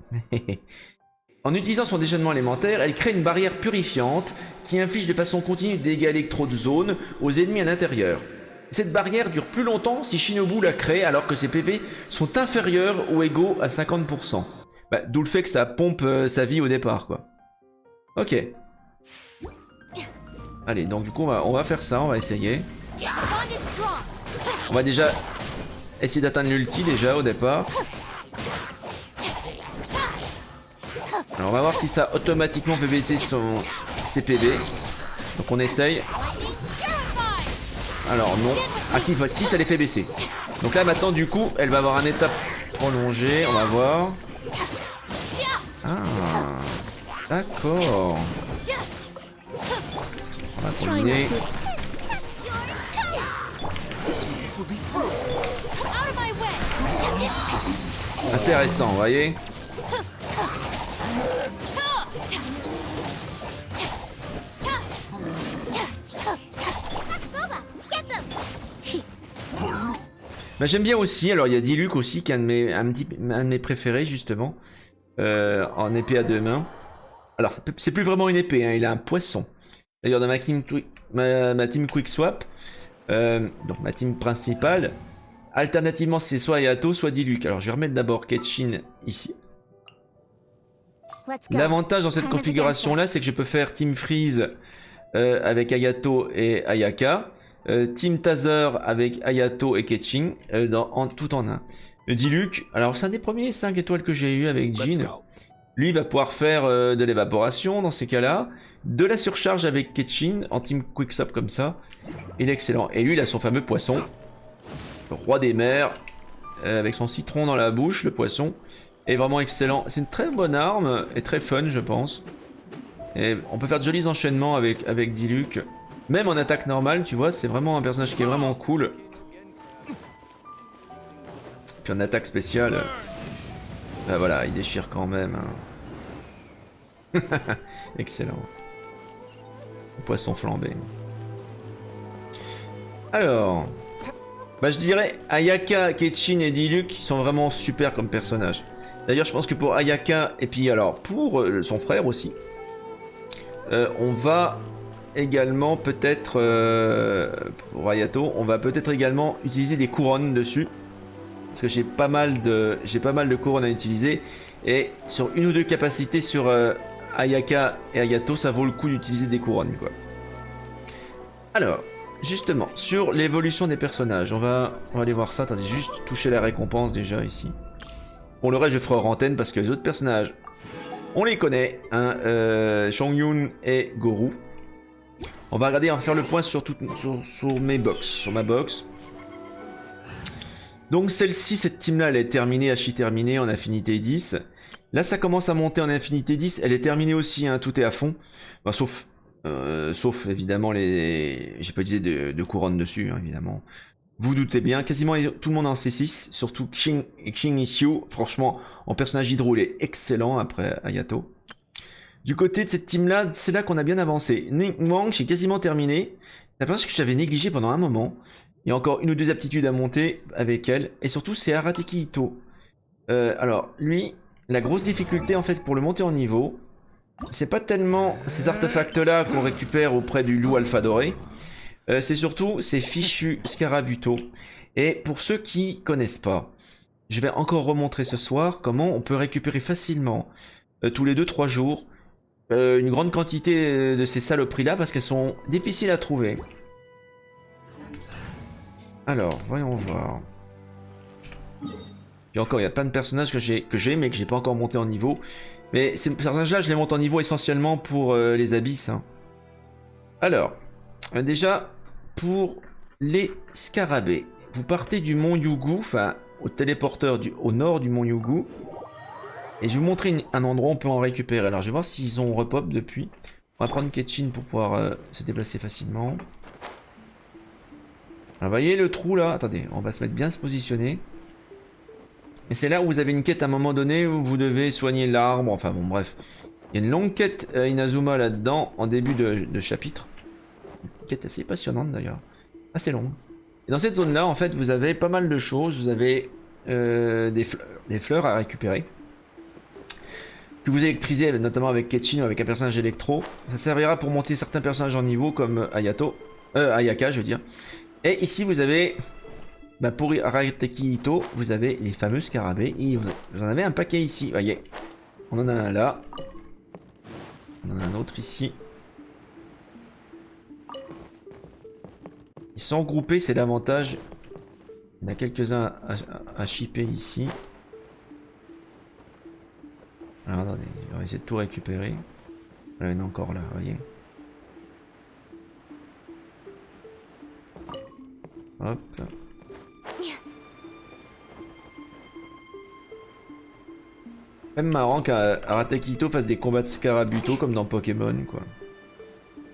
En utilisant son déchaînement élémentaire, elle crée une barrière purifiante qui inflige de façon continue des dégâts électro de zone aux ennemis à l'intérieur. Cette barrière dure plus longtemps si Shinobu la crée alors que ses PV sont inférieurs ou égaux à 50%. Bah, d'où le fait que ça pompe sa vie au départ, quoi. Ok. Allez, donc du coup, on va faire ça, on va essayer. On va déjà essayer d'atteindre l'ulti, déjà, au départ. Alors, on va voir si ça automatiquement fait baisser ses PV. Donc, on essaye. Alors, non. Ah si, ça les fait baisser. Donc là, maintenant, du coup, elle va avoir un état prolongé, on va voir. Ah, d'accord. Ah, pour le nez. Intéressant, vous voyez. Bah, j'aime bien aussi, alors il y a Diluc aussi qui est un de mes préférés justement, en épée à deux mains. Alors c'est plus vraiment une épée, hein, il a un poisson. D'ailleurs dans ma team Quick Swap, donc ma team principale, alternativement c'est soit Ayato soit Diluc. Alors je vais remettre d'abord Genshin ici. L'avantage dans cette configuration là c'est que je peux faire Team Freeze avec Ayato et Ayaka. Team Taser avec Ayato et Genshin tout en un. Diluc, alors c'est un des premiers 5 étoiles que j'ai eu avec Jin. Lui va pouvoir faire de l'évaporation dans ces cas-là, de la surcharge avec Genshin en team Quicksop comme ça. Il est excellent. Et lui il a son fameux poisson, le roi des mers, avec son citron dans la bouche, le poisson. Est vraiment excellent. C'est une très bonne arme et très fun je pense. Et on peut faire de jolis enchaînements avec Diluc. Même en attaque normale, tu vois, c'est vraiment un personnage qui est vraiment cool. Puis en attaque spéciale, bah voilà, il déchire quand même. Hein. Excellent. Poisson flambé. Alors, bah je dirais Ayaka, Genshin et Diluc qui sont vraiment super comme personnages. D'ailleurs, je pense que pour Ayaka et puis alors pour son frère aussi, on va également peut-être pour Ayato, on va peut-être également utiliser des couronnes dessus parce que j'ai pas mal de couronnes à utiliser et sur une ou deux capacités sur Ayaka et Ayato, ça vaut le coup d'utiliser des couronnes quoi. Alors, justement, sur l'évolution des personnages, on va aller voir ça. Attendez, juste toucher la récompense déjà ici. Pour le reste, je ferai hors antenne parce que les autres personnages, on les connaît, hein, Chongyun et Goru. On va regarder, on va faire le point sur mes box, sur ma box. Donc celle-ci, cette team-là, elle est terminée, archi-terminée en affinité 10. Là, ça commence à monter en affinité 10. Elle est terminée aussi, hein, tout est à fond. Enfin, sauf évidemment j'ai pas utilisé de couronne dessus, hein, évidemment. Vous doutez bien, quasiment tout le monde en C6, surtout Xing Isshu. Franchement, en personnage hydro, il est excellent après Ayato. Du côté de cette team-là, c'est là qu'on a bien avancé. Ning Wang, j'ai quasiment terminé. C'est un personnage que j'avais négligé pendant un moment. Il y a encore une ou deux aptitudes à monter avec elle. Et surtout, c'est Arateki Ito. Alors, lui, la grosse difficulté, en fait, pour le monter en niveau, c'est pas tellement ces artefacts-là qu'on récupère auprès du loup alpha doré. C'est surtout ces fichus scarabutos. Et pour ceux qui connaissent pas, je vais encore remontrer ce soir comment on peut récupérer facilement, tous les 2-3 jours, une grande quantité de ces saloperies-là parce qu'elles sont difficiles à trouver. Alors, voyons voir. Puis encore, il y a plein de personnages que j'ai mais que j'ai pas encore monté en niveau. Mais ces personnages-là, je les monte en niveau essentiellement pour les abysses. Hein. Alors, déjà, pour les scarabées, vous partez du mont Yugu, enfin, au téléporteur au nord du mont Yugu. Et je vais vous montrer un endroit où on peut en récupérer. Alors, je vais voir s'ils ont repop depuis. On va prendre Genshin pour pouvoir se déplacer facilement. Alors, vous voyez le trou là? Attendez, on va se mettre bien se positionner. Et c'est là où vous avez une quête à un moment donné où vous devez soigner l'arbre. Enfin bon, bref. Il y a une longue quête Inazuma là-dedans en début de chapitre. Une quête assez passionnante d'ailleurs. Assez longue. Et dans cette zone-là, en fait, vous avez pas mal de choses. Vous avez des fleurs à récupérer. Que vous électrisez notamment avec Genshin ou avec un personnage électro. Ça servira pour monter certains personnages en niveau comme Ayaka, je veux dire. Et ici, vous avez... Bah pour Arateki Ito, vous avez les fameux scarabées. Et vous en avez un paquet ici, voyez. On en a un là. On en a un autre ici. Ils sont groupés, c'est l'avantage. Il y en a quelques-uns à shipper ici. Alors attendez, on va essayer de tout récupérer. Là, il y en a encore là, voyez. Hop. Même marrant qu'Arateki Ito fasse des combats de scarabuto comme dans Pokémon quoi.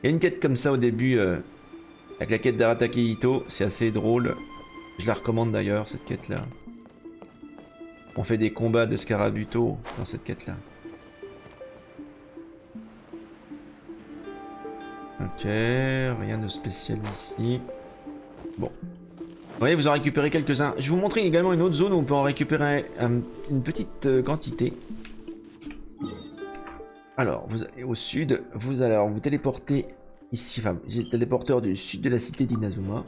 Il y a une quête comme ça au début, avec la quête d'Aratakehito, c'est assez drôle. Je la recommande d'ailleurs, cette quête-là. On fait des combats de Scarabuto dans cette quête-là. Ok, rien de spécial ici. Bon. Vous voyez, vous en récupérez quelques-uns. Je vais vous montrer également une autre zone où on peut en récupérer une petite quantité. Alors, vous allez au sud, vous allez vous téléporter ici. Enfin, j'ai le téléporteur du sud de la cité d'Inazuma.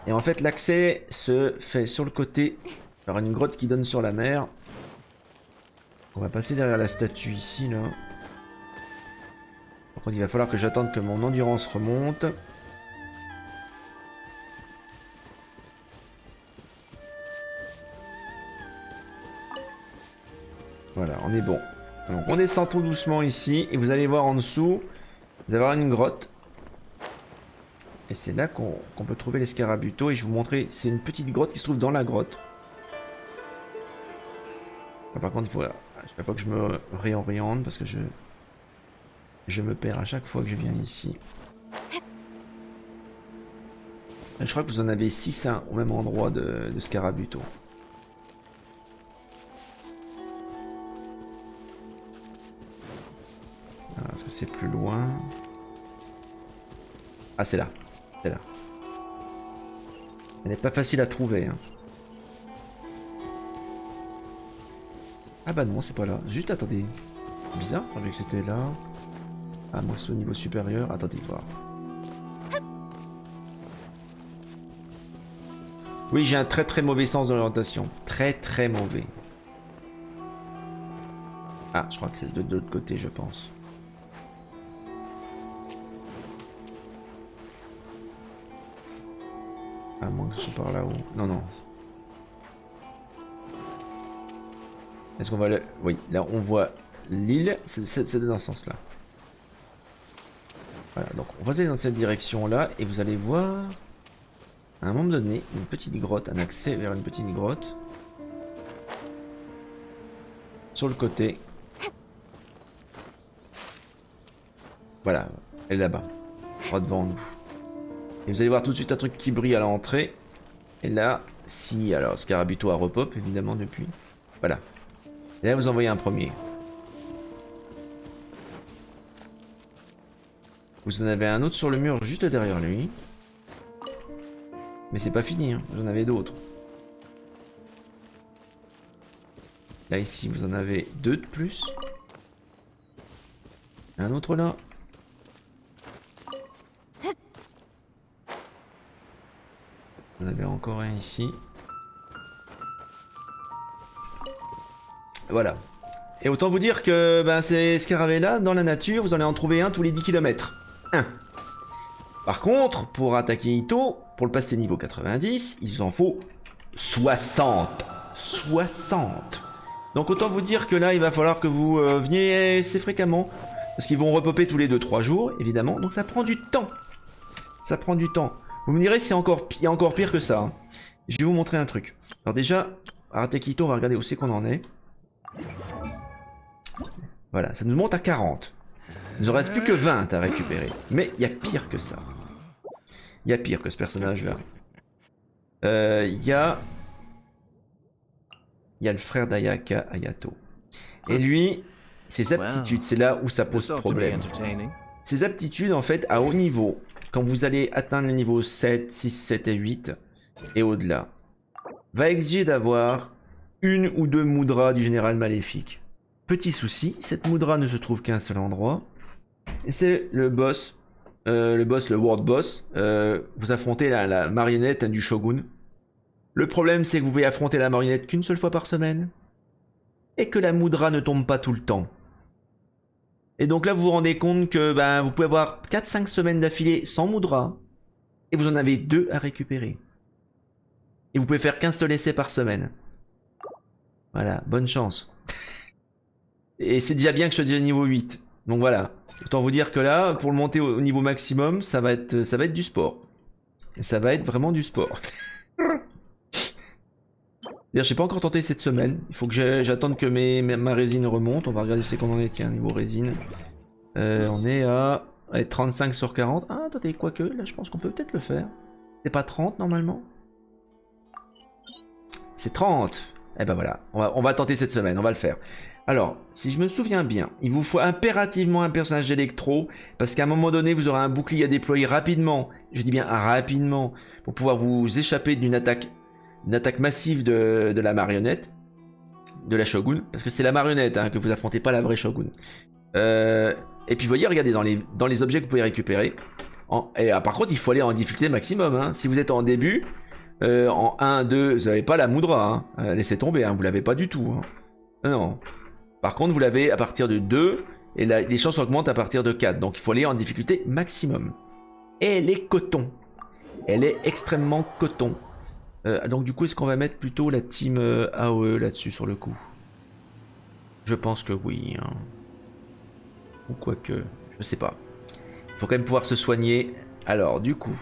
Et en fait, l'accès se fait sur le côté par une grotte qui donne sur la mer. On va passer derrière la statue ici, là. Par contre, il va falloir que j'attende que mon endurance remonte. Voilà, on est bon. Donc, on descend tout doucement ici et vous allez voir en dessous, vous allez avoir une grotte. Et c'est là qu'on peut trouver les Scarabuto. Et je vais vous montrer, c'est une petite grotte qui se trouve dans la grotte. Par contre, il faut à chaque fois que je me réoriente parce que je me perds à chaque fois que je viens ici. Je crois que vous en avez 6 au même endroit de Scarabuto. Est-ce que c'est plus loin? Ah, c'est là. C'est là. Elle n'est pas facile à trouver. Hein. Ah bah non, c'est pas là. Juste, attendez. C'est bizarre, je croyais que c'était là. Ah, moi c'est au niveau supérieur. Attendez, voir. Oui, j'ai un très mauvais sens d'orientation. Très mauvais. Ah, je crois que c'est de l'autre côté, je pense. À moins que ce soit par là-haut. Non, non. Est-ce qu'on va le... Oui, là on voit l'île. C'est dans ce sens-là. Voilà, donc on va aller dans cette direction-là et vous allez voir... À un moment donné, une petite grotte, un accès vers une petite grotte. Sur le côté. Voilà, elle est là-bas. Droit devant nous. Et vous allez voir tout de suite un truc qui brille à l'entrée. Et là, si, alors Scarabuto a repop évidemment depuis. Voilà. Et là vous en voyez un premier. Vous en avez un autre sur le mur juste derrière lui. Mais c'est pas fini, hein. Vous en avez d'autres. Là ici vous en avez 2 de plus. Un autre là. Vous en avez encore un ici. Voilà. Et autant vous dire que ben, ces scarabées-là, dans la nature, vous allez en trouver un tous les 10 km. Un. Par contre, pour attaquer Ito, pour le passer niveau 90, il en faut 60. 60. Donc autant vous dire que là, il va falloir que vous veniez assez fréquemment. Parce qu'ils vont repopper tous les 2-3 jours, évidemment. Donc ça prend du temps. Ça prend du temps. Vous me direz, il y a encore pire que ça. Hein. Je vais vous montrer un truc. Alors déjà, Aratakehito, on va regarder où c'est qu'on en est. Voilà, ça nous monte à 40. Il nous en reste plus que 20 à récupérer. Mais il y a pire que ça. Il y a pire que ce personnage-là. Il y a le frère d'Ayaka, Ayato. Et lui, ses aptitudes, c'est là où ça pose problème. Ses aptitudes, en fait, à haut niveau, quand vous allez atteindre le niveau 7, 6, 7 et 8, et au-delà, va exiger d'avoir 1 ou 2 moudras du général maléfique. Petit souci, cette moudra ne se trouve qu'à un seul endroit. Et c'est le boss, le world boss. Vous affrontez la marionnette du shogun. Le problème, c'est que vous pouvez affronter la marionnette qu'une seule fois par semaine. Et que la moudra ne tombe pas tout le temps. Et donc là, vous vous rendez compte que ben, vous pouvez avoir 4-5 semaines d'affilée sans moudra. Et vous en avez 2 à récupérer. Et vous pouvez faire qu'un seul essai par semaine. Voilà, bonne chance. Et c'est déjà bien que je sois déjà niveau 8. Donc voilà. Autant vous dire que là, pour le monter au niveau maximum, ça va être du sport. Et ça va être vraiment du sport. D'ailleurs, j'ai pas encore tenté cette semaine. Il faut que j'attende que ma résine remonte. On va regarder c'est qu'on en est. Tiens, niveau résine. On est à Allez, 35 sur 40. Ah, attendez, quoique, là, je pense qu'on peut peut-être le faire. C'est pas 30, normalement? C'est 30. Eh ben voilà, on va tenter cette semaine, on va le faire. Alors, si je me souviens bien, il vous faut impérativement un personnage d'électro, parce qu'à un moment donné, vous aurez un bouclier à déployer rapidement, je dis bien rapidement, pour pouvoir vous échapper d'une attaque massive de la marionnette, de la Shogun, parce que c'est la marionnette hein, que vous affrontez, pas la vraie Shogun. Et puis, vous voyez, regardez, dans les objets que vous pouvez récupérer, par contre, il faut aller en difficulté maximum, hein. Si vous êtes en début... en 1, 2, vous n'avez pas la Moudra, hein. Laissez tomber, hein. Vous l'avez pas du tout. Hein. Non. Par contre, vous l'avez à partir de 2, et les chances augmentent à partir de 4. Donc il faut aller en difficulté maximum. Et elle est coton. Elle est extrêmement coton. Donc du coup, est-ce qu'on va mettre plutôt la team AOE là-dessus sur le coup? Je pense que oui. Hein. Ou quoique, je sais pas. Il faut quand même pouvoir se soigner. Alors du coup...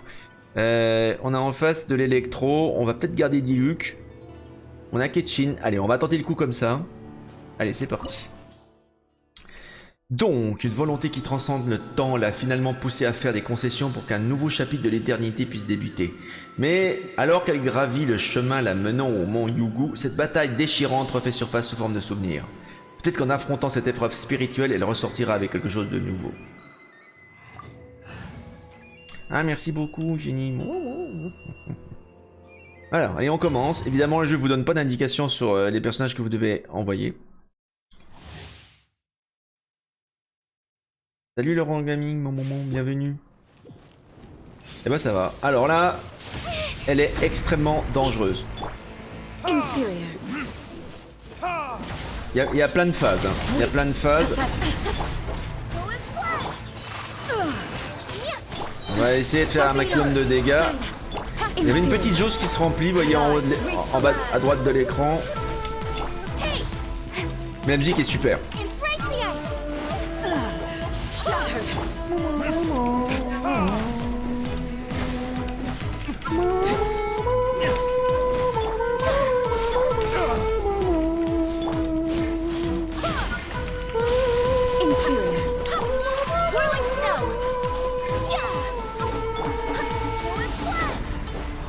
on a en face de l'électro, on va peut-être garder Diluc. On a Ketchin, allez on va tenter le coup comme ça. Allez c'est parti. Donc une volonté qui transcende le temps l'a finalement poussé à faire des concessions pour qu'un nouveau chapitre de l'éternité puisse débuter. Mais alors qu'elle gravit le chemin la menant au mont Yugu, cette bataille déchirante refait surface sous forme de souvenir. Peut-être qu'en affrontant cette épreuve spirituelle, elle ressortira avec quelque chose de nouveau. Ah merci beaucoup Génie. Alors allez on commence. Évidemment le jeu vous donne pas d'indication sur les personnages que vous devez envoyer. Salut Laurent Gaming, mon bienvenue. Et bah ça va. Alors là, elle est extrêmement dangereuse. Il y a plein de phases. Hein. Il y a plein de phases. On va essayer de faire un maximum de dégâts. Il y avait une petite jauge qui se remplit, vous voyez en haut, en bas à droite de l'écran. Mais la musique est super.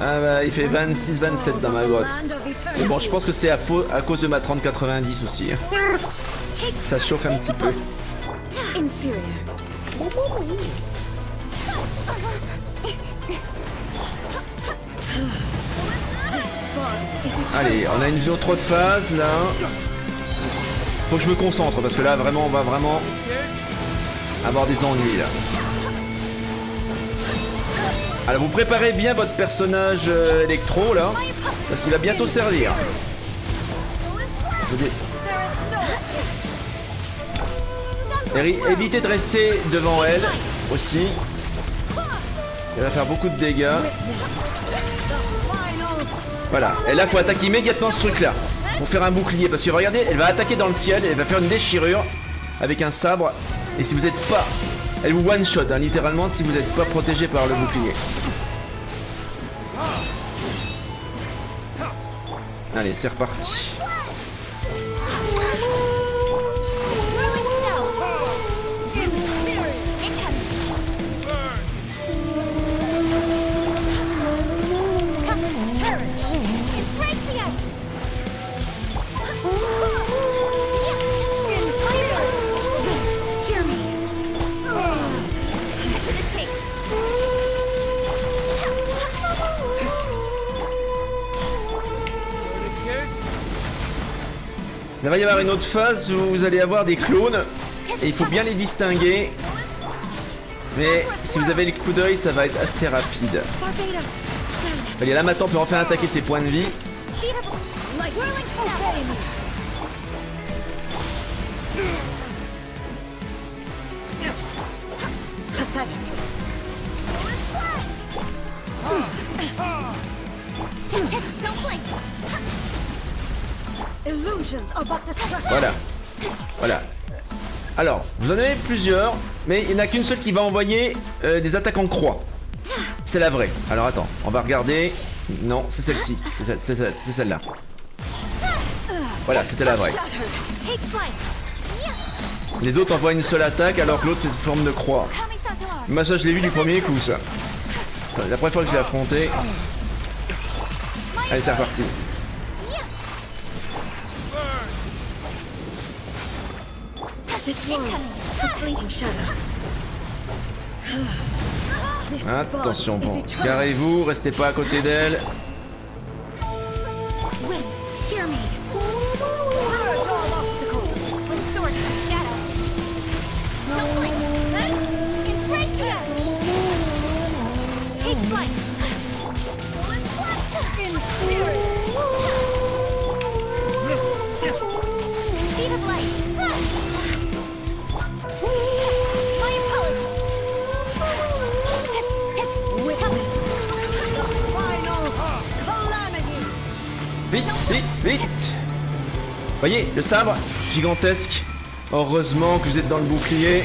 Ah bah il fait 26-27 dans ma grotte. Mais bon je pense que c'est à cause de ma 30-90 aussi. Ça chauffe un petit peu. Allez, on a une autre phase là. Faut que je me concentre parce que là vraiment on va vraiment avoir des ennuis là. Alors vous préparez bien votre personnage électro là, parce qu'il va bientôt servir. Évitez de rester devant elle aussi. Elle va faire beaucoup de dégâts. Voilà, et là faut attaquer immédiatement ce truc là, pour faire un bouclier, parce que regardez, elle va attaquer dans le ciel, elle va faire une déchirure avec un sabre, et si vous n'êtes pas... Elle vous one shot, hein, littéralement, si vous n'êtes pas protégé par le bouclier. Allez, c'est reparti. Il va y avoir une autre phase où vous allez avoir des clones et il faut bien les distinguer. Mais si vous avez le coup d'œil, ça va être assez rapide. Allez, là maintenant on peut enfin attaquer ses points de vie. Voilà. Voilà. Alors, vous en avez plusieurs, mais il n'y en a qu'une seule qui va envoyer des attaques en croix. C'est la vraie. Alors attends, on va regarder. Non, c'est celle-ci. C'est celle-là. Voilà, c'était la vraie. Les autres envoient une seule attaque alors que l'autre c'est sous forme de croix. Moi ça je l'ai vu du premier coup ça. La première fois que je l'ai affronté. Allez c'est reparti. Attention bon, garez-vous, restez pas à côté d'elle. Vite, vite, vite! Voyez, le sabre, gigantesque. Heureusement que vous êtes dans le bouclier.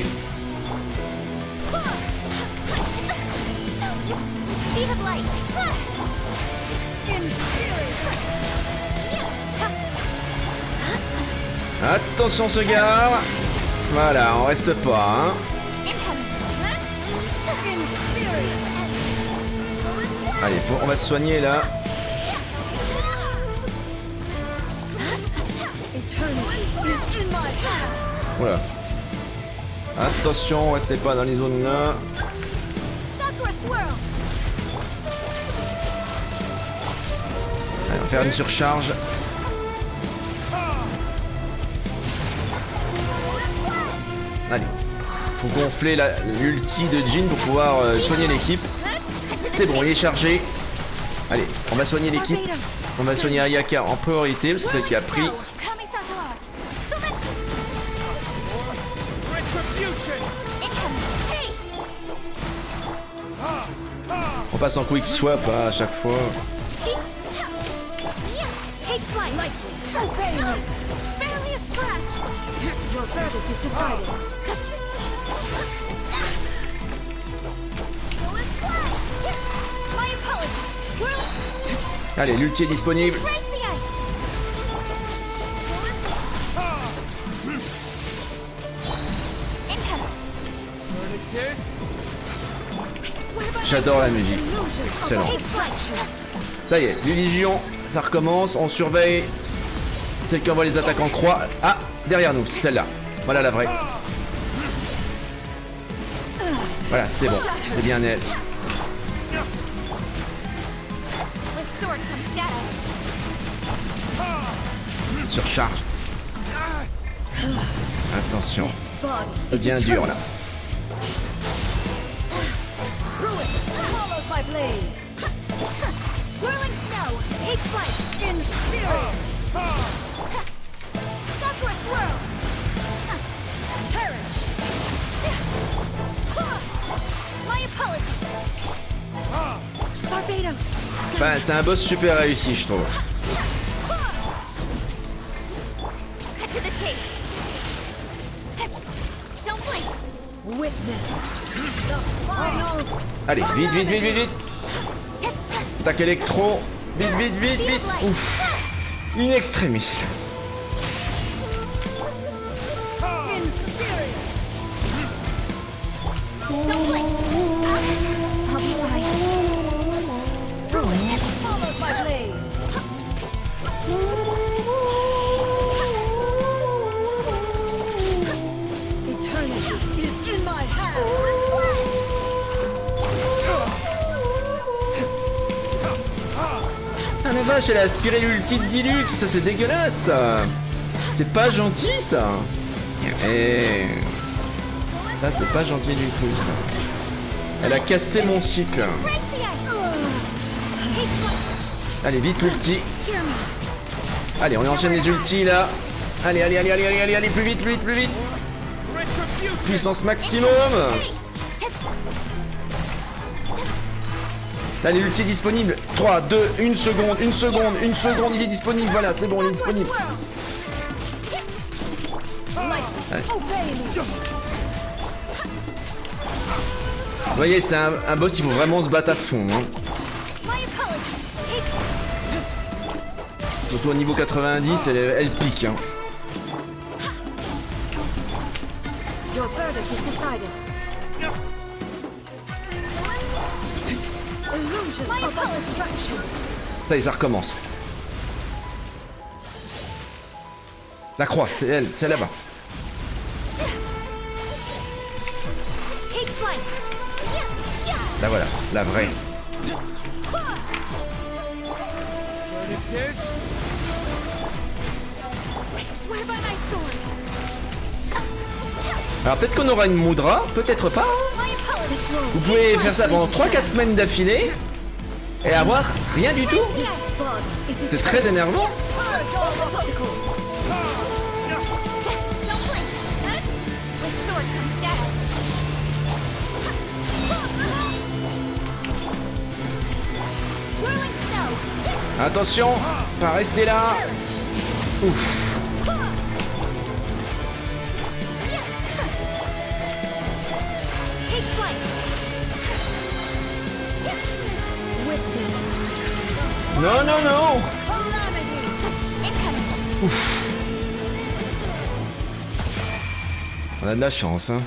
Attention, ce gars. Voilà, on reste pas, hein. Allez, on va se soigner là. Voilà. Attention, restez pas dans les zones là. Allez, on va faire une surcharge. Allez. Faut gonfler l'ulti de Jin pour pouvoir soigner l'équipe. C'est bon, il est chargé. Allez, on va soigner l'équipe. On va soigner Ayaka en priorité parce que c'est celle qui a pris. On passe en quick swap hein, à chaque fois. Allez, l'ulti est disponible. J'adore la musique. Excellent. Ça y est, l'illusion, ça recommence. On surveille celle qui envoie les attaques en croix. Ah, derrière nous, c'est celle-là. Voilà la vraie. Voilà, c'était bon. C'était bien elle. Surcharge. Attention. Bien dur là. Enfin, c'est un boss super réussi, je trouve. Allez, vite, vite, vite, vite, vite. Attaque électro. Vite, vite, vite, vite. Ouf. In extremis. Ah la vache, elle a aspiré l'ulti de Diluc, ça c'est dégueulasse ça. C'est pas gentil ça. Et là c'est pas gentil du tout ça. Elle a cassé mon cycle. Allez vite l'ulti. Allez on enchaîne les ultis là. Allez allez allez allez allez allez allez plus vite plus vite plus vite. Puissance maximum. Là l'ulti est disponible. 3, 2, 1 seconde, 1 seconde, 1 seconde, il est disponible, voilà, c'est bon, il est disponible. Allez. Vous voyez, c'est un boss, il faut vraiment se battre à fond. Hein. Surtout au niveau 90, elle pique. Hein. Ça y est, ça recommence. La croix, c'est elle, c'est là-bas. Là voilà, la vraie. Alors peut-être qu'on aura une Moudra, peut-être pas. Vous pouvez faire ça pendant 3-4 semaines d'affilée et avoir rien du tout. C'est très énervant. Attention, pas rester là. Ouf. Non, non, non. Ouf. On a de la chance, hein.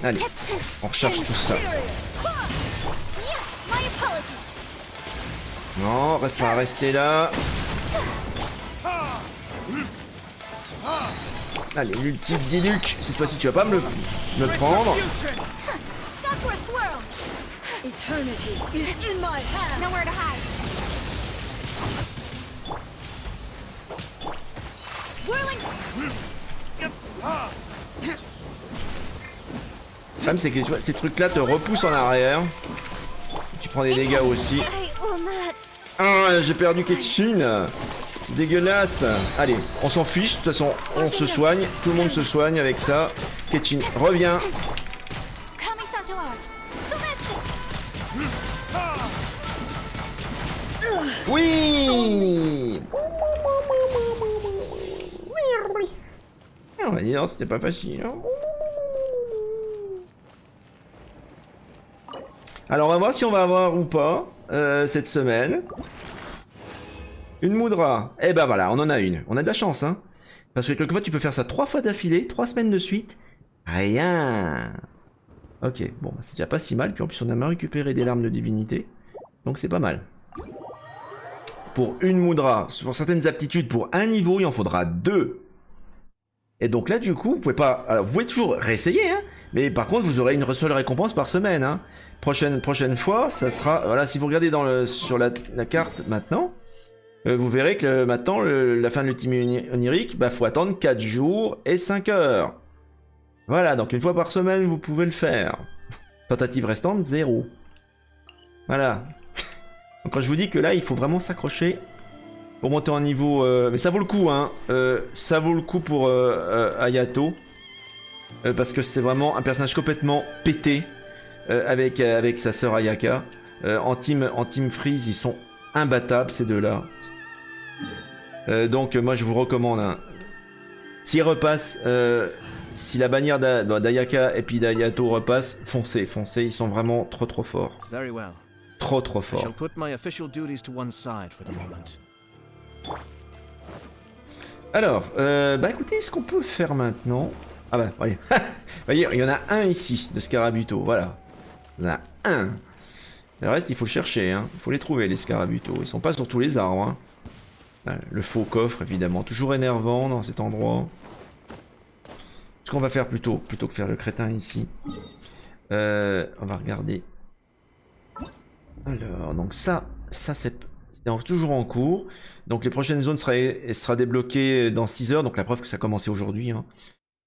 Allez, on recharge tout ça. Non, reste pas à rester là. Allez, l'ulti Diluc. Cette fois-ci, tu vas pas me prendre. Le problème, c'est que tu vois, ces trucs-là te repoussent en arrière. Tu prends des dégâts aussi. Ah, j'ai perdu Genshin. C'est dégueulasse. Allez, on s'en fiche. De toute façon, on se soigne. Tout le monde se soigne avec ça. Genshin, reviens. Oui. On va dire, c'était pas facile. Hein. Alors, on va voir si on va avoir ou pas cette semaine. Une Moudra. Eh ben voilà, on en a une. On a de la chance, hein. Parce que quelquefois, tu peux faire ça 3 fois d'affilée, 3 semaines de suite. Rien. Ok, bon, c'est déjà pas si mal. Puis en plus, on a même récupéré des larmes de divinité. Donc c'est pas mal. Pour une Moudra, pour certaines aptitudes, pour un niveau, il en faudra 2. Et donc là, du coup, vous pouvez pas... Alors, vous pouvez toujours réessayer, hein. Mais par contre, vous aurez une seule récompense par semaine, hein. Prochaine fois, ça sera... Voilà, si vous regardez sur la carte maintenant, vous verrez que maintenant, la fin de l'ultime onirique, bah, faut attendre 4 jours et 5 heures. Voilà, donc une fois par semaine, vous pouvez le faire. Tentative restante, 0. Voilà. Donc quand je vous dis que là, il faut vraiment s'accrocher pour monter en niveau... mais ça vaut le coup, hein. Ça vaut le coup pour Hayato. Parce que c'est vraiment un personnage complètement pété. Avec sa sœur Ayaka. En team freeze, ils sont imbattables, ces deux-là. Donc moi, je vous recommande... Hein, s'ils repassent... si la bannière d'Ayaka et puis d'Hayato repasse, foncez. Ils sont vraiment trop forts. Trop forts. Alors, bah écoutez, ce qu'on peut faire maintenant... Ah bah, voyez. Voyez, il y en a un ici, de Scarabuto, voilà. Il y en a un. Le reste, il faut chercher, hein. Il faut les trouver, les Scarabuto. Ils sont pas sur tous les arbres, hein. Le faux coffre, évidemment. Toujours énervant dans cet endroit. Ce qu'on va faire plutôt que faire le crétin ici. On va regarder. Alors, donc ça c'est toujours en cours. Donc les prochaines zones sera débloquées dans 6 heures. Donc la preuve que ça a commencé aujourd'hui, hein,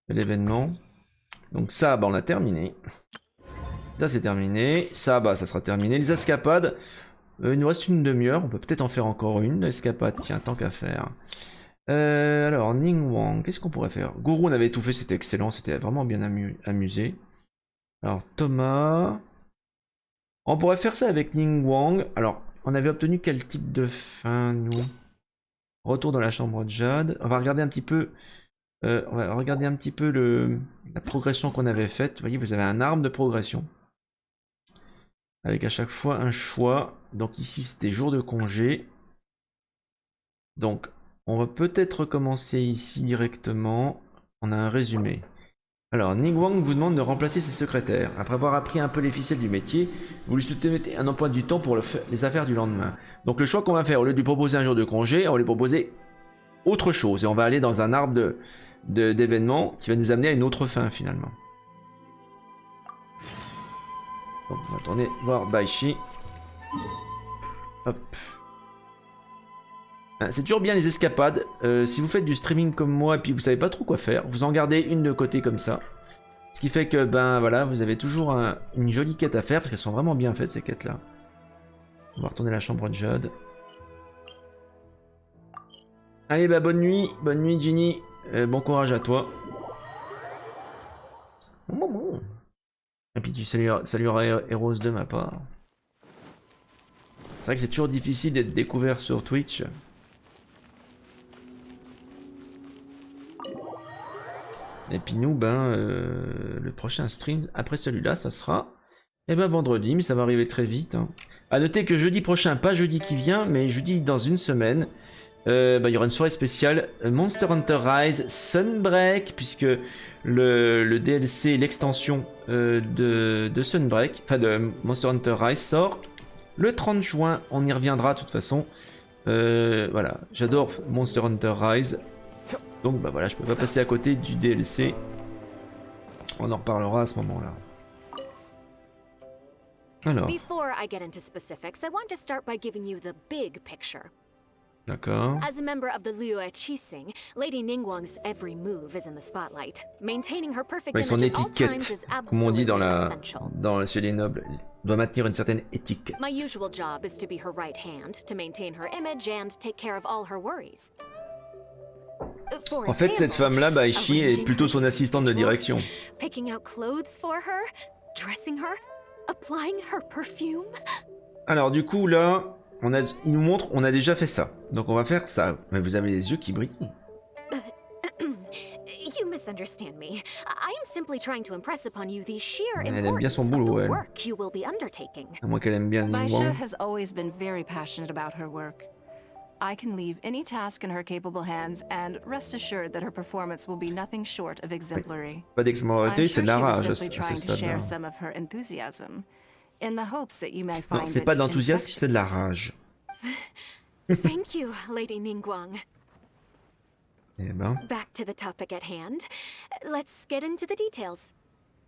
l'événement. Donc ça, bah, on a terminé. Ça c'est terminé. Ça, bah, ça sera terminé. Les escapades, il nous reste une demi-heure. On peut peut-être en faire encore une escapade. Tiens, tant qu'à faire. Alors, Ningguang, qu'est-ce qu'on pourrait faire? Guru, on avait tout fait, c'était excellent. C'était vraiment bien amusé. Alors, Thomas... On pourrait faire ça avec Ningguang. Alors, on avait obtenu quel type de fin, nous? Retour dans la chambre de Jade. On va regarder un petit peu... la progression qu'on avait faite. Vous voyez, vous avez un arbre de progression. Avec à chaque fois un choix. Donc ici, c'était jour de congé. Donc, On va peut-être recommencer ici directement. On a un résumé. Alors, Ningguang vous demande de remplacer ses secrétaires. Après avoir appris un peu les ficelles du métier, vous lui soumettez un emploi du temps pour les affaires du lendemain. Donc le choix qu'on va faire, au lieu de lui proposer un jour de congé, on va lui proposer autre chose. Et on va aller dans un arbre d'événements qui va nous amener à une autre fin finalement. Donc on va tourner voir Baishi. Hop. C'est toujours bien les escapades. Si vous faites du streaming comme moi et puis vous savez pas trop quoi faire, vous en gardez une de côté comme ça. Ce qui fait que ben voilà, vous avez toujours une jolie quête à faire parce qu'elles sont vraiment bien faites ces quêtes là. On va retourner à la chambre de Jade. Allez bah bonne nuit Ginny. Bon courage à toi. Bon. Et puis tu salueras Heroes de ma part. C'est vrai que c'est toujours difficile d'être découvert sur Twitch. Et puis nous, le prochain stream, après celui-là, ça sera vendredi, mais ça va arriver très vite. Hein. A noter que jeudi prochain, pas jeudi qui vient, mais jeudi dans une semaine, il y aura une soirée spéciale Monster Hunter Rise Sunbreak, puisque le DLC, l'extension de Sunbreak, enfin de Monster Hunter Rise sort le 30 juin, on y reviendra de toute façon. Voilà, j'adore Monster Hunter Rise. Donc bah voilà, je peux pas passer à côté du DLC. On en reparlera à ce moment-là. Alors. Before I get into specifics, I want to start by giving you the big picture. D'accord. As a member of the Liyue Qixing, Lady Ningguang's every move is in the spotlight. Maintaining her perfect Son image at all times étiquette, is comme on dit essential. chez les nobles, doit maintenir une certaine éthique. My usual job is to be her right hand, to maintain her image and take care of all her worries. En fait, cette femme-là, Baishi, est plutôt son assistante de direction. Picking out clothes for her, dressing her, applying her perfume. Alors du coup là, il nous montre, on a déjà fait ça. Donc on va faire ça. Mais vous avez les yeux qui brillent. You misunderstand me. I am simply trying to impress upon you the sheer Elle aime bien importance son of the boulot, elle. work you will be undertaking. À moins qu'elle aime bien Baisha Ningguang. has always been very passionate about her work. I can leave any task in her capable hands, and rest assured that her performance will be nothing short of exemplary. Pas d'exemplarité, c'est de la rage à simply ce trying to share stade-là. some of her enthusiasm, in the hopes that you may Non, find c'est it pas d'enthousiasme, infectious. c'est de la rage. Thank you, Lady Ningguang. Eh ben. Back to the topic at hand. Let's get into the details.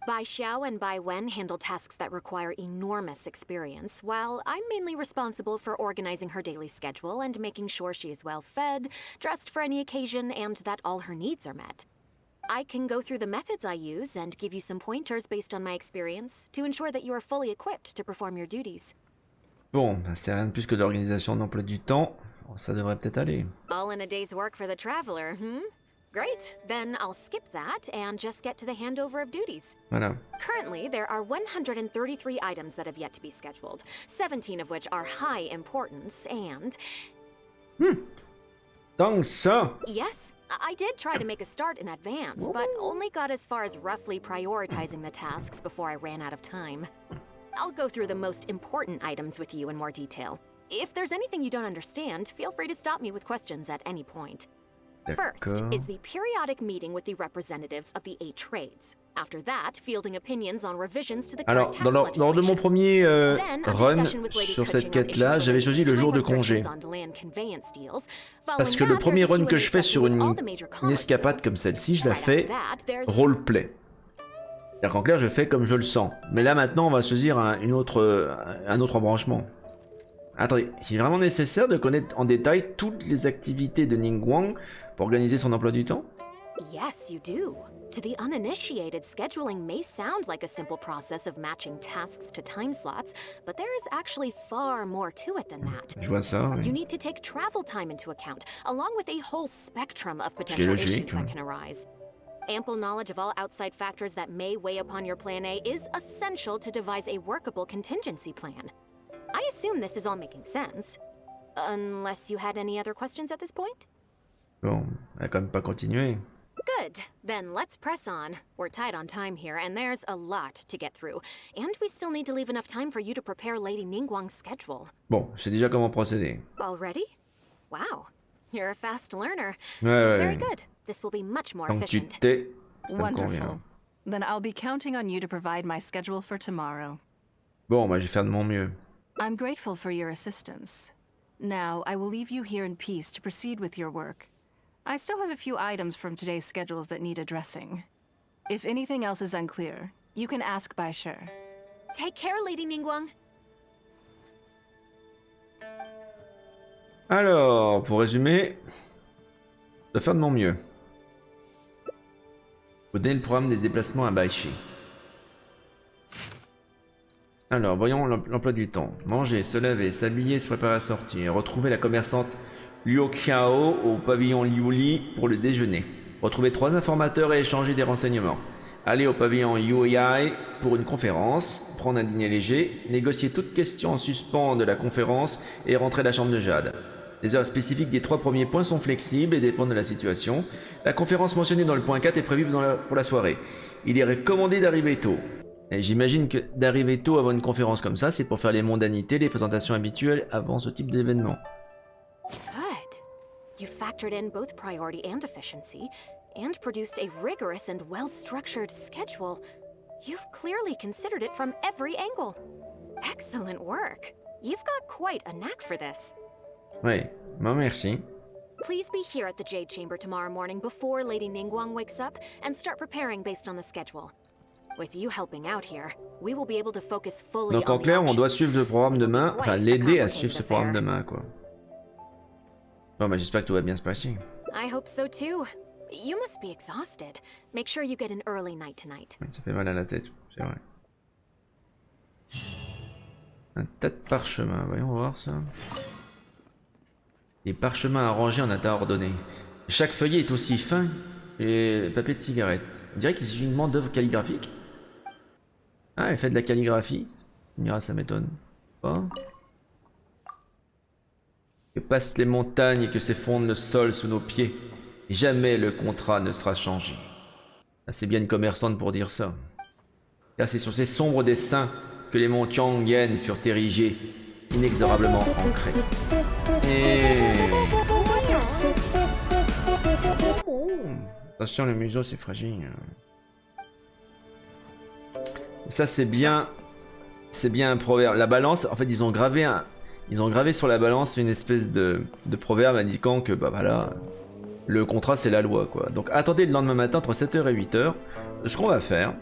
Bai Xiao and Bai Wen handle tasks that require enormous experience, while I'm mainly responsible for organizing her daily schedule and making sure she is well fed, dressed for any occasion, and that all her needs are met. I can go through the methods I use and give you some pointers based on my experience to ensure that you are fully equipped to perform your duties. Bon, c'est rien de plus que de l'organisation d'emploi du temps. Bon, ça devrait peut-être aller. All in a day's work for the traveler, Great, then I'll skip that and just get to the handover of duties. Voilà. Currently, there are 133 items that have yet to be scheduled, 17 of which are high importance, and... Donc ça. Yes, I did try to make a start in advance, but only got as far as roughly prioritizing the tasks before I ran out of time. I'll go through the most important items with you in more detail. If there's anything you don't understand, feel free to stop me with questions at any point. First is the periodic meeting with the representatives of the 8 trades. After that, fielding opinions on revisions to the Alors, current tax lors de mon legislation. premier Then, a run discussion with Lady sur Kuching cette on quête-là, issues j'avais related choisi to le jour de time congé. restrictions on land conveyance deals. Parce que Following le that, premier there's a run que Q&A je fais session sur with all the major une commerce escapade comme celle-ci, je la Right fais after that, there's- roleplay. C'est-à-dire qu'en clair, je fais comme je le sens. Mais là, maintenant, on va choisir un autre embranchement. Attendez, il est vraiment nécessaire de connaître en détail toutes les activités de Ningguang pour organiser son emploi du temps? Yes, you do. To the uninitiated, scheduling may sound like a simple process of matching tasks to time slots, but there is actually far more to it than that. Je vois ça, oui. You need to take travel time into account, along with a whole spectrum of qui est potential logique, issues that oui. can arise. Ample knowledge of all outside factors that may weigh upon your plan A is essential to devise a workable contingency plan. I assume this is all making sense. Unless you had any other questions at this point? Bon, elle va quand même pas continuer. Good. Then let's press on. We're tight on time here, and there's a lot to get through. And we still need to leave enough time for you to prepare Lady Ningguang's schedule. Bon, je sais déjà comment procéder. Already? Wow. You're a fast learner. Ouais, Very ouais. good. This will be much more Tant que tu efficient. t'es, ça me Wonderful. convient. Then I'll be counting on you to provide my schedule for tomorrow. Bon, bah je vais faire de mon mieux. I'm grateful for your assistance. Now, I will leave you here in peace to proceed with your work. I still have a few items from today's schedules that need addressing. If anything else is unclear, you can ask Bai Shi. Take care, Lady Ningguang. Alors, pour résumer, je dois faire de mon mieux. Faut donner le programme des déplacements à Baishi. Alors, voyons l'emploi du temps. Manger, se laver, s'habiller, se préparer à sortir. Retrouver la commerçante Liu Qiao au pavillon Liuli pour le déjeuner. Retrouver 3 informateurs et échanger des renseignements. Aller au pavillon Yueyai pour une conférence. Prendre un dîner léger. Négocier toute question en suspens de la conférence et rentrer à la chambre de Jade. Les heures spécifiques des 3 premiers points sont flexibles et dépendent de la situation. La conférence mentionnée dans le point 4 est prévue pour la soirée. Il est recommandé d'arriver tôt. Et j'imagine que d'arriver tôt avant une conférence comme ça, c'est pour faire les mondanités, les présentations habituelles avant ce type d'événement. Good. You factored in both priority and efficiency, and produced a rigorous and well-structured schedule. You've clearly considered it from every angle. Excellent work. You've got quite a knack for this. Ouais, bon merci. Please be here at the Jade Chamber tomorrow morning before Lady Ningguang wakes up and start preparing based on the schedule. With you helping out here, we will be able to focus fully Donc en on the clair, on action. doit suivre le programme demain, enfin l'aider à suivre ce programme demain, quoi. Bon bah j'espère que tout va bien se passer. I hope so too. You must be exhausted. Make sure you get an early night tonight. Ouais, ça fait mal à la tête, c'est vrai. Un tas de parchemins, voyons voir ça. Les parchemins arrangés en état ordonné. Chaque feuillet est aussi fin que les papiers de cigarette. On dirait qu'il s'agit uniquement d'œuvres calligraphiques. Ah, elle fait de la calligraphie. On dira, ça m'étonne pas. Que passent les montagnes et que s'effondre le sol sous nos pieds. Jamais le contrat ne sera changé. Ah, c'est bien une commerçante pour dire ça. Car c'est sur ces sombres dessins que les monts Tiangen furent érigés, inexorablement ancrés. Attention, le museau c'est fragile. Ça c'est bien un proverbe. La balance, en fait ils ont gravé sur la balance une espèce de proverbe indiquant que bah voilà, le contrat c'est la loi quoi. Donc attendez le lendemain matin entre 7h et 8h. Ce qu'on va faire,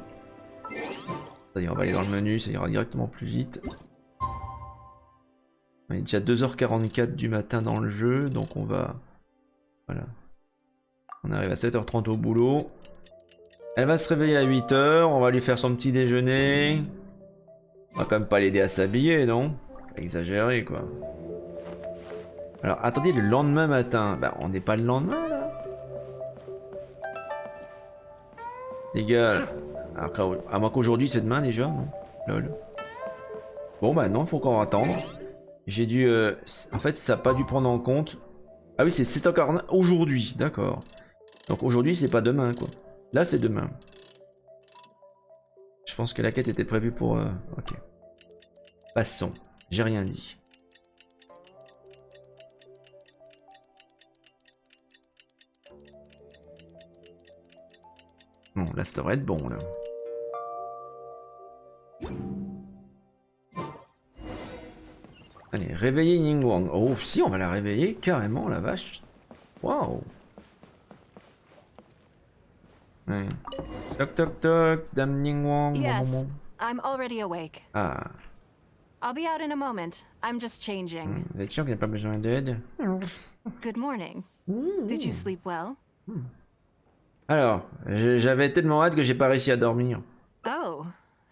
c'est-à-dire on va aller dans le menu, ça ira directement plus vite. On est déjà 2h44 du matin dans le jeu, donc on va... Voilà. On arrive à 7h30 au boulot. Elle va se réveiller à 8h, on va lui faire son petit déjeuner. On va quand même pas l'aider à s'habiller, non? Pas exagérer, quoi. Alors, attendez, le lendemain matin. Bah, on n'est pas le lendemain, là? Les gars, alors, à moins qu'aujourd'hui c'est demain déjà, non? Lol. Bon, bah non, faut encore attendre. J'ai dû... en fait, ça n'a pas dû prendre en compte... Ah oui, c'est encore aujourd'hui, d'accord. Donc aujourd'hui, c'est pas demain, quoi. Là, c'est demain. Je pense que la quête était prévue pour... Ok. Passons. J'ai rien dit. Bon, là, ça devrait être bon, là. Allez, réveiller Ningguang. Oh, si, on va la réveiller, carrément, la vache. Waouh. Ouais. Toc toc toc, Dame Ningguang. Yes, I'm already awake. Ah. I'll be out in a moment. I'm just changing. Vous êtes sûr qu'il n'y a pas besoin d'aide? Good morning. Did you sleep well? Alors, j'avais tellement hâte que j'ai pas réussi à dormir. Oh,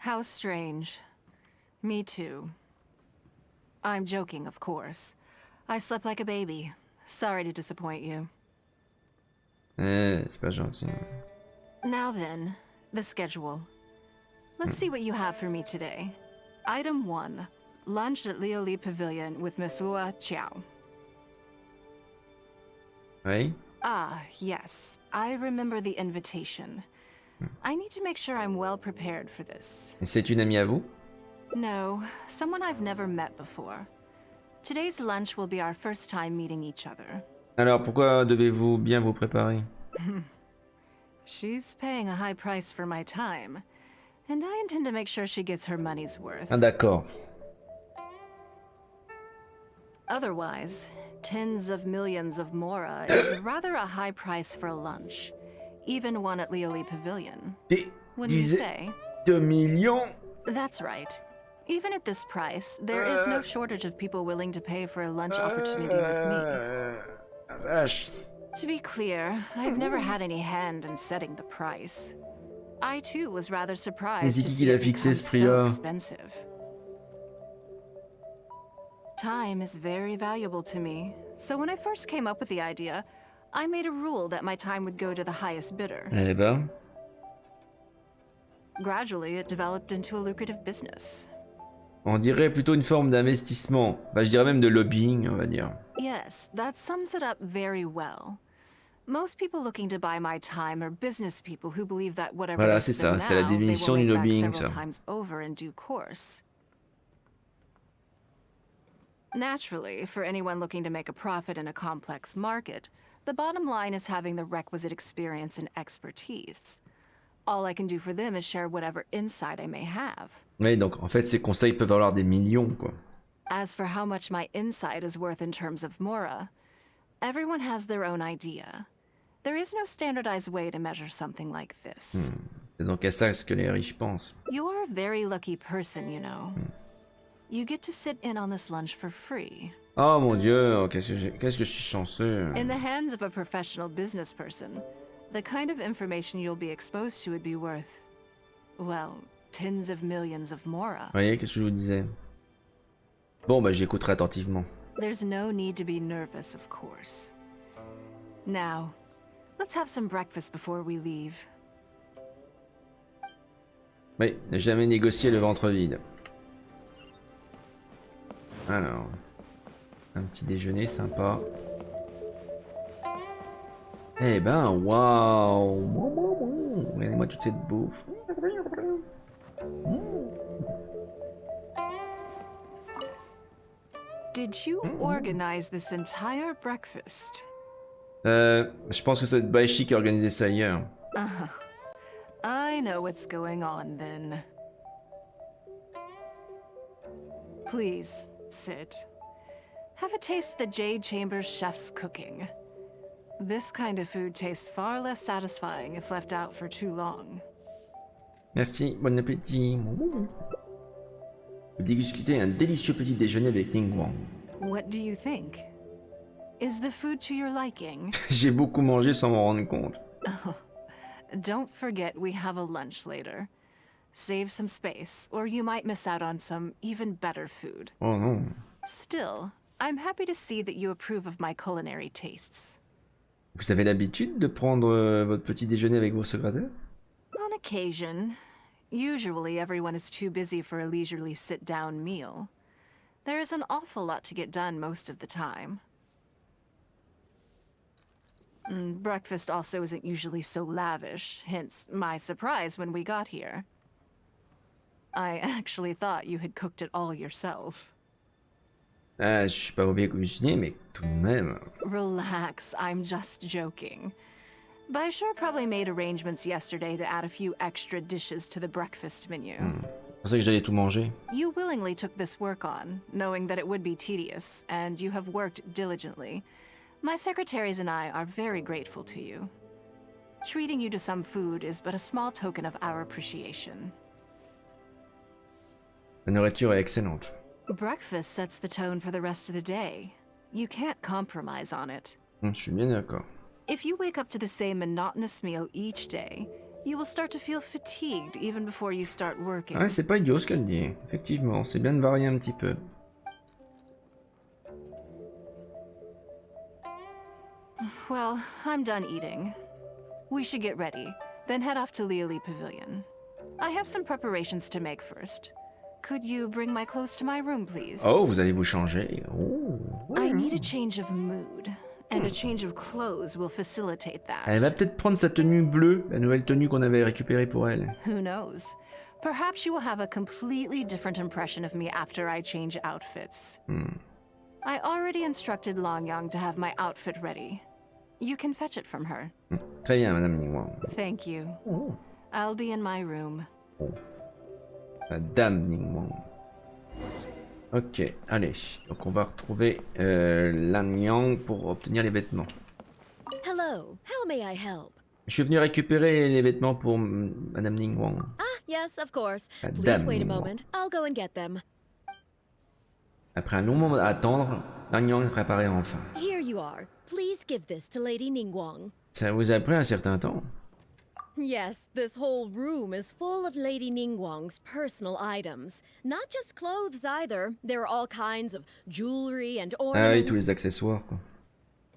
how strange. Me too. I'm joking, of course. I slept like a baby. Sorry to disappoint you. C'est pas gentil. Now then, the schedule. Let's see what you have for me today. Item 1. Lunch at Lioli Pavilion with Miss Hua Chiao. Oui? Ah, yes. I remember the invitation. I need to make sure I'm well prepared for this. C'est une amie à vous? No, someone I've never met before. Today's lunch will be our first time meeting each other. Alors, pourquoi devez-vous bien vous préparer? She's paying a high price for my time, and I intend to make sure she gets her money's worth. Ah, d'accord. Otherwise, tens of millions of Mora is rather a high price for a lunch, even one at Lioli Pavilion. Wouldn't you say? 2 millions? That's right. Even at this price, there is no shortage of people willing to pay for a lunch opportunity with me. Vache. To be clear, I've never had any hand in setting the price. I too was rather surprised Mais c'est to qui see l'a it fixé become ce so prix-là? expensive. Time is very valuable to me, so when I first came up with the idea, I made a rule that my time would go to the highest bidder. Eh ben. Gradually, it developed into a lucrative business. On dirait plutôt une forme d'investissement. Bah, je dirais même de lobbying, on va dire. Yes, that sums it up very well. Most people looking to buy my time are business people who believe that whatever Voilà, they c'est spend ça. C'est la now, they définition will du make back lobbying, several ça. times over in due course. Naturally, for anyone looking to make a profit in a complex market, the bottom line is having the requisite experience and expertise. All I can do for them is share whatever insight I may have. Oui, donc en fait, ces conseils peuvent valoir des millions, quoi. As for how much my insight is worth in terms of Mora, everyone has their own idea. There is no standardized way to measure something like this. C'est donc à ça ce que les riches pensent. You are a very lucky person, you know. You get to sit in on this lunch for free. Oh mon dieu, oh, qu'est-ce que je suis chanceux. In the hands of a professional business person, the kind of information you'll be exposed to would be worth, well, tens of millions of Mora. Vous voyez, qu'est-ce que je vous disais? Bon, bah j'écouterai attentivement. There's no need to be nervous, of course. Now, let's have some breakfast before we leave. Oui, ne jamais négocier le ventre vide. Alors, un petit déjeuner sympa. Eh ben, waouh! Regardez-moi toute cette bouffe. Did you organize this entire breakfast? Je pense que ça doit être Baishi qui a organisé ça hier. I know what's going on then. Please, sit. Have a taste of the Jade Chamber's chef's cooking. This kind of food tastes far less satisfying if left out for too long. Merci, bon appétit. Vous dégustez un délicieux petit déjeuner avec Ning Wang. What do you think? Is the food to your liking? J'ai beaucoup mangé sans m'en rendre compte. Don't forget we have a lunch later. Save some space, or you might miss out on some even better food. Oh non. Still, I'm happy to see that you approve of my culinary tastes. Vous avez l'habitude de prendre votre petit déjeuner avec vos secrétaires? On occasion. Usually everyone is too busy for a leisurely sit-down meal. There is an awful lot to get done most of the time. Breakfast also isn't usually so lavish, hence my surprise when we got here. I actually thought you had cooked it all yourself. Ah, je suis pas bien cuisinier, mais tout de même. Relax, I'm just joking. Baishar probably made arrangements yesterday to add a few extra dishes to the breakfast menu. Je pensais que j'allais tout manger. You willingly took this work on, knowing that it would be tedious, and you have worked diligently. My secretaries and I are very grateful to you. Treating you to some food is but a small token of our appreciation. La nourriture est excellente. Breakfast sets the tone for the rest of the day. You can't compromise on it. Je suis bien d'accord. If you wake up to the same monotonous meal each day, you will start to feel fatigued even before you start working. Ah, c'est pas idiot ce qu'elle dit. Effectivement, c'est bien de varier un petit peu. Well, I'm done eating. We should get ready, then head off to Lioli Pavilion. I have some preparations to make first. Could you bring my clothes to my room, please? Oh, vous allez vous changer. Oh. I need a change of mood, and a change of clothes will facilitate that. Elle va peut-être prendre sa tenue bleue, la nouvelle tenue qu'on avait récupérée pour elle. Who knows? Perhaps you will have a completely different impression of me after I change outfits. I already instructed Longyang to have my outfit ready. You can fetch it from her. Très bien, Madame Ningguang. Thank you. I'll be in my room. Madame Ningguang. Ok, allez. Donc on va retrouver Lan Yang pour obtenir les vêtements. Hello, how may I help? Je suis venu récupérer les vêtements pour Madame Ningguang. Ah, yes, of course. Madame Please wait a Ningguang. moment. I'll go and get them. Après un long moment à attendre, Lan Yang réapparaît enfin. Here you are. Please give this to Lady Ningguang. Ça vous a pris un certain temps. Yes, this whole room is full of Lady Ningguang's personal items. Not just clothes either. There are all kinds of jewelry and Ah ornaments. oui, tous les accessoires quoi.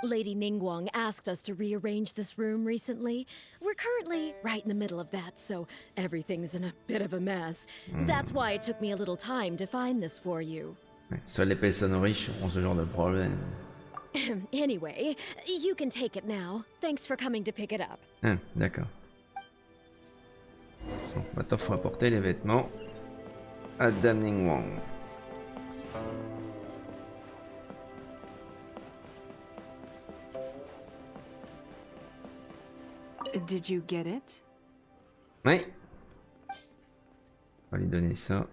Lady Ningguang asked us to rearrange this room recently. We're currently right in the middle of that, so everything's in a bit of a mess. That's why it took me a little time to find this for you. Ouais, seules les personnes riches ont ce genre de problème. Anyway, you can take it now. Thanks for coming to pick it up. Ah, d'accord. Bon, maintenant, faut apporter les vêtements à Dame Ningguang. Did you get it? Oui. On va lui donner ça.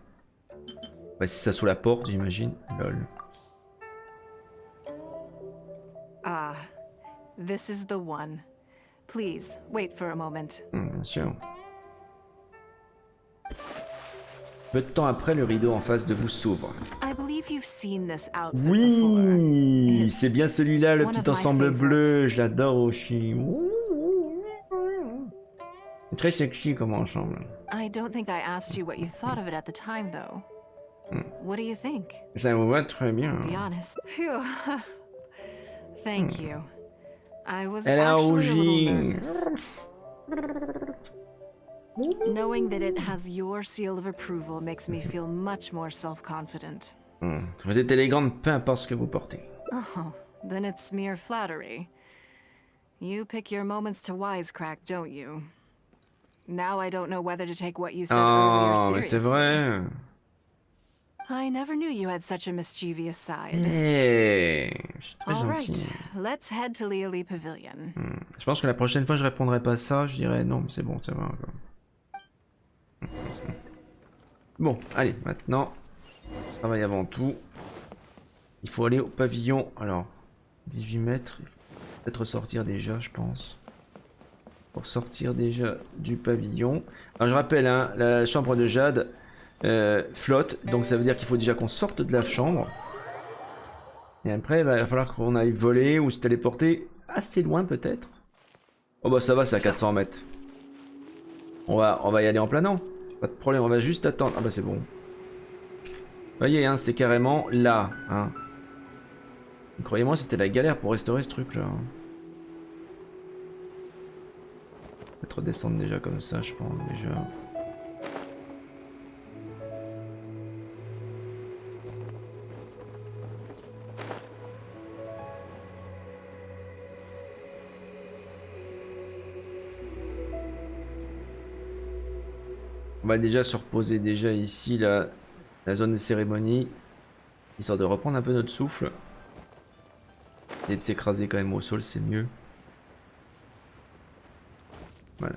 Bah, c'est ça sous la porte, j'imagine. Lol. Ah, this is the one. Please, wait for a moment. Bien sûr. Peu de temps après, le rideau en face de vous s'ouvre. I believe you've seen this outfit Oui, c'est bien celui-là, le one petit of my ensemble bleu. Je l'adore aussi. C'est très sexy comme ensemble. I don't think I asked you what you thought of it at the time, though. What do you think? Ça vous va très bien. Be honest. Phew. Thank you. I was Elle a actually a little rougi. nervous. Knowing that it has your seal of approval makes me feel much more self-confident. Vous êtes élégante, peu importe ce que vous portez. Oh, then it's mere flattery. You pick your moments to wisecrack, don't you? Now I don't know whether to take what you said Oh, earlier mais c'est seriously. vrai. I never knew you had such a mischievous side. Hey, je suis très All right, gentil. let's head to Lioli Pavilion. Je pense que la prochaine fois, je répondrai pas à ça. Je dirais non, mais c'est bon, ça va. Bon, allez, maintenant, travail avant tout. Il faut aller au pavillon. Alors, 18 mètres. Il faut peut-être sortir déjà, je pense. Pour sortir déjà du pavillon. Alors, je rappelle, hein, la chambre de Jade flotte. Donc, ça veut dire qu'il faut déjà qu'on sorte de la chambre. Et après, il va falloir qu'on aille voler ou se téléporter assez loin, peut-être. Oh, bah, ça va, c'est à 400 mètres. On va y aller en planant. Pas de problème, on va juste attendre. Ah bah c'est bon. Vous voyez, hein, c'est carrément là. Hein. Croyez-moi, c'était la galère pour restaurer ce truc-là. Hein. Peut-être redescendre déjà comme ça, je pense, déjà. On va déjà se reposer déjà ici, la zone de cérémonie, histoire de reprendre un peu notre souffle. Et de s'écraser quand même au sol, c'est mieux. Voilà.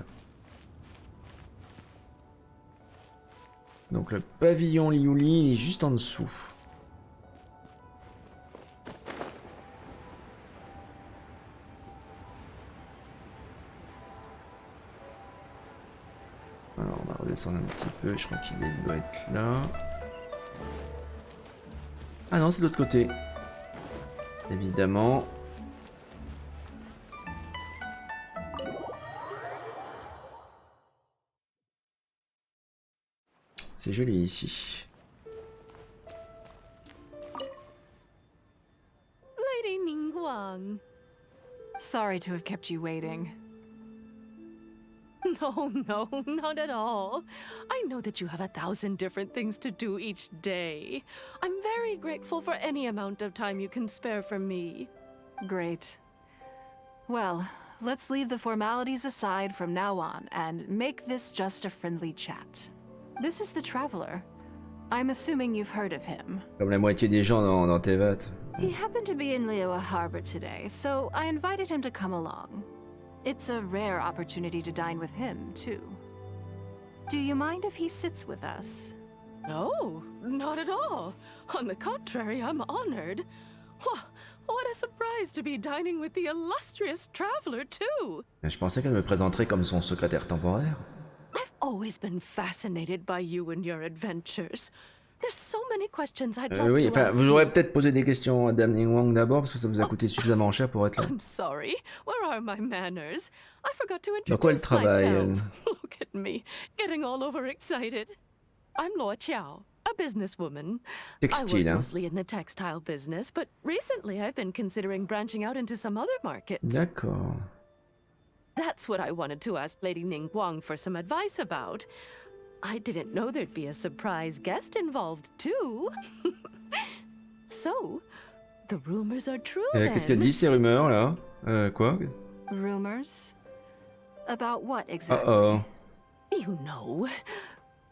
Donc le pavillon Liuli, il est juste en dessous. Alors on va redescendre un petit peu, je crois qu'il doit être là. Ah non, c'est de l'autre côté. Évidemment. C'est joli ici. Lady Ningguang. Sorry to have kept you waiting. No, no, not at all. I know that you have 1,000 different things to do each day. I'm very grateful for any amount of time you can spare for me. Great. Well, let's leave the formalities aside from now on and make this just a friendly chat. This is the Traveler. I'm assuming you've heard of him. Comme la moitié des gens dans Tevat. He happened to be in Liyue Harbor today, so I invited him to come along. It's a rare opportunity to dine with him, too. Do you mind if he sits with us? No, not at all. On the contrary, I'm honored. What a surprise to be dining with the illustrious traveler, too. Je pensais qu'elle me présenterait comme son secrétaire temporaire. I've always been fascinated by you and your adventures. There's so many questions I'd love Oui, to ask vous you. aurez peut-être posé des questions à Dame Ningguang d'abord, parce que ça vous a coûté suffisamment cher pour être là. I'm sorry. Where are my manners? I forgot to Dans quoi elle introduce travaille, myself. elle? Look at me, getting all overexcited. I'm Luo Qiao, a businesswoman. I Textile, work hein? mostly in the textile business, but recently I've been considering branching out into some other markets. D'accord. That's what I wanted to ask Lady Ningguang for some advice about. I didn't know there'd be a surprise guest involved, too. So, the rumors are true, then. Qu'est-ce qu'elle dit, ces rumeurs, là? Quoi? Rumors? About what exactly? Uh-oh. You know,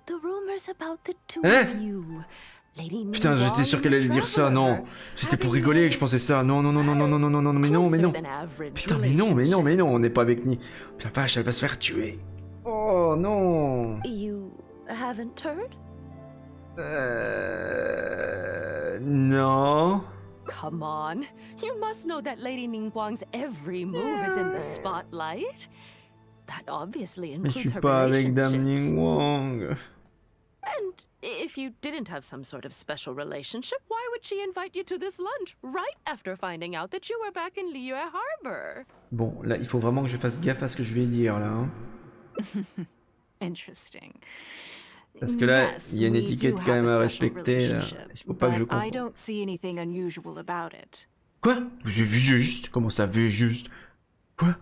the rumors about the two Hein? of you. Lady Putain, j'étais sûr qu'elle allait dire ça, non. C'était pour rigoler que je pensais ça. Non, non, non, non, non, non, non, non, non, mais non, mais non. Putain, mais non, mais non, mais non, on n'est pas avec Ni. Putain, vache, elle va se faire tuer. Oh, non. You haven't heard? Non. Come on. You must know that Lady Ningguang's every move is in the spotlight. That obviously Mais je includes suis her pas avec Dame relationships. Ningguang. And if you didn't have some sort of special relationship, why would she invite you to this lunch right after finding out that you were back in Liyue Harbor? Bon, là, il faut vraiment que je fasse gaffe à ce que je vais dire, là. Hein. Interesting. Parce que là, Yes, il y a une we étiquette do quand have même a à special respecter, là. relationship, Il faut pas que je but I comprenne. don't see anything unusual about it. Quoi? J'ai vu juste? Comment ça, vu juste? Quoi?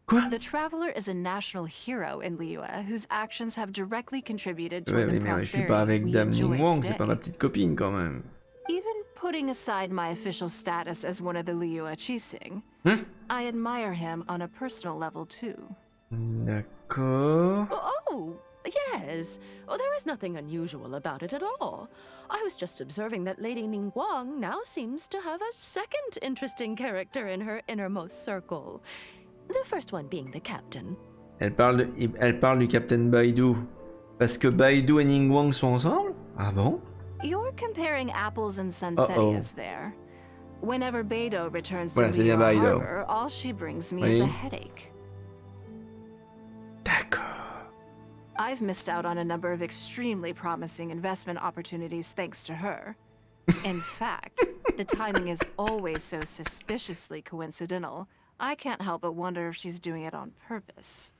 Quoi? The traveler is a national hero in Liyue whose actions have directly contributed to Ouais, the mais je suis pas prosperity avec we Dame enjoy Ningguang, c'est today. pas ma petite copine quand même. Even putting aside my official status as one of the Liyue Qixing, Hein? I admire him on a personal level too. D'accord. Oh, yes. Oh, there is nothing unusual about it at all. I was just observing that Lady Ningguang now seems to have a second interesting character in her innermost circle. The first one being the captain. Elle parle du Captain Baidu. Parce que Baidu et Ningguang sont ensemble? Ah bon? You're comparing apples and sunsettias there. Whenever Beidou returns to Voilà, c'est bien Liyue Baidu. Harbor, all she brings me is Oui. a headache. D'accord. I've missed out on a number of extremely promising investment opportunities thanks to her. In fact, the timing is always so suspiciously coincidental, I can't help but wonder if she's doing it on purpose.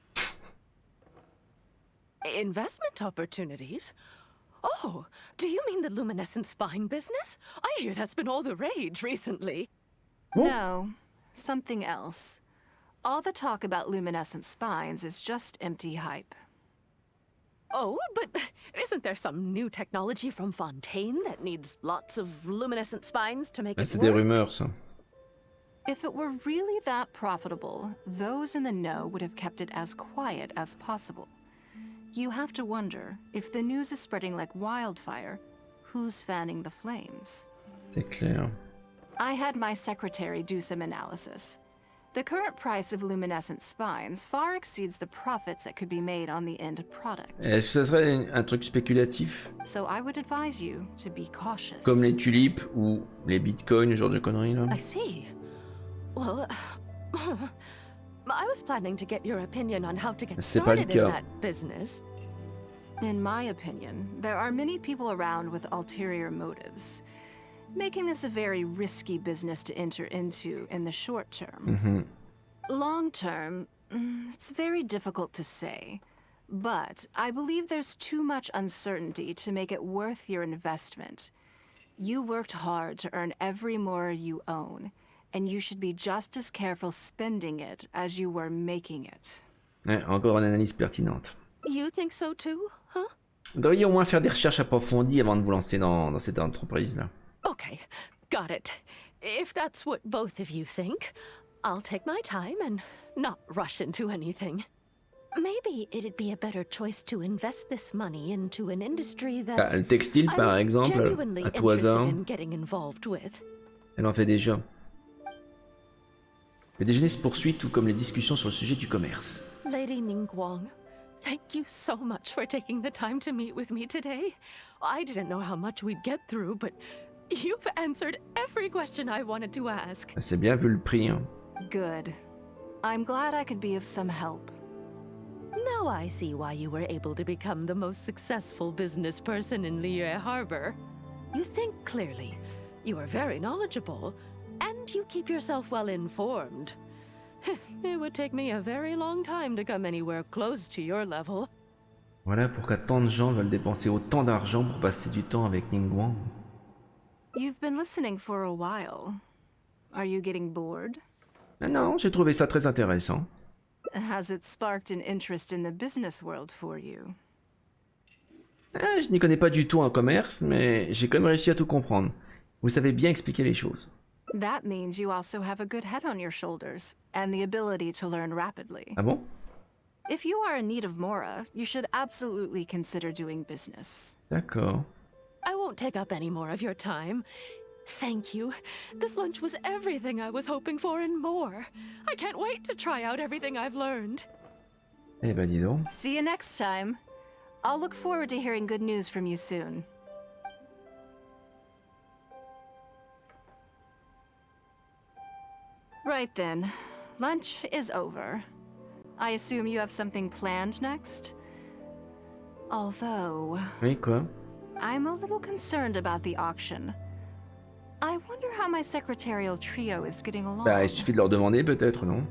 Investment opportunities? Oh, do you mean the luminescent spine business? I hear that's been all the rage recently. No, something else. All the talk about luminescent spines is just empty hype. Oh, but isn't there some new technology from Fontaine that needs lots of luminescent spines to make Ah, it c'est des work? rumeurs, ça. If it were really that profitable, those in the know would have kept it as quiet as possible. You have to wonder, if the news is spreading like wildfire, who's fanning the flames? C'est clair. I had my secretary do some analysis. The current price of luminescent spines far exceeds the profits that could be made on the end product. Est-ce que ça serait un truc spéculatif? So I would advise you to be cautious. Comme les tulipes ou les bitcoins, ce genre de conneries là? I see. Well, I was planning to get your opinion on how to get C'est pas le started in cas. that business. In my opinion, there are many people around with ulterior motives, making this a very risky business to enter into in the short term. Long term, it's very difficult to say, but I believe there's too much uncertainty to make it worth your investment. You worked hard to earn every more you own, and you should be just as careful spending it as you were making it. Ouais, encore une analyse pertinente. You think so too, huh? Vous devriez au moins faire des recherches approfondies avant de vous lancer dans cette entreprise-là. Okay, got it. If that's what both of you think, I'll take my time and not rush into anything. Maybe it'd be a better choice to invest this money into an industry that Le textile, par exemple, genuinely à tout interested hasard. in getting involved with. Elle en fait déjà. Le déjeuner se poursuit, tout comme les discussions sur le sujet du commerce. Lady Ningguang, thank you so much for taking the time to meet with me today. I didn't know how much we'd get through, but you've answered every question I wanted to ask. C'est bien vu le prix, hein. Good. I'm glad I could be of some help. Now I see why you were able to become the most successful business person in Liyue Harbor. You think clearly, you are very knowledgeable, and you keep yourself well informed. It would take me a very long time to come anywhere close to your level. Voilà pourquoi tant de gens veulent dépenser autant d'argent pour passer du temps avec Ningguang. You've been listening for a while. Are you getting bored? Non, j'ai trouvé ça très intéressant. Has it sparked an interest in the business world for you? Je n'y connais pas du tout en commerce, mais j'ai quand même réussi à tout comprendre. Vous savez bien expliquer les choses. That means you also have a good head on your shoulders, and the ability to learn rapidly. Ah bon? If you are in need of Mora, you should absolutely consider doing business. D'accord. I won't take up any more of your time. Thank you. This lunch was everything I was hoping for and more. I can't wait to try out everything I've learned. Eh ben dis donc. See you next time. I'll look forward to hearing good news from you soon. Right then. Lunch is over. I assume you have something planned next? Although... Oui, quoi? I'm a little concerned about the auction. I wonder how my secretarial trio is getting along. Bah, il suffit de leur demander peut-être, non?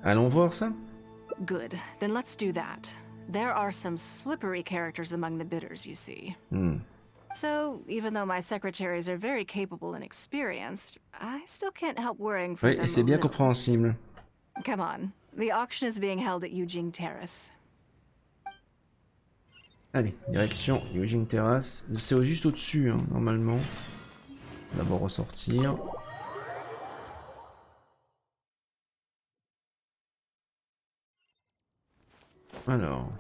Allons voir ça? Good. Then let's do that. There are some slippery characters among the bidders, you see. So, even though my secretaries are very capable and experienced, I still can't help worrying for them. Oui, c'est bien compréhensible. Come on. The auction is being held at Yujing Terrace. Allez, direction Yujing Terrace. C'est juste au-dessus, hein, normalement. D'abord ressortir. Alors.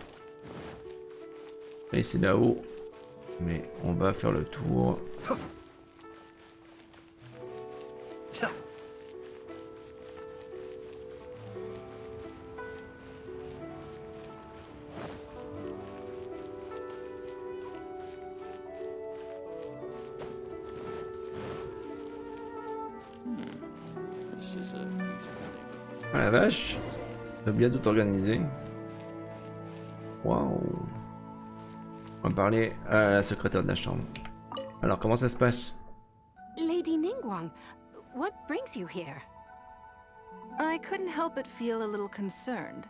Et c'est là-haut. Mais on va faire le tour. Ah la vache, t'as bien tout organisé. Waouh. On va parler à la secrétaire de la chambre. Alors, comment ça se passe? Lady Ningguang, what brings you here? I couldn't help but feel a little concerned.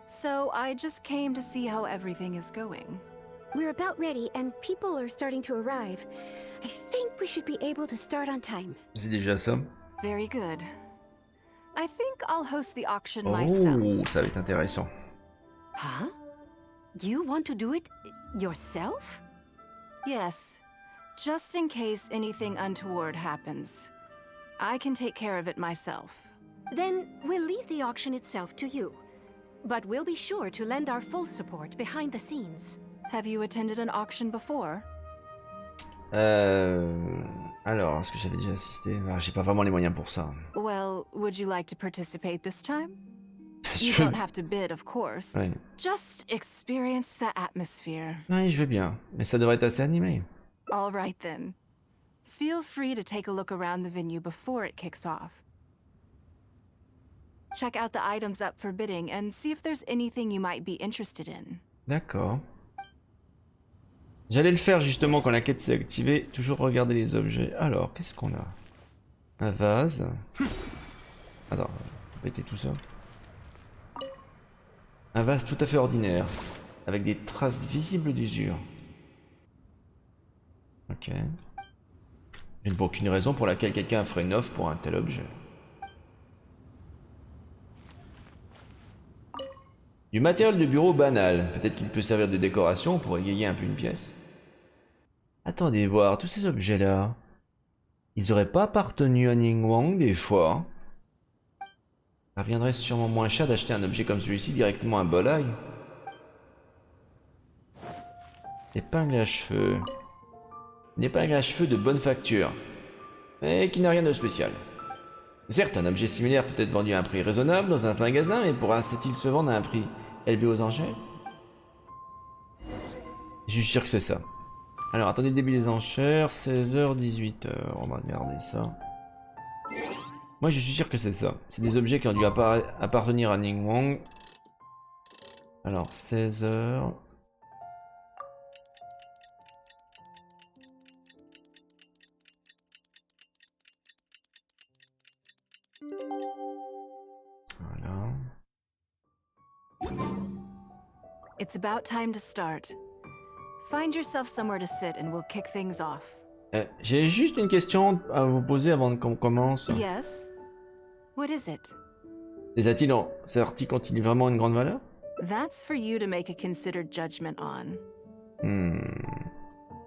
So I just came to see how everything is going. We're about ready and people are starting to arrive. I think we should be able to start on time. C'est déjà ça. Very good. I think I'll host the auction myself. Oh, ça va être intéressant. Huh? You want to do it yourself? Yes. Just in case anything untoward happens. I can take care of it myself. Then we'll leave the auction itself to you. But we'll be sure to lend our full support behind the scenes. Have you attended an auction before? Alors, est-ce que j'avais déjà assisté? Ah, j'ai pas vraiment les moyens pour ça. Well, would you like to participate this time? You don't have to bid, of course. Ouais. Just experience the atmosphere. Oui, je veux bien, mais ça devrait être assez animé. All right then. Feel free to take a look around the venue before it kicks off. Check out the items up for bidding and see if there's anything you might be interested in. D'accord. J'allais le faire justement quand la quête s'est activée. Toujours regarder les objets. Alors, qu'est-ce qu'on a? Un vase. Attends, on va péter tout ça. Un vase tout à fait ordinaire, avec des traces visibles d'usure. Ok. Je ne vois aucune raison pour laquelle quelqu'un ferait une offre pour un tel objet. Du matériel de bureau banal. Peut-être qu'il peut servir de décoration pour égayer un peu une pièce. Attendez voir, tous ces objets-là, ils auraient pas appartenu à Ningguang des fois? Ça reviendrait sûrement moins cher d'acheter un objet comme celui-ci directement à Bolai. Épingle à cheveux. Une épingle à cheveux de bonne facture, mais qui n'a rien de spécial. Certes, un objet similaire peut être vendu à un prix raisonnable dans un magasin, mais pourra-t-il se vendre à un prix élevé aux enchères? Je suis sûr que c'est ça. Alors, attendez le début des enchères, 16h, 18h, on va regarder ça. Moi, je suis sûr que c'est ça. C'est des objets qui ont dû appartenir à Ningguang. Alors, 16h... Voilà. It's about time to start. Find yourself somewhere to sit and we'll kick things off. J'ai juste une question à vous poser avant qu'on commence. Yes? What is it? Ces articles ont-ils vraiment une grande valeur? That's for you to make a considered judgment on.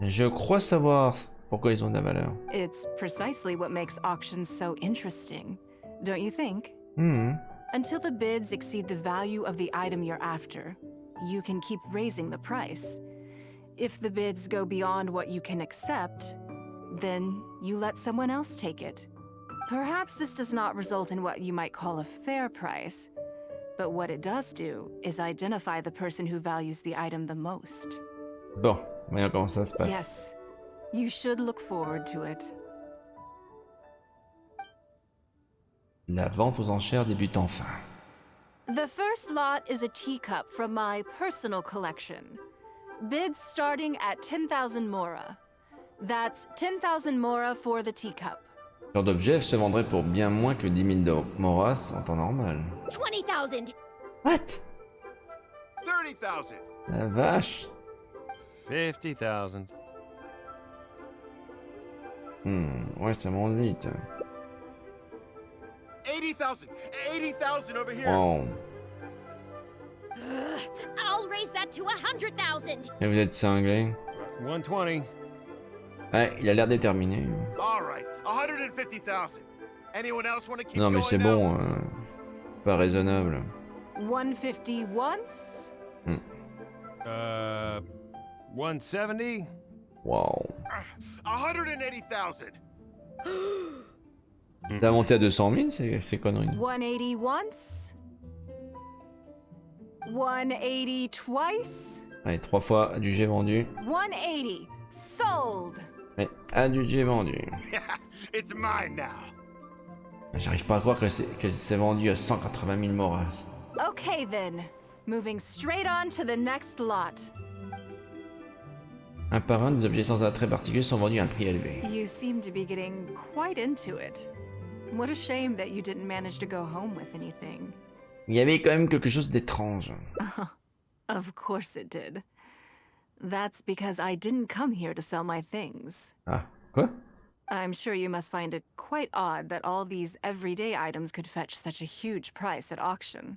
Je crois savoir pourquoi ils ont de la valeur. It's precisely what makes auctions so interesting, don't you think? Until the bids exceed the value of the item you're after, you can keep raising the price. If the bids go beyond what you can accept, then you let someone else take it. Perhaps this does not result in what you might call a fair price, but what it does do is identify the person who values the item the most. Bon, voyons comment ça se passe. Yes, you should look forward to it. La vente aux enchères débute enfin. The first lot is a teacup from my personal collection. Bids starting at 10,000 mora. That's 10,000 mora for the teacup. Ce genre d'objet se vendrait pour bien moins que 10 000 moras en temps normal. 20,000. What? 30,000. La vache. 50,000. Ouais, ça monte vite. 80,000. 80,000 over here. Wow. I'll raise that to 100,000. Et vous êtes cinglé. 120. Ouais, il a l'air déterminé. All right. 150,000. Anyone else want to keep Non mais going c'est now? bon, pas raisonnable. 150 once? 170. Wow. 180,000. T'as monté à 200 000, c'est connerie. 180 once? 180 twice? Allez, 3 fois adjugé vendu. 180 sold. Ouais, adjugé vendu. It's mine now. J'arrive pas à croire que c'est vendu à 180 000 moras. Okay then, moving straight on to the next lot. Un par un, des objets sans attrait particulier sont vendus à un prix élevé. You seem to be getting quite into it. What a shame that you didn't manage to go home with anything. Il y avait quand même quelque chose d'étrange. Of course it did. That's because I didn't come here to sell my things. Ah, quoi? I'm sure you must find it quite odd that all these everyday items could fetch such a huge price at auction.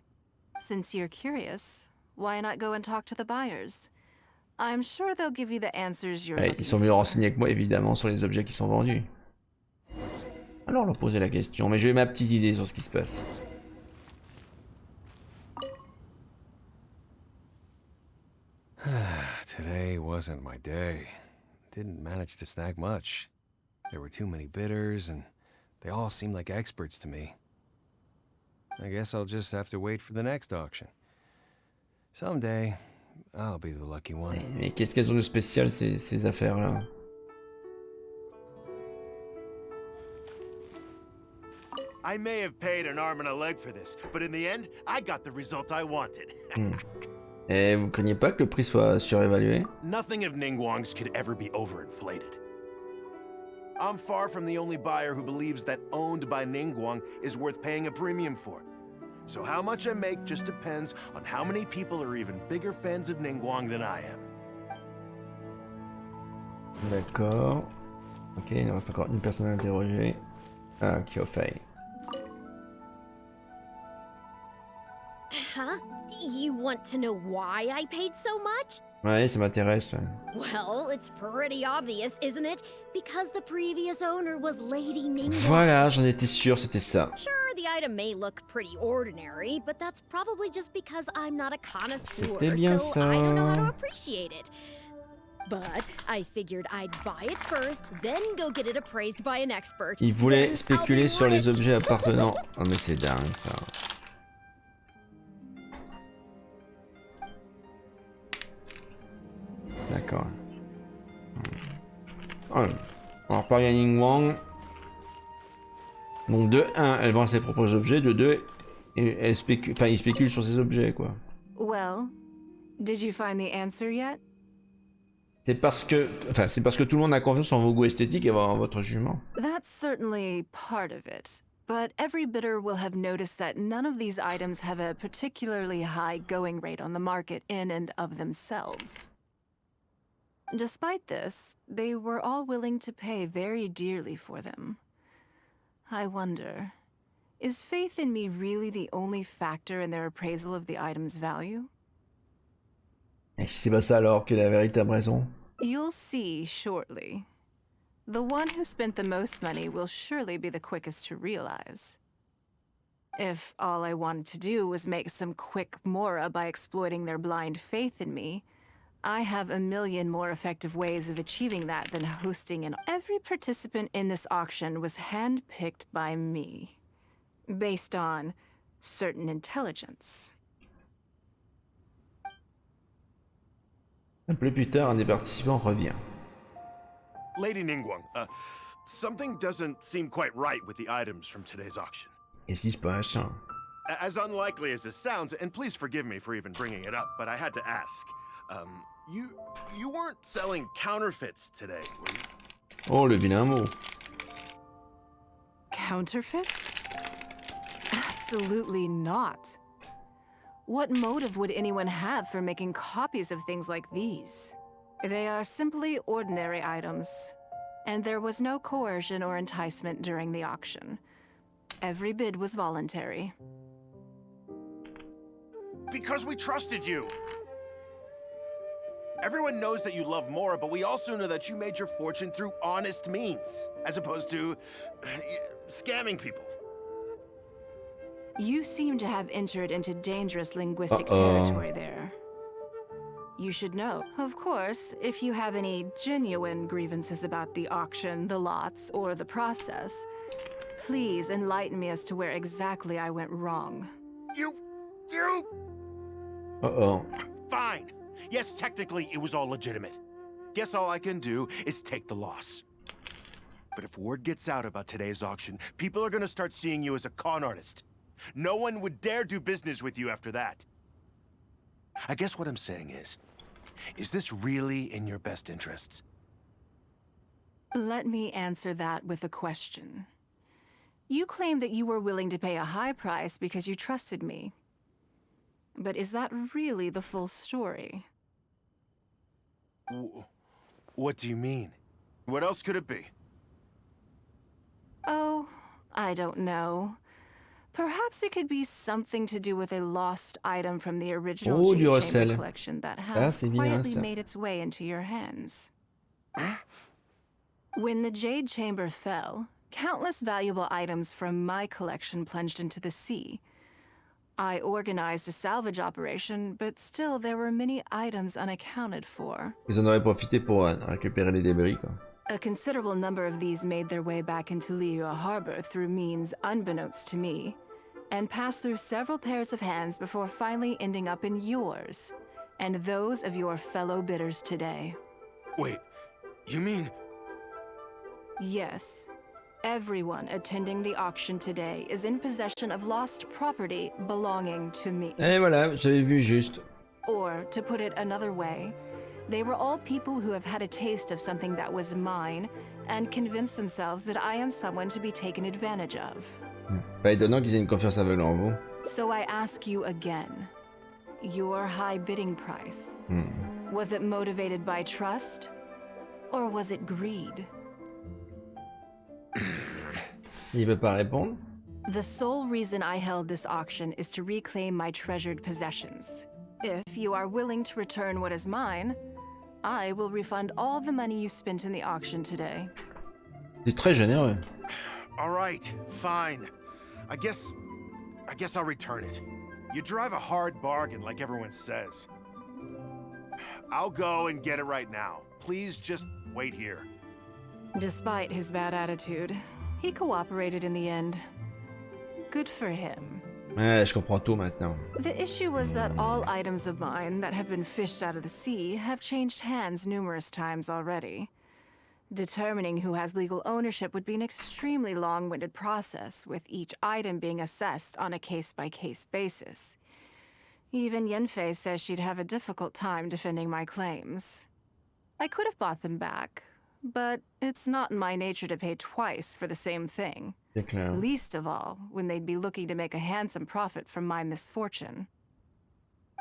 Since you're curious, why not go and talk to the buyers? I'm sure they'll give you the answers you're Ouais, looking ils sont mieux renseignés que moi, évidemment, sur les objets qui sont vendus. Alors leur poser la question, mais j'ai ma petite idée sur ce qui se passe. Today wasn't my day. Didn't manage to snag much. There were too many bidders, and they all seemed like experts to me. I guess I'll just have to wait for the next auction. Someday, I'll be the lucky one. Mais qu'est-ce qu'elles ont de spécial ces affaires-là? I may have paid an arm and a leg for this, but in the end, I got the result I wanted. Et vous craignez pas que le prix soit surévalué? Nothing of Ningguang's could ever be overinflated. I'm far from the only buyer who believes that owned by Ningguang is worth paying a premium for. So how much I make just depends on how many people are even bigger fans of Ningguang than I am. D'accord. Ok, il nous reste encore une personne à interroger. Ah, Kyofei. Huh? You want to know why I paid so much? Ouais, ça m'intéresse. Well, it's pretty obvious, isn't it? Because the previous owner was Lady Ningguang. Voilà, j'en étais sûr, c'était ça. Sure, the item may look pretty ordinary, but that's probably just because I'm not a connoisseur, C'était bien so ça. I don't know how to appreciate it. But I figured I'd buy it first, then go get it appraised by an expert. Il voulait Then spéculer I'll be sur les rich. objets appartenant. Oh mais c'est dingue ça. D'accord. Oh, on va reparler à Ning Wang. Donc de 1, elle vend ses propres objets, de 2, elle spécule, enfin il spécule sur ses objets quoi. Well, did you find the answer yet? C'est parce que tout le monde a confiance en vos goûts esthétiques et en votre jugement. That's certainly part of it. But every bidder will have noticed that none of these items have a particularly high going rate on the market in and of themselves. Despite this, they were all willing to pay very dearly for them. I wonder, is faith in me really the only factor in their appraisal of the item's value? Et si c'est pas ça alors, quelle est la véritable raison? You'll see shortly. The one who spent the most money will surely be the quickest to realize. If all I wanted to do was make some quick mora by exploiting their blind faith in me, I have a million more effective ways of achieving that than hosting an... Every participant in this auction was handpicked by me, based on certain intelligence. Un peu plus tard, un des participants revient. Lady Ningguang, something doesn't seem quite right with the items from today's auction. Qu'est-ce qui se passe? As unlikely as this sounds, and please forgive me for even bringing it up, but I had to ask. You weren't selling counterfeits today, were you? Oh, le vilain mot. Counterfeits? Absolutely not. What motive would anyone have for making copies of things like these? They are simply ordinary items, and there was no coercion or enticement during the auction. Every bid was voluntary. Because we trusted you! Everyone knows that you love Mora, but we also know that you made your fortune through honest means, as opposed to scamming people. You seem to have entered into dangerous linguistic territory there. You should know. Of course, if you have any genuine grievances about the auction, the lots, or the process, please enlighten me as to where exactly I went wrong. You... Fine. Yes, technically, it was all legitimate. Guess all I can do is take the loss. But if word gets out about today's auction, people are gonna start seeing you as a con artist. No one would dare do business with you after that. I guess what I'm saying is this really in your best interests? Let me answer that with a question. You claim that you were willing to pay a high price because you trusted me. But is that really the full story? What do you mean? What else could it be? Oh, I don't know. Perhaps it could be something to do with a lost item from the original Jade Chamber collection that has quietly made its way into your hands. When the Jade Chamber fell, countless valuable items from my collection plunged into the sea. I organized a salvage operation, but still there were many items unaccounted for. Ils en auraient profité pour récupérer les débris, quoi. A considerable number of these made their way back into Liyue Harbor through means unbeknownst to me, and passed through several pairs of hands before finally ending up in yours, and those of your fellow bidders today. Wait, you mean... Yes. Everyone attending the auction today is in possession of lost property belonging to me. Et voilà, j'avais vu juste. Or, to put it another way, they were all people who have had a taste of something that was mine and convinced themselves that I am someone to be taken advantage of. Pas étonnant qu'ils aient une confiance aveugle en vous. So I ask you again, your high bidding price, was it motivated by trust, or was it greed? Il veut pas répondre. The sole reason I held this auction is to reclaim my treasured possessions. If you are willing to return what is mine, I will refund all the money you spent in the auction today. C'est très généreux. All right, fine. I guess I'll return it. You drive a hard bargain like everyone says. I'll go and get it right now. please just wait here. Despite his bad attitude, he cooperated in the end. Good for him. Ouais, je comprends tout maintenant. The issue was that all items of mine that have been fished out of the sea have changed hands numerous times already. Determining who has legal ownership would be an extremely long-winded process, with each item being assessed on a case-by-case basis. Even Yenfei says she'd have a difficult time defending my claims. I could have bought them back, but it's not in my nature to pay twice for the same thing. Least of all, when they'd be looking to make a handsome profit from my misfortune.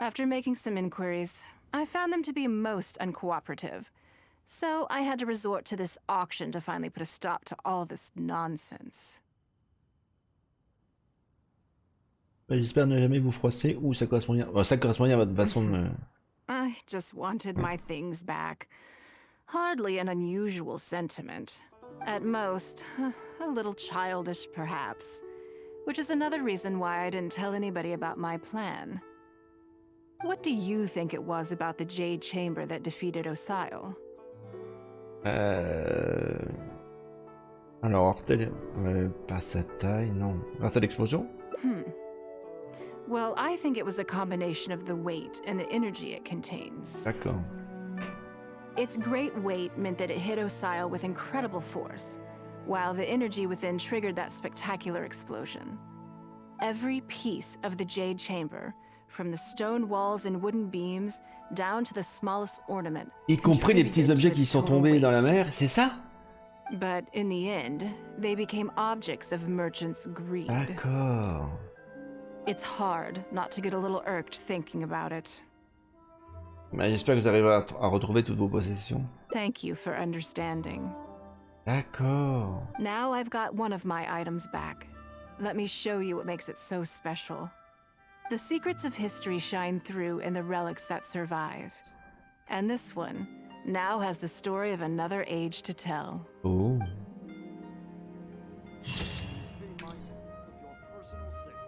After making some inquiries, I found them to be most uncooperative. So I had to resort to this auction to finally put a stop to all this nonsense. J'espère ne jamais vous froisser ou ça correspond bien. Bon, ça correspond bien à votre façon de... I just wanted my things back. Hardly an unusual sentiment. At most, a little childish perhaps. Which is another reason why I didn't tell anybody about my plan. What do you think it was about the Jade Chamber that defeated Osile? Alors, pas sa taille, non. Grâce à l'explosion? Well, I think it was a combination of the weight and the energy it contains. D'accord. Its great weight meant that it hit Osile with incredible force, while the energy within triggered that spectacular explosion. Every piece of the Jade Chamber, from the stone walls and wooden beams, down to the smallest ornament, Y compris les petits objets qui sont tombés dans la mer, c'est ça? But in the end, they became objects of merchants' greed. D'accord. It's hard not to get a little irked thinking about it. J'espère que vous arriverez à retrouver toutes vos possessions. Thank you for understanding. D'accord. Now I've got one of my items back. Let me show you what makes it so special. The secrets of history shine through in the relics that survive. And this one now has the story of another age to tell. Oh.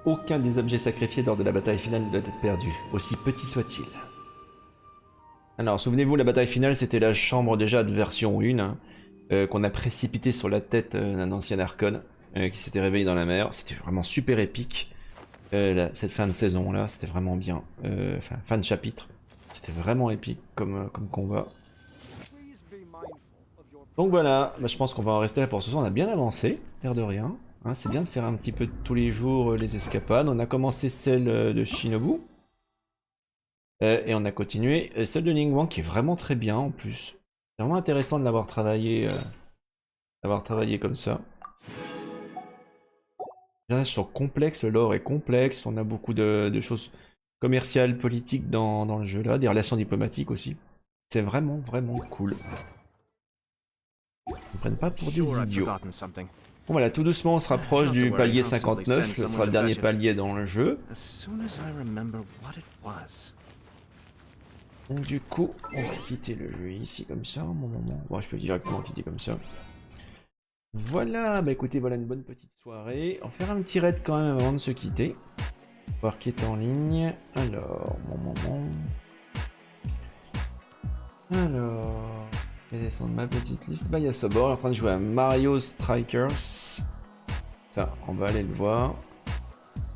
Aucun des objets sacrifiés lors de la bataille finale ne doit être perdu, aussi petit soit-il. Alors, souvenez-vous, la bataille finale, c'était la chambre déjà de version 1, hein, qu'on a précipité sur la tête d'un ancien archon qui s'était réveillé dans la mer. C'était vraiment super épique. Cette fin de saison là, c'était vraiment bien. Enfin, fin de chapitre. C'était vraiment épique comme combat. Donc voilà, je pense qu'on va en rester là pour ce soir. On a bien avancé, l'air de rien. Hein, c'est bien de faire un petit peu tous les jours les escapades. On a commencé celle de Shinobu. Et on a continué celle de Ningguang qui est vraiment très bien en plus. C'est vraiment intéressant de l'avoir travaillé comme ça. Les personnages sont complexes, le lore est complexe, on a beaucoup de choses commerciales, politiques dans le jeu là, des relations diplomatiques aussi. C'est vraiment cool. Ils ne prennent pas pour des idiots. Bon voilà, tout doucement on se rapproche du palier 59, ce sera le dernier palier dans le jeu. Donc du coup, on va quitter le jeu ici comme ça, bon, je peux directement quitter comme ça. Voilà, bah écoutez, voilà une bonne petite soirée. On va faire un petit raid quand même avant de se quitter. Voir qui est en ligne. Alors, Alors, je vais descendre ma petite liste. Bah il y a Sobor, il est en train de jouer à Mario Strikers. Ça, on va aller le voir.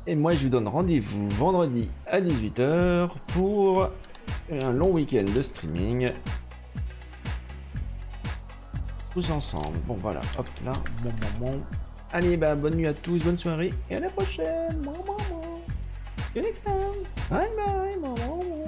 Et moi je vous donne rendez-vous vendredi à 18 h pour un long week-end de streaming. Tous ensemble. Bon voilà, hop là. Allez, bah bonne nuit à tous, bonne soirée et à la prochaine. See you next time. Bye bye.